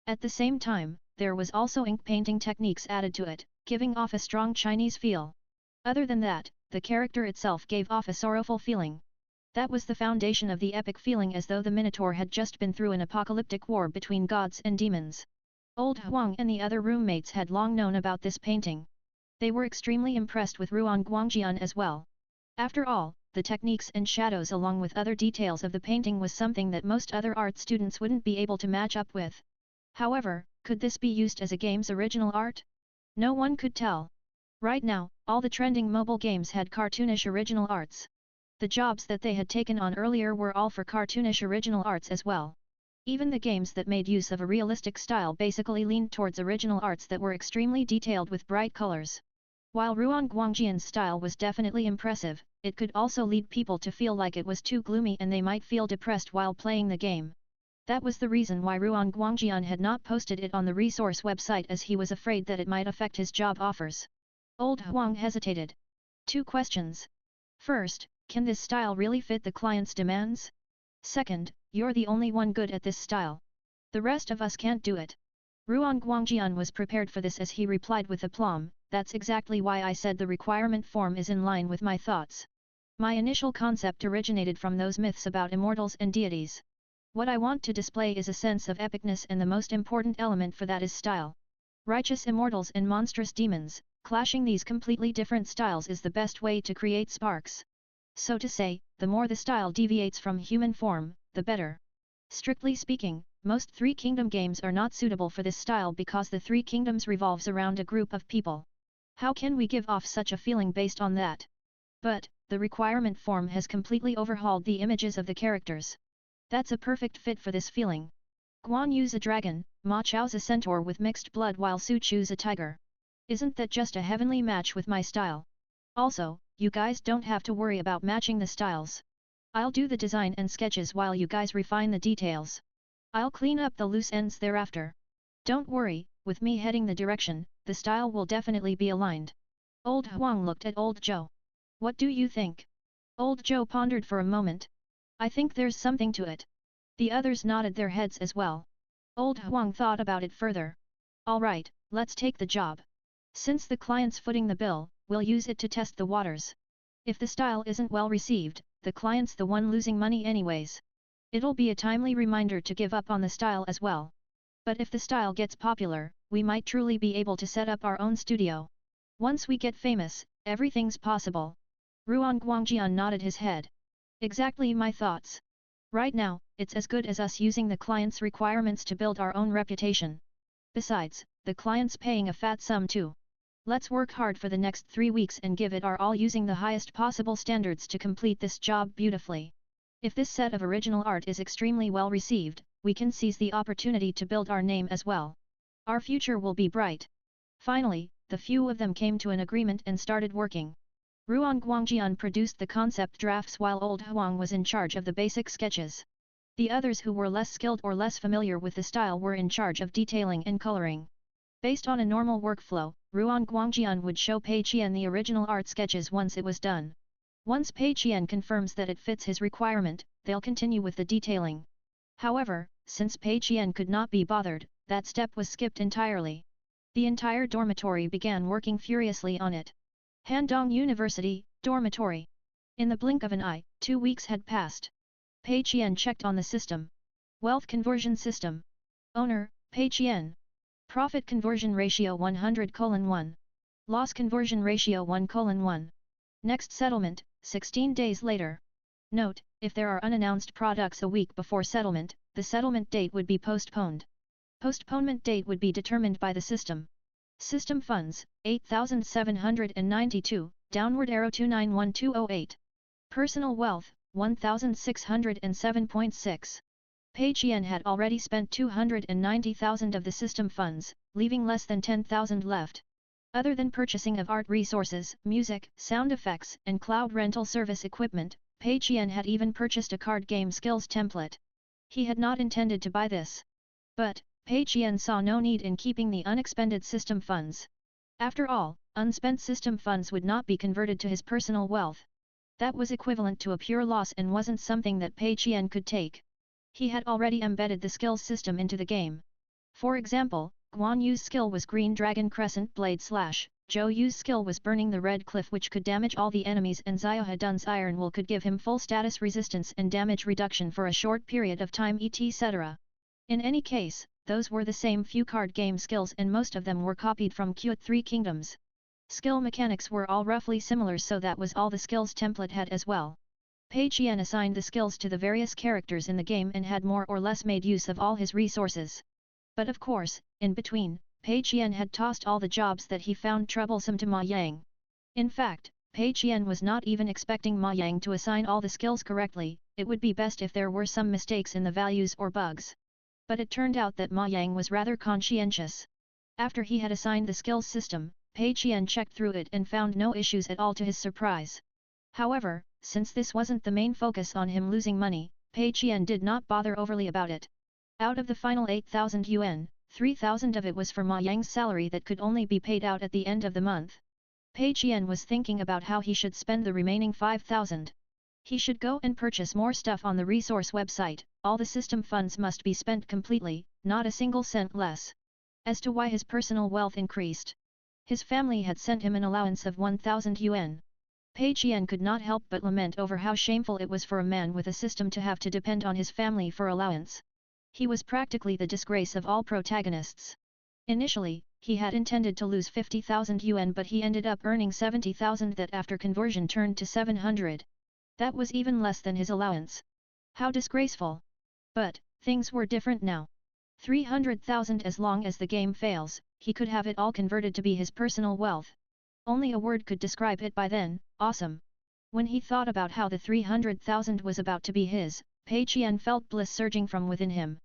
At the same time, there was also ink painting techniques added to it, giving off a strong Chinese feel. Other than that, the character itself gave off a sorrowful feeling. That was the foundation of the epic feeling, as though the Minotaur had just been through an apocalyptic war between gods and demons. Old Huang and the other roommates had long known about this painting. They were extremely impressed with Ruan Guangjian as well. After all, the techniques and shadows along with other details of the painting was something that most other art students wouldn't be able to match up with. However, could this be used as a game's original art? No one could tell. Right now, all the trending mobile games had cartoonish original arts. The jobs that they had taken on earlier were all for cartoonish original arts as well. Even the games that made use of a realistic style basically leaned towards original arts that were extremely detailed with bright colors. While Ruan Guangjian's style was definitely impressive, it could also lead people to feel like it was too gloomy and they might feel depressed while playing the game. That was the reason why Ruan Guangjian had not posted it on the resource website, as he was afraid that it might affect his job offers. Old Huang hesitated. 2 questions. First, can this style really fit the client's demands? Second, you're the only one good at this style. The rest of us can't do it. Ruan Guangjian was prepared for this as he replied with aplomb, that's exactly why I said the requirement form is in line with my thoughts. My initial concept originated from those myths about immortals and deities. What I want to display is a sense of epicness, and the most important element for that is style. Righteous immortals and monstrous demons, clashing these completely different styles is the best way to create sparks. So to say, the more the style deviates from human form, the better. Strictly speaking, most Three Kingdom games are not suitable for this style because the Three Kingdoms revolves around a group of people. How can we give off such a feeling based on that? But, the requirement form has completely overhauled the images of the characters. That's a perfect fit for this feeling. Guan Yu's a dragon, Ma Chao's a centaur with mixed blood while Su Chu's a tiger. Isn't that just a heavenly match with my style? Also, you guys don't have to worry about matching the styles. I'll do the design and sketches while you guys refine the details. I'll clean up the loose ends thereafter. Don't worry, with me heading the direction, the style will definitely be aligned. Old Huang looked at Old Zhou. What do you think? Old Zhou pondered for a moment. I think there's something to it. The others nodded their heads as well. Old Huang thought about it further. Alright, let's take the job. Since the client's footing the bill, we'll use it to test the waters. If the style isn't well received, the client's the one losing money anyways. It'll be a timely reminder to give up on the style as well. But if the style gets popular, we might truly be able to set up our own studio. Once we get famous, everything's possible. Ruan Guangjian nodded his head. Exactly my thoughts. Right now, it's as good as us using the client's requirements to build our own reputation. Besides, the client's paying a fat sum too. Let's work hard for the next 3 weeks and give it our all using the highest possible standards to complete this job beautifully. If this set of original art is extremely well received, we can seize the opportunity to build our name as well. Our future will be bright. Finally, the few of them came to an agreement and started working. Ruan Guangjian produced the concept drafts while Old Huang was in charge of the basic sketches. The others who were less skilled or less familiar with the style were in charge of detailing and coloring. Based on a normal workflow, Ruan Guangjian would show Pei Qian the original art sketches once it was done. Once Pei Qian confirms that it fits his requirement, they'll continue with the detailing. However, since Pei Qian could not be bothered, that step was skipped entirely. The entire dormitory began working furiously on it. Handong University, dormitory. In the blink of an eye, 2 weeks had passed. Pei Qian checked on the system. Wealth conversion system. Owner, Pei Qian. Profit conversion ratio 100:1. Loss conversion ratio 1:1. Next settlement, 16 days later. Note, if there are unannounced products a week before settlement, the settlement date would be postponed. Postponement date would be determined by the system. System funds, 8,792, downward arrow 291208. Personal wealth, 1,607.6. Pei Qian had already spent 290,000 of the system funds, leaving less than 10,000 left. Other than purchasing of art resources, music, sound effects, and cloud rental service equipment, Pei Qian had even purchased a card game skills template. He had not intended to buy this. But, Pei Qian saw no need in keeping the unexpended system funds. After all, unspent system funds would not be converted to his personal wealth. That was equivalent to a pure loss and wasn't something that Pei Qian could take. He had already embedded the skills system into the game. For example, Guan Yu's skill was Green Dragon Crescent Blade Slash, Zhou Yu's skill was Burning the Red Cliff which could damage all the enemies, and Xiahedun's Iron Will could give him full status resistance and damage reduction for a short period of time etc. In any case, those were the same few card game skills and most of them were copied from Qt 3 Kingdoms. Skill mechanics were all roughly similar, so that was all the skills template had as well. Pei Qian assigned the skills to the various characters in the game and had more or less made use of all his resources. But of course, in between, Pei Qian had tossed all the jobs that he found troublesome to Ma Yang. In fact, Pei Qian was not even expecting Ma Yang to assign all the skills correctly, it would be best if there were some mistakes in the values or bugs. But it turned out that Ma Yang was rather conscientious. After he had assigned the skills system, Pei Qian checked through it and found no issues at all to his surprise. However, since this wasn't the main focus on him losing money, Pei Qian did not bother overly about it. Out of the final 8,000 yuan, 3,000 of it was for Ma Yang's salary that could only be paid out at the end of the month. Pei Qian was thinking about how he should spend the remaining 5,000. He should go and purchase more stuff on the resource website, all the system funds must be spent completely, not a single cent less. As to why his personal wealth increased. His family had sent him an allowance of 1,000 yuan. Pei Qian could not help but lament over how shameful it was for a man with a system to have to depend on his family for allowance. He was practically the disgrace of all protagonists. Initially, he had intended to lose 50,000 yuan, but he ended up earning 70,000 that after conversion turned to 700. That was even less than his allowance. How disgraceful! But, things were different now. 300,000 as long as the game fails, he could have it all converted to be his personal wealth. Only a word could describe it by then, awesome. When he thought about how the 300,000 was about to be his, Pei Qian felt bliss surging from within him.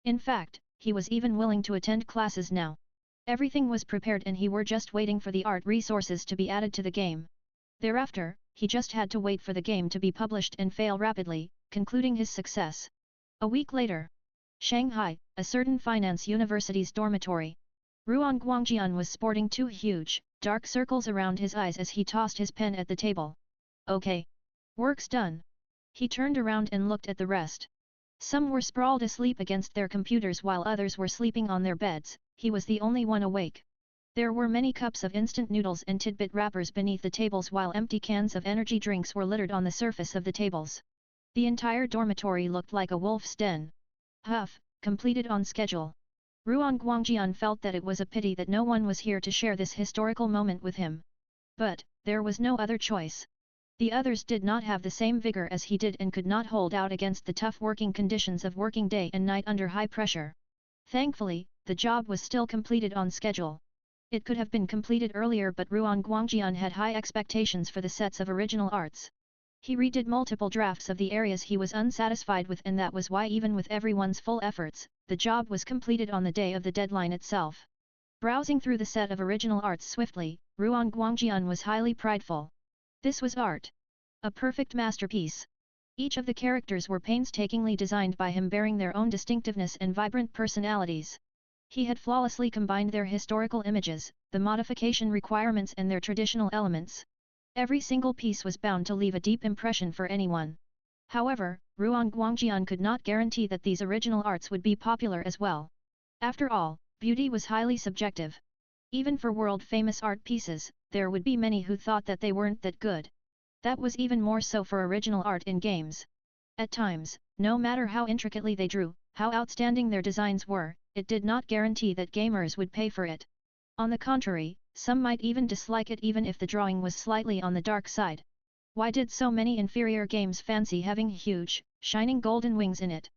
In fact, he was even willing to attend classes now. Everything was prepared and he were just waiting for the art resources to be added to the game. Thereafter, he just had to wait for the game to be published and fail rapidly, concluding his success. A week later, Shanghai, a certain finance university's dormitory. Ruan Guangjian was sporting two huge, dark circles around his eyes as he tossed his pen at the table. Okay. Work's done. He turned around and looked at the rest. Some were sprawled asleep against their computers while others were sleeping on their beds. He was the only one awake. There were many cups of instant noodles and tidbit wrappers beneath the tables while empty cans of energy drinks were littered on the surface of the tables. The entire dormitory looked like a wolf's den. Huff, completed on schedule. Ruan Guangjian felt that it was a pity that no one was here to share this historical moment with him. But, there was no other choice. The others did not have the same vigor as he did and could not hold out against the tough working conditions of working day and night under high pressure. Thankfully, the job was still completed on schedule. It could have been completed earlier, but Ruan Guangjian had high expectations for the sets of original arts. He redid multiple drafts of the areas he was unsatisfied with, and that was why even with everyone's full efforts, the job was completed on the day of the deadline itself. Browsing through the set of original arts swiftly, Ruan Guangjian was highly prideful. This was art. A perfect masterpiece. Each of the characters were painstakingly designed by him, bearing their own distinctiveness and vibrant personalities. He had flawlessly combined their historical images, the modification requirements and their traditional elements. Every single piece was bound to leave a deep impression for anyone. However, Ruan Guangjian could not guarantee that these original arts would be popular as well. After all, beauty was highly subjective. Even for world-famous art pieces, there would be many who thought that they weren't that good. That was even more so for original art in games. At times, no matter how intricately they drew, how outstanding their designs were, it did not guarantee that gamers would pay for it. On the contrary, some might even dislike it even if the drawing was slightly on the dark side. Why did so many inferior games fancy having huge, shining golden wings in it?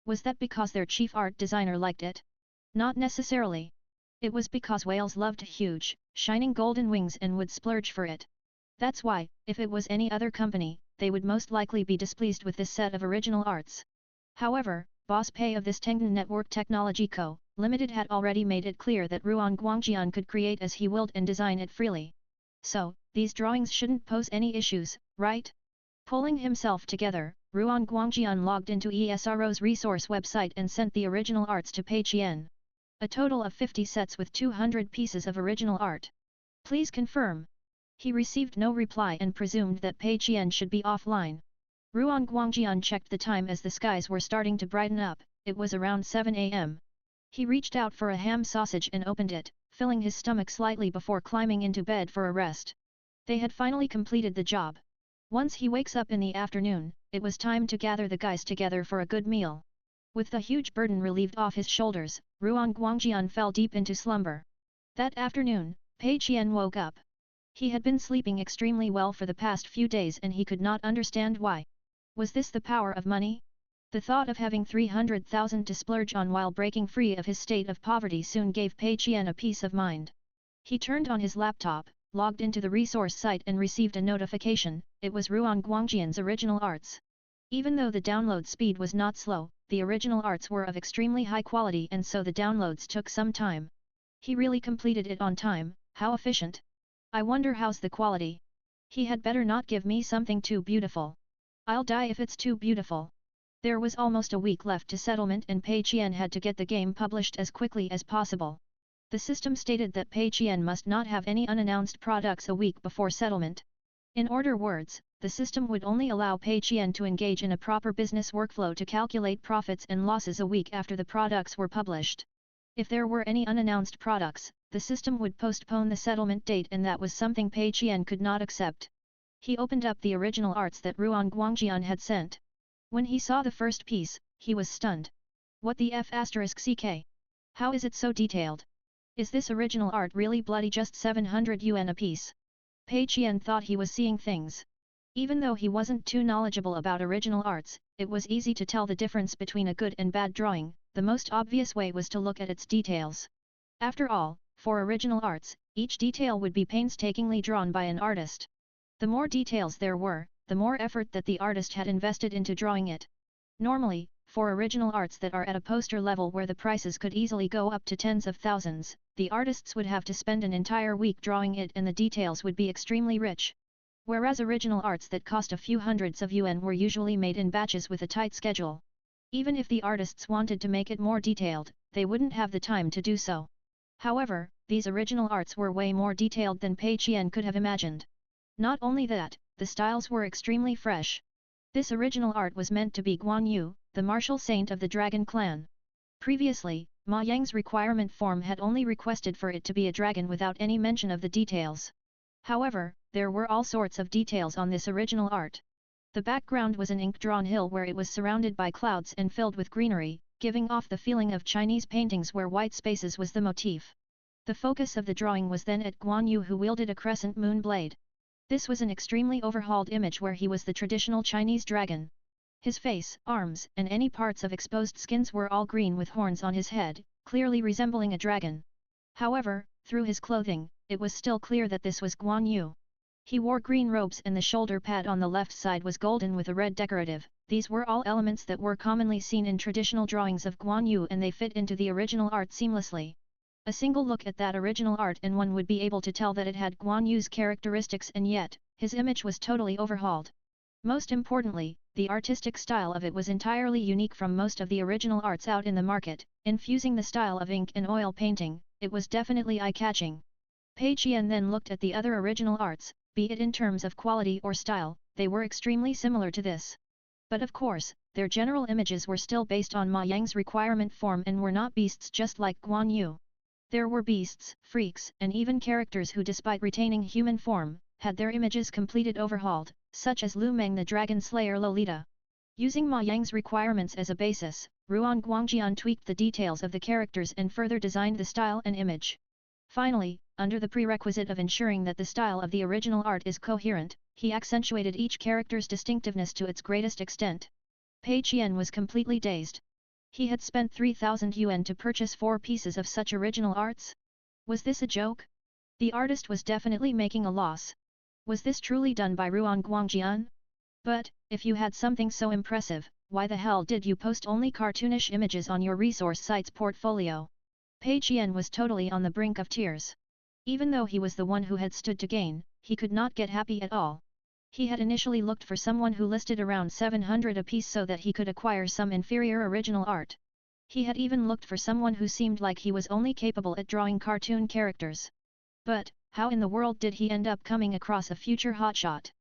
Was that because their chief art designer liked it? Not necessarily. It was because whales loved huge, shining golden wings and would splurge for it. That's why, if it was any other company, they would most likely be displeased with this set of original arts. However, Boss Pei of this Tengda Network Technology Co., Limited had already made it clear that Ruan Guangjian could create as he willed and design it freely. So, these drawings shouldn't pose any issues, right? Pulling himself together, Ruan Guangjian logged into ESRO's resource website and sent the original arts to Pei Qian. A total of 50 sets with 200 pieces of original art. Please confirm. He received no reply and presumed that Pei Qian should be offline. Ruan Guangjian checked the time as the skies were starting to brighten up. It was around 7 a.m. He reached out for a ham sausage and opened it, filling his stomach slightly before climbing into bed for a rest. They had finally completed the job. Once he wakes up in the afternoon, it was time to gather the guys together for a good meal. With the huge burden relieved off his shoulders, Ruan Guangjian fell deep into slumber. That afternoon, Pei Qian woke up. He had been sleeping extremely well for the past few days and he could not understand why. Was this the power of money? The thought of having 300,000 to splurge on while breaking free of his state of poverty soon gave Pei Qian a peace of mind. He turned on his laptop, logged into the resource site and received a notification. It was Ruan Guangjian's original arts. Even though the download speed was not slow, the original arts were of extremely high quality and so the downloads took some time. He really completed it on time. How efficient. I wonder how's the quality. He had better not give me something too beautiful. I'll die if it's too beautiful. There was almost a week left to settlement and Pei Qian had to get the game published as quickly as possible. The system stated that Pei Qian must not have any unannounced products a week before settlement. In other words, the system would only allow Pei Qian to engage in a proper business workflow to calculate profits and losses a week after the products were published. If there were any unannounced products, the system would postpone the settlement date, and that was something Pei Qian could not accept. He opened up the original arts that Ruan Guangjian had sent. When he saw the first piece, he was stunned. What the f***ck? How is it so detailed? Is this original art really bloody just 700 yuan apiece? Pei Qian thought he was seeing things. Even though he wasn't too knowledgeable about original arts, it was easy to tell the difference between a good and bad drawing. The most obvious way was to look at its details. After all, for original arts, each detail would be painstakingly drawn by an artist. The more details there were, the more effort that the artist had invested into drawing it. Normally, for original arts that are at a poster level where the prices could easily go up to tens of thousands, the artists would have to spend an entire week drawing it and the details would be extremely rich. Whereas original arts that cost a few hundreds of yuan were usually made in batches with a tight schedule. Even if the artists wanted to make it more detailed, they wouldn't have the time to do so. However, these original arts were way more detailed than Pei Qian could have imagined. Not only that, the styles were extremely fresh. This original art was meant to be Guan Yu, the martial saint of the Dragon Clan. Previously, Ma Yang's requirement form had only requested for it to be a dragon without any mention of the details. However, there were all sorts of details on this original art. The background was an ink-drawn hill where it was surrounded by clouds and filled with greenery, giving off the feeling of Chinese paintings where white spaces was the motif. The focus of the drawing was then at Guan Yu, who wielded a crescent moon blade. This was an extremely overhauled image where he was the traditional Chinese dragon. His face, arms, and any parts of exposed skins were all green with horns on his head, clearly resembling a dragon. However, through his clothing, it was still clear that this was Guan Yu. He wore green robes and the shoulder pad on the left side was golden with a red decorative. These were all elements that were commonly seen in traditional drawings of Guan Yu and they fit into the original art seamlessly. A single look at that original art and one would be able to tell that it had Guan Yu's characteristics, and yet, his image was totally overhauled. Most importantly, the artistic style of it was entirely unique from most of the original arts out in the market. Infusing the style of ink and oil painting, it was definitely eye-catching. Pei Qian then looked at the other original arts, be it in terms of quality or style, they were extremely similar to this. But of course, their general images were still based on Ma Yang's requirement form and were not beasts just like Guan Yu. There were beasts, freaks, and even characters who, despite retaining human form, had their images completed overhauled, such as Lu Meng the Dragon Slayer Lolita. Using Ma Yang's requirements as a basis, Ruan Guangjian tweaked the details of the characters and further designed the style and image. Finally, under the prerequisite of ensuring that the style of the original art is coherent, he accentuated each character's distinctiveness to its greatest extent. Pei Qian was completely dazed. He had spent 3,000 yuan to purchase 4 pieces of such original arts? Was this a joke? The artist was definitely making a loss. Was this truly done by Ruan Guangjian? But, if you had something so impressive, why the hell did you post only cartoonish images on your resource site's portfolio? Pei Qian was totally on the brink of tears. Even though he was the one who had stood to gain, he could not get happy at all. He had initially looked for someone who listed around 700 apiece so that he could acquire some inferior original art. He had even looked for someone who seemed like he was only capable at drawing cartoon characters. But, how in the world did he end up coming across a future hotshot?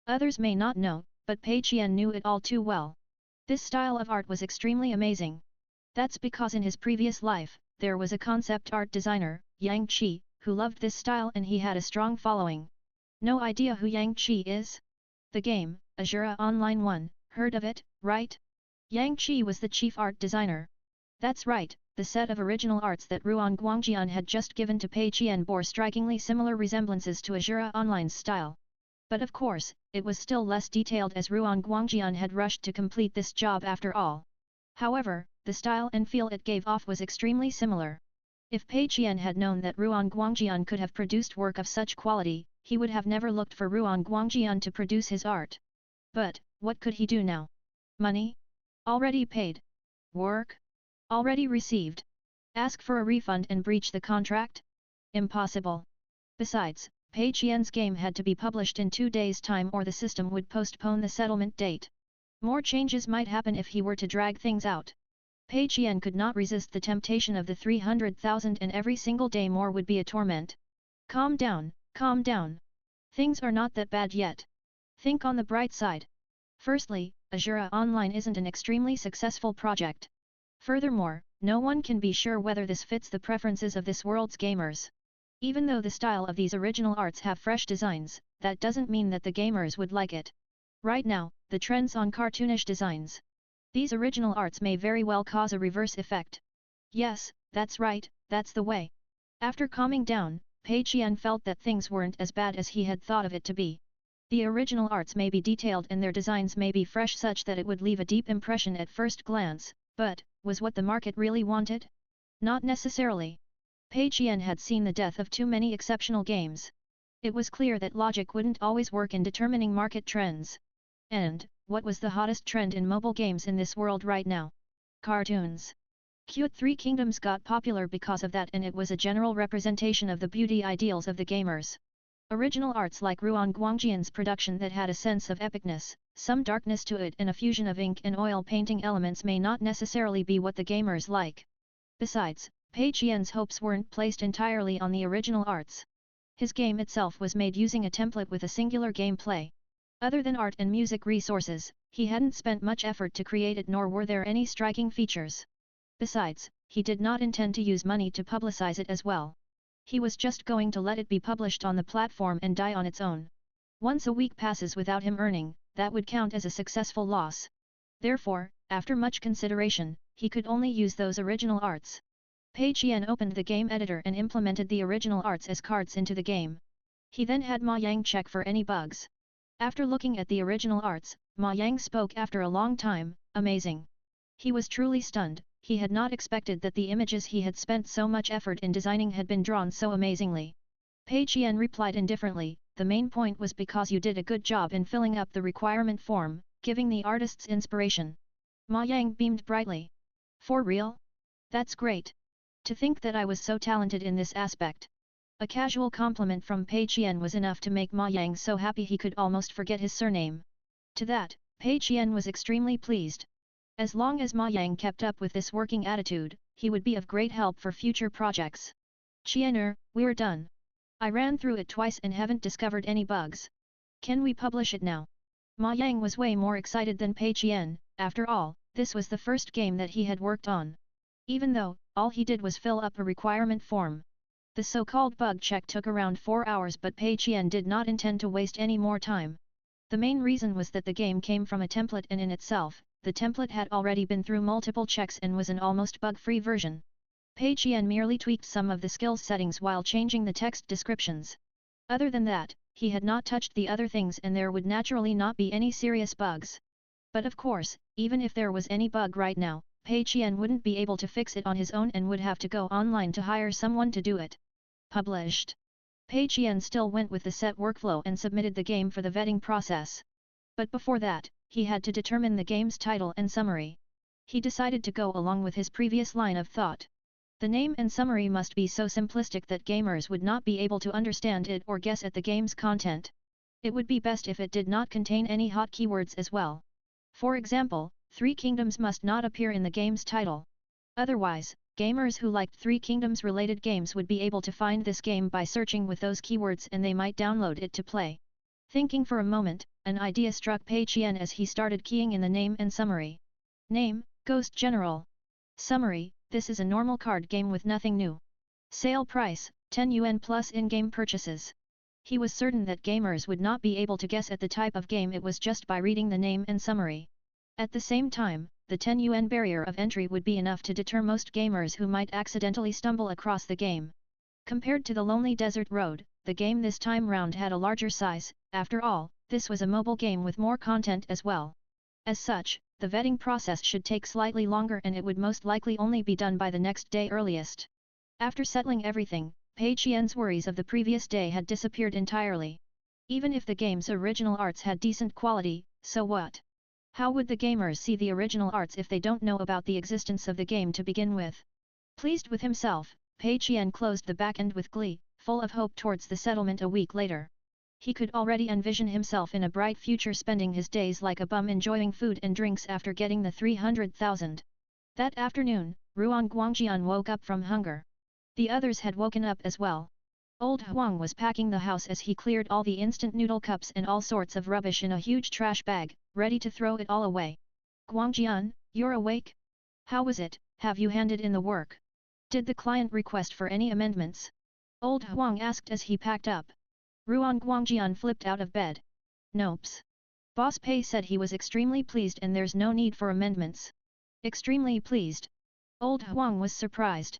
Others may not know, but Pei Qian knew it all too well. This style of art was extremely amazing. That's because in his previous life, there was a concept art designer, Yang Qi, who loved this style and he had a strong following. No idea who Yang Qi is? The game, Azura Online 1, heard of it, right? Yang Qi was the chief art designer. That's right, the set of original arts that Ruan Guangjian had just given to Pei Qian bore strikingly similar resemblances to Azura Online's style. But of course, it was still less detailed as Ruan Guangjian had rushed to complete this job after all. However, the style and feel it gave off was extremely similar. If Pei Qian had known that Ruan Guangjian could have produced work of such quality, he would have never looked for Ruan Guangjian to produce his art. But, what could he do now? Money? Already paid. Work? Already received. Ask for a refund and breach the contract? Impossible. Besides, Pei Qian's game had to be published in 2 days' time or the system would postpone the settlement date. More changes might happen if he were to drag things out. Pei Qian could not resist the temptation of the 300,000 and every single day more would be a torment. Calm down, calm down. Things are not that bad yet. Think on the bright side. Firstly, Azura Online isn't an extremely successful project. Furthermore, no one can be sure whether this fits the preferences of this world's gamers. Even though the style of these original arts have fresh designs, that doesn't mean that the gamers would like it. Right now, the trends on cartoonish designs. These original arts may very well cause a reverse effect. Yes, that's right, that's the way. After calming down, Pei Qian felt that things weren't as bad as he had thought of it to be. The original arts may be detailed and their designs may be fresh such that it would leave a deep impression at first glance, but, was what the market really wanted? Not necessarily. Pei Qian had seen the death of too many exceptional games. It was clear that logic wouldn't always work in determining market trends. And, what was the hottest trend in mobile games in this world right now? Cartoons. Cute Three Kingdoms got popular because of that, and it was a general representation of the beauty ideals of the gamers. Original arts like Ruan Guangjian's production that had a sense of epicness, some darkness to it and a fusion of ink and oil painting elements may not necessarily be what the gamers like. Besides, Pei Qian's hopes weren't placed entirely on the original arts. His game itself was made using a template with a singular gameplay. Other than art and music resources, he hadn't spent much effort to create it, nor were there any striking features. Besides, he did not intend to use money to publicize it as well. He was just going to let it be published on the platform and die on its own. Once a week passes without him earning, that would count as a successful loss. Therefore, after much consideration, he could only use those original arts. Pei Qian opened the game editor and implemented the original arts as cards into the game. He then had Ma Yang check for any bugs. After looking at the original arts, Ma Yang spoke after a long time, amazing. He was truly stunned. He had not expected that the images he had spent so much effort in designing had been drawn so amazingly. Pei Qian replied indifferently, the main point was because you did a good job in filling up the requirement form, giving the artists inspiration. Ma Yang beamed brightly. For real? That's great. To think that I was so talented in this aspect. A casual compliment from Pei Qian was enough to make Ma Yang so happy he could almost forget his surname. To that, Pei Qian was extremely pleased. As long as Ma Yang kept up with this working attitude, he would be of great help for future projects. Qianer, we're done. I ran through it twice and haven't discovered any bugs. Can we publish it now? Ma Yang was way more excited than Pei Qian. After all, this was the first game that he had worked on. Even though, all he did was fill up a requirement form. The so-called bug check took around 4 hours, but Pei Qian did not intend to waste any more time. The main reason was that the game came from a template, and in itself, the template had already been through multiple checks and was an almost bug-free version. Pei Qian merely tweaked some of the skills settings while changing the text descriptions. Other than that, he had not touched the other things, and there would naturally not be any serious bugs. But of course, even if there was any bug right now, Pei Qian wouldn't be able to fix it on his own and would have to go online to hire someone to do it. Published. Pei Qian still went with the set workflow and submitted the game for the vetting process. But before that, he had to determine the game's title and summary. He decided to go along with his previous line of thought. The name and summary must be so simplistic that gamers would not be able to understand it or guess at the game's content. It would be best if it did not contain any hot keywords as well. For example, Three Kingdoms must not appear in the game's title. Otherwise, gamers who liked Three Kingdoms related games would be able to find this game by searching with those keywords, and they might download it to play. Thinking for a moment, an idea struck Pei Qian as he started keying in the name and summary. Name, Ghost General. Summary, this is a normal card game with nothing new. Sale price, 10 yuan plus in-game purchases. He was certain that gamers would not be able to guess at the type of game it was just by reading the name and summary. At the same time, the 10 yuan barrier of entry would be enough to deter most gamers who might accidentally stumble across the game. Compared to the Lonely Desert Road, the game this time round had a larger size. After all, this was a mobile game with more content as well. As such, the vetting process should take slightly longer, and it would most likely only be done by the next day earliest. After settling everything, Pei Qian's worries of the previous day had disappeared entirely. Even if the game's original arts had decent quality, so what? How would the gamers see the original arts if they don't know about the existence of the game to begin with? Pleased with himself, Pei Qian closed the backend with glee, full of hope towards the settlement a week later. He could already envision himself in a bright future spending his days like a bum enjoying food and drinks after getting the 300,000. That afternoon, Ruan Guangjian woke up from hunger. The others had woken up as well. Old Huang was packing the house as he cleared all the instant noodle cups and all sorts of rubbish in a huge trash bag, ready to throw it all away. Guangjian, you're awake? How was it? Have you handed in the work? Did the client request for any amendments? Old Huang asked as he packed up. Ruan Guangjian flipped out of bed. Nopes. Boss Pei said he was extremely pleased and there's no need for amendments. Extremely pleased. Old Huang was surprised.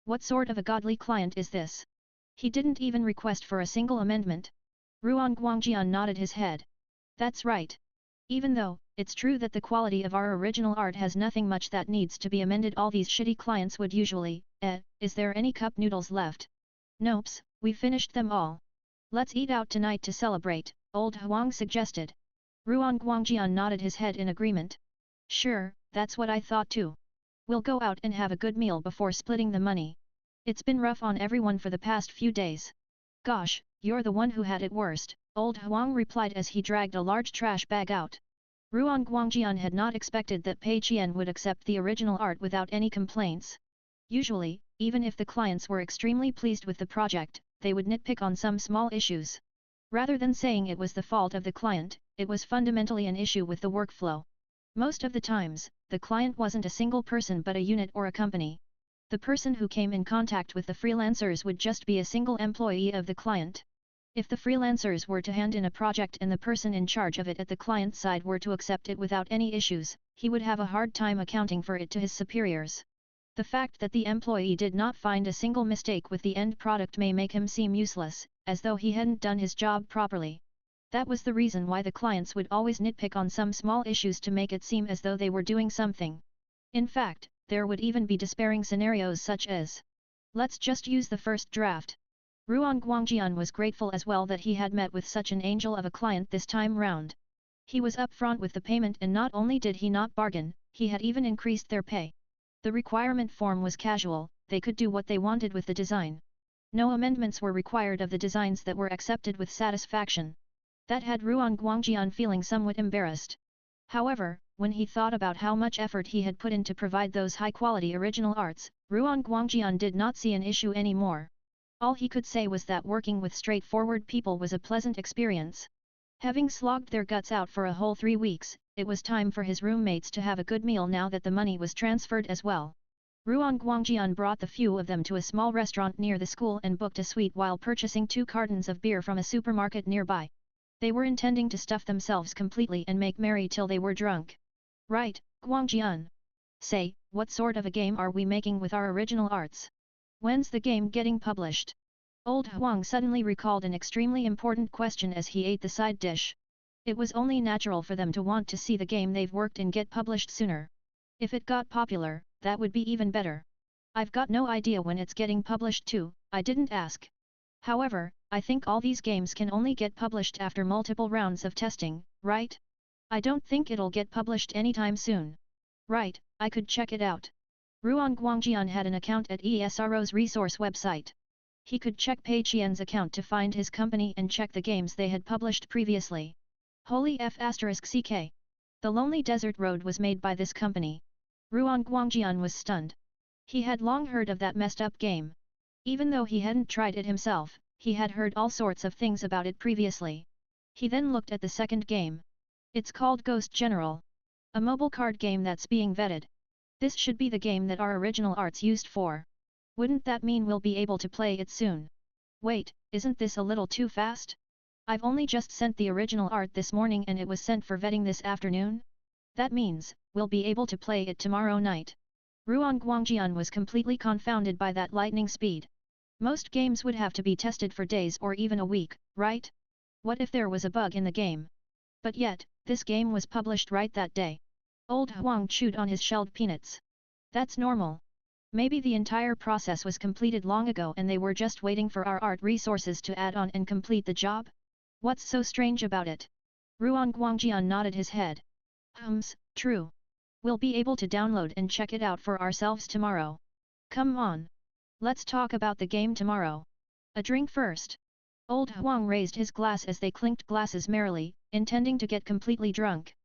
What sort of a godly client is this? He didn't even request for a single amendment. Ruan Guangjian nodded his head. That's right. Even though, it's true that the quality of our original art has nothing much that needs to be amended, all these shitty clients would usually, is there any cup noodles left? Nopes, we finished them all. Let's eat out tonight to celebrate, Old Huang suggested. Ruan Guangjian nodded his head in agreement. Sure, that's what I thought too. We'll go out and have a good meal before splitting the money. It's been rough on everyone for the past few days. Gosh, you're the one who had it worst, Old Huang replied as he dragged a large trash bag out. Ruan Guangjian had not expected that Pei Qian would accept the original art without any complaints. Usually, even if the clients were extremely pleased with the project, they would nitpick on some small issues. Rather than saying it was the fault of the client, it was fundamentally an issue with the workflow. Most of the times, the client wasn't a single person but a unit or a company. The person who came in contact with the freelancers would just be a single employee of the client. If the freelancers were to hand in a project and the person in charge of it at the client side were to accept it without any issues, he would have a hard time accounting for it to his superiors. The fact that the employee did not find a single mistake with the end product may make him seem useless, as though he hadn't done his job properly. That was the reason why the clients would always nitpick on some small issues to make it seem as though they were doing something. In fact, there would even be despairing scenarios such as, "Let's just use the first draft." Ruan Guangjian was grateful as well that he had met with such an angel of a client this time round. He was upfront with the payment and not only did he not bargain, he had even increased their pay. The requirement form was casual, they could do what they wanted with the design. No amendments were required of the designs that were accepted with satisfaction. That had Ruan Guangjian feeling somewhat embarrassed. However, when he thought about how much effort he had put in to provide those high-quality original arts, Ruan Guangjian did not see an issue anymore. All he could say was that working with straightforward people was a pleasant experience. Having slogged their guts out for a whole 3 weeks, it was time for his roommates to have a good meal now that the money was transferred as well. Ruan Guangjian brought the few of them to a small restaurant near the school and booked a suite while purchasing 2 cartons of beer from a supermarket nearby. They were intending to stuff themselves completely and make merry till they were drunk. Right, Guangjian. Say, what sort of a game are we making with our original arts? When's the game getting published? Old Huang suddenly recalled an extremely important question as he ate the side dish. It was only natural for them to want to see the game they've worked in get published sooner. If it got popular, that would be even better. I've got no idea when it's getting published too, I didn't ask. However, I think all these games can only get published after multiple rounds of testing, right? I don't think it'll get published anytime soon. Right, I could check it out. Ruan Guangjian had an account at ESRO's resource website. He could check Pei Qian's account to find his company and check the games they had published previously. Holy F***ck. The Lonely Desert Road was made by this company. Ruan Guangjian was stunned. He had long heard of that messed up game. Even though he hadn't tried it himself, he had heard all sorts of things about it previously. He then looked at the second game. It's called Ghost General. A mobile card game that's being vetted. This should be the game that our original art's used for. Wouldn't that mean we'll be able to play it soon? Wait, isn't this a little too fast? I've only just sent the original art this morning and it was sent for vetting this afternoon? That means, we'll be able to play it tomorrow night. Ruan Guangjian was completely confounded by that lightning speed. Most games would have to be tested for days or even a week, right? What if there was a bug in the game? But yet, this game was published right that day. Old Huang chewed on his shelled peanuts. That's normal. Maybe the entire process was completed long ago and they were just waiting for our art resources to add on and complete the job? What's so strange about it? Ruan Guangjian nodded his head. True. We'll be able to download and check it out for ourselves tomorrow. Come on. Let's talk about the game tomorrow. A drink first. Old Huang raised his glass as they clinked glasses merrily, intending to get completely drunk.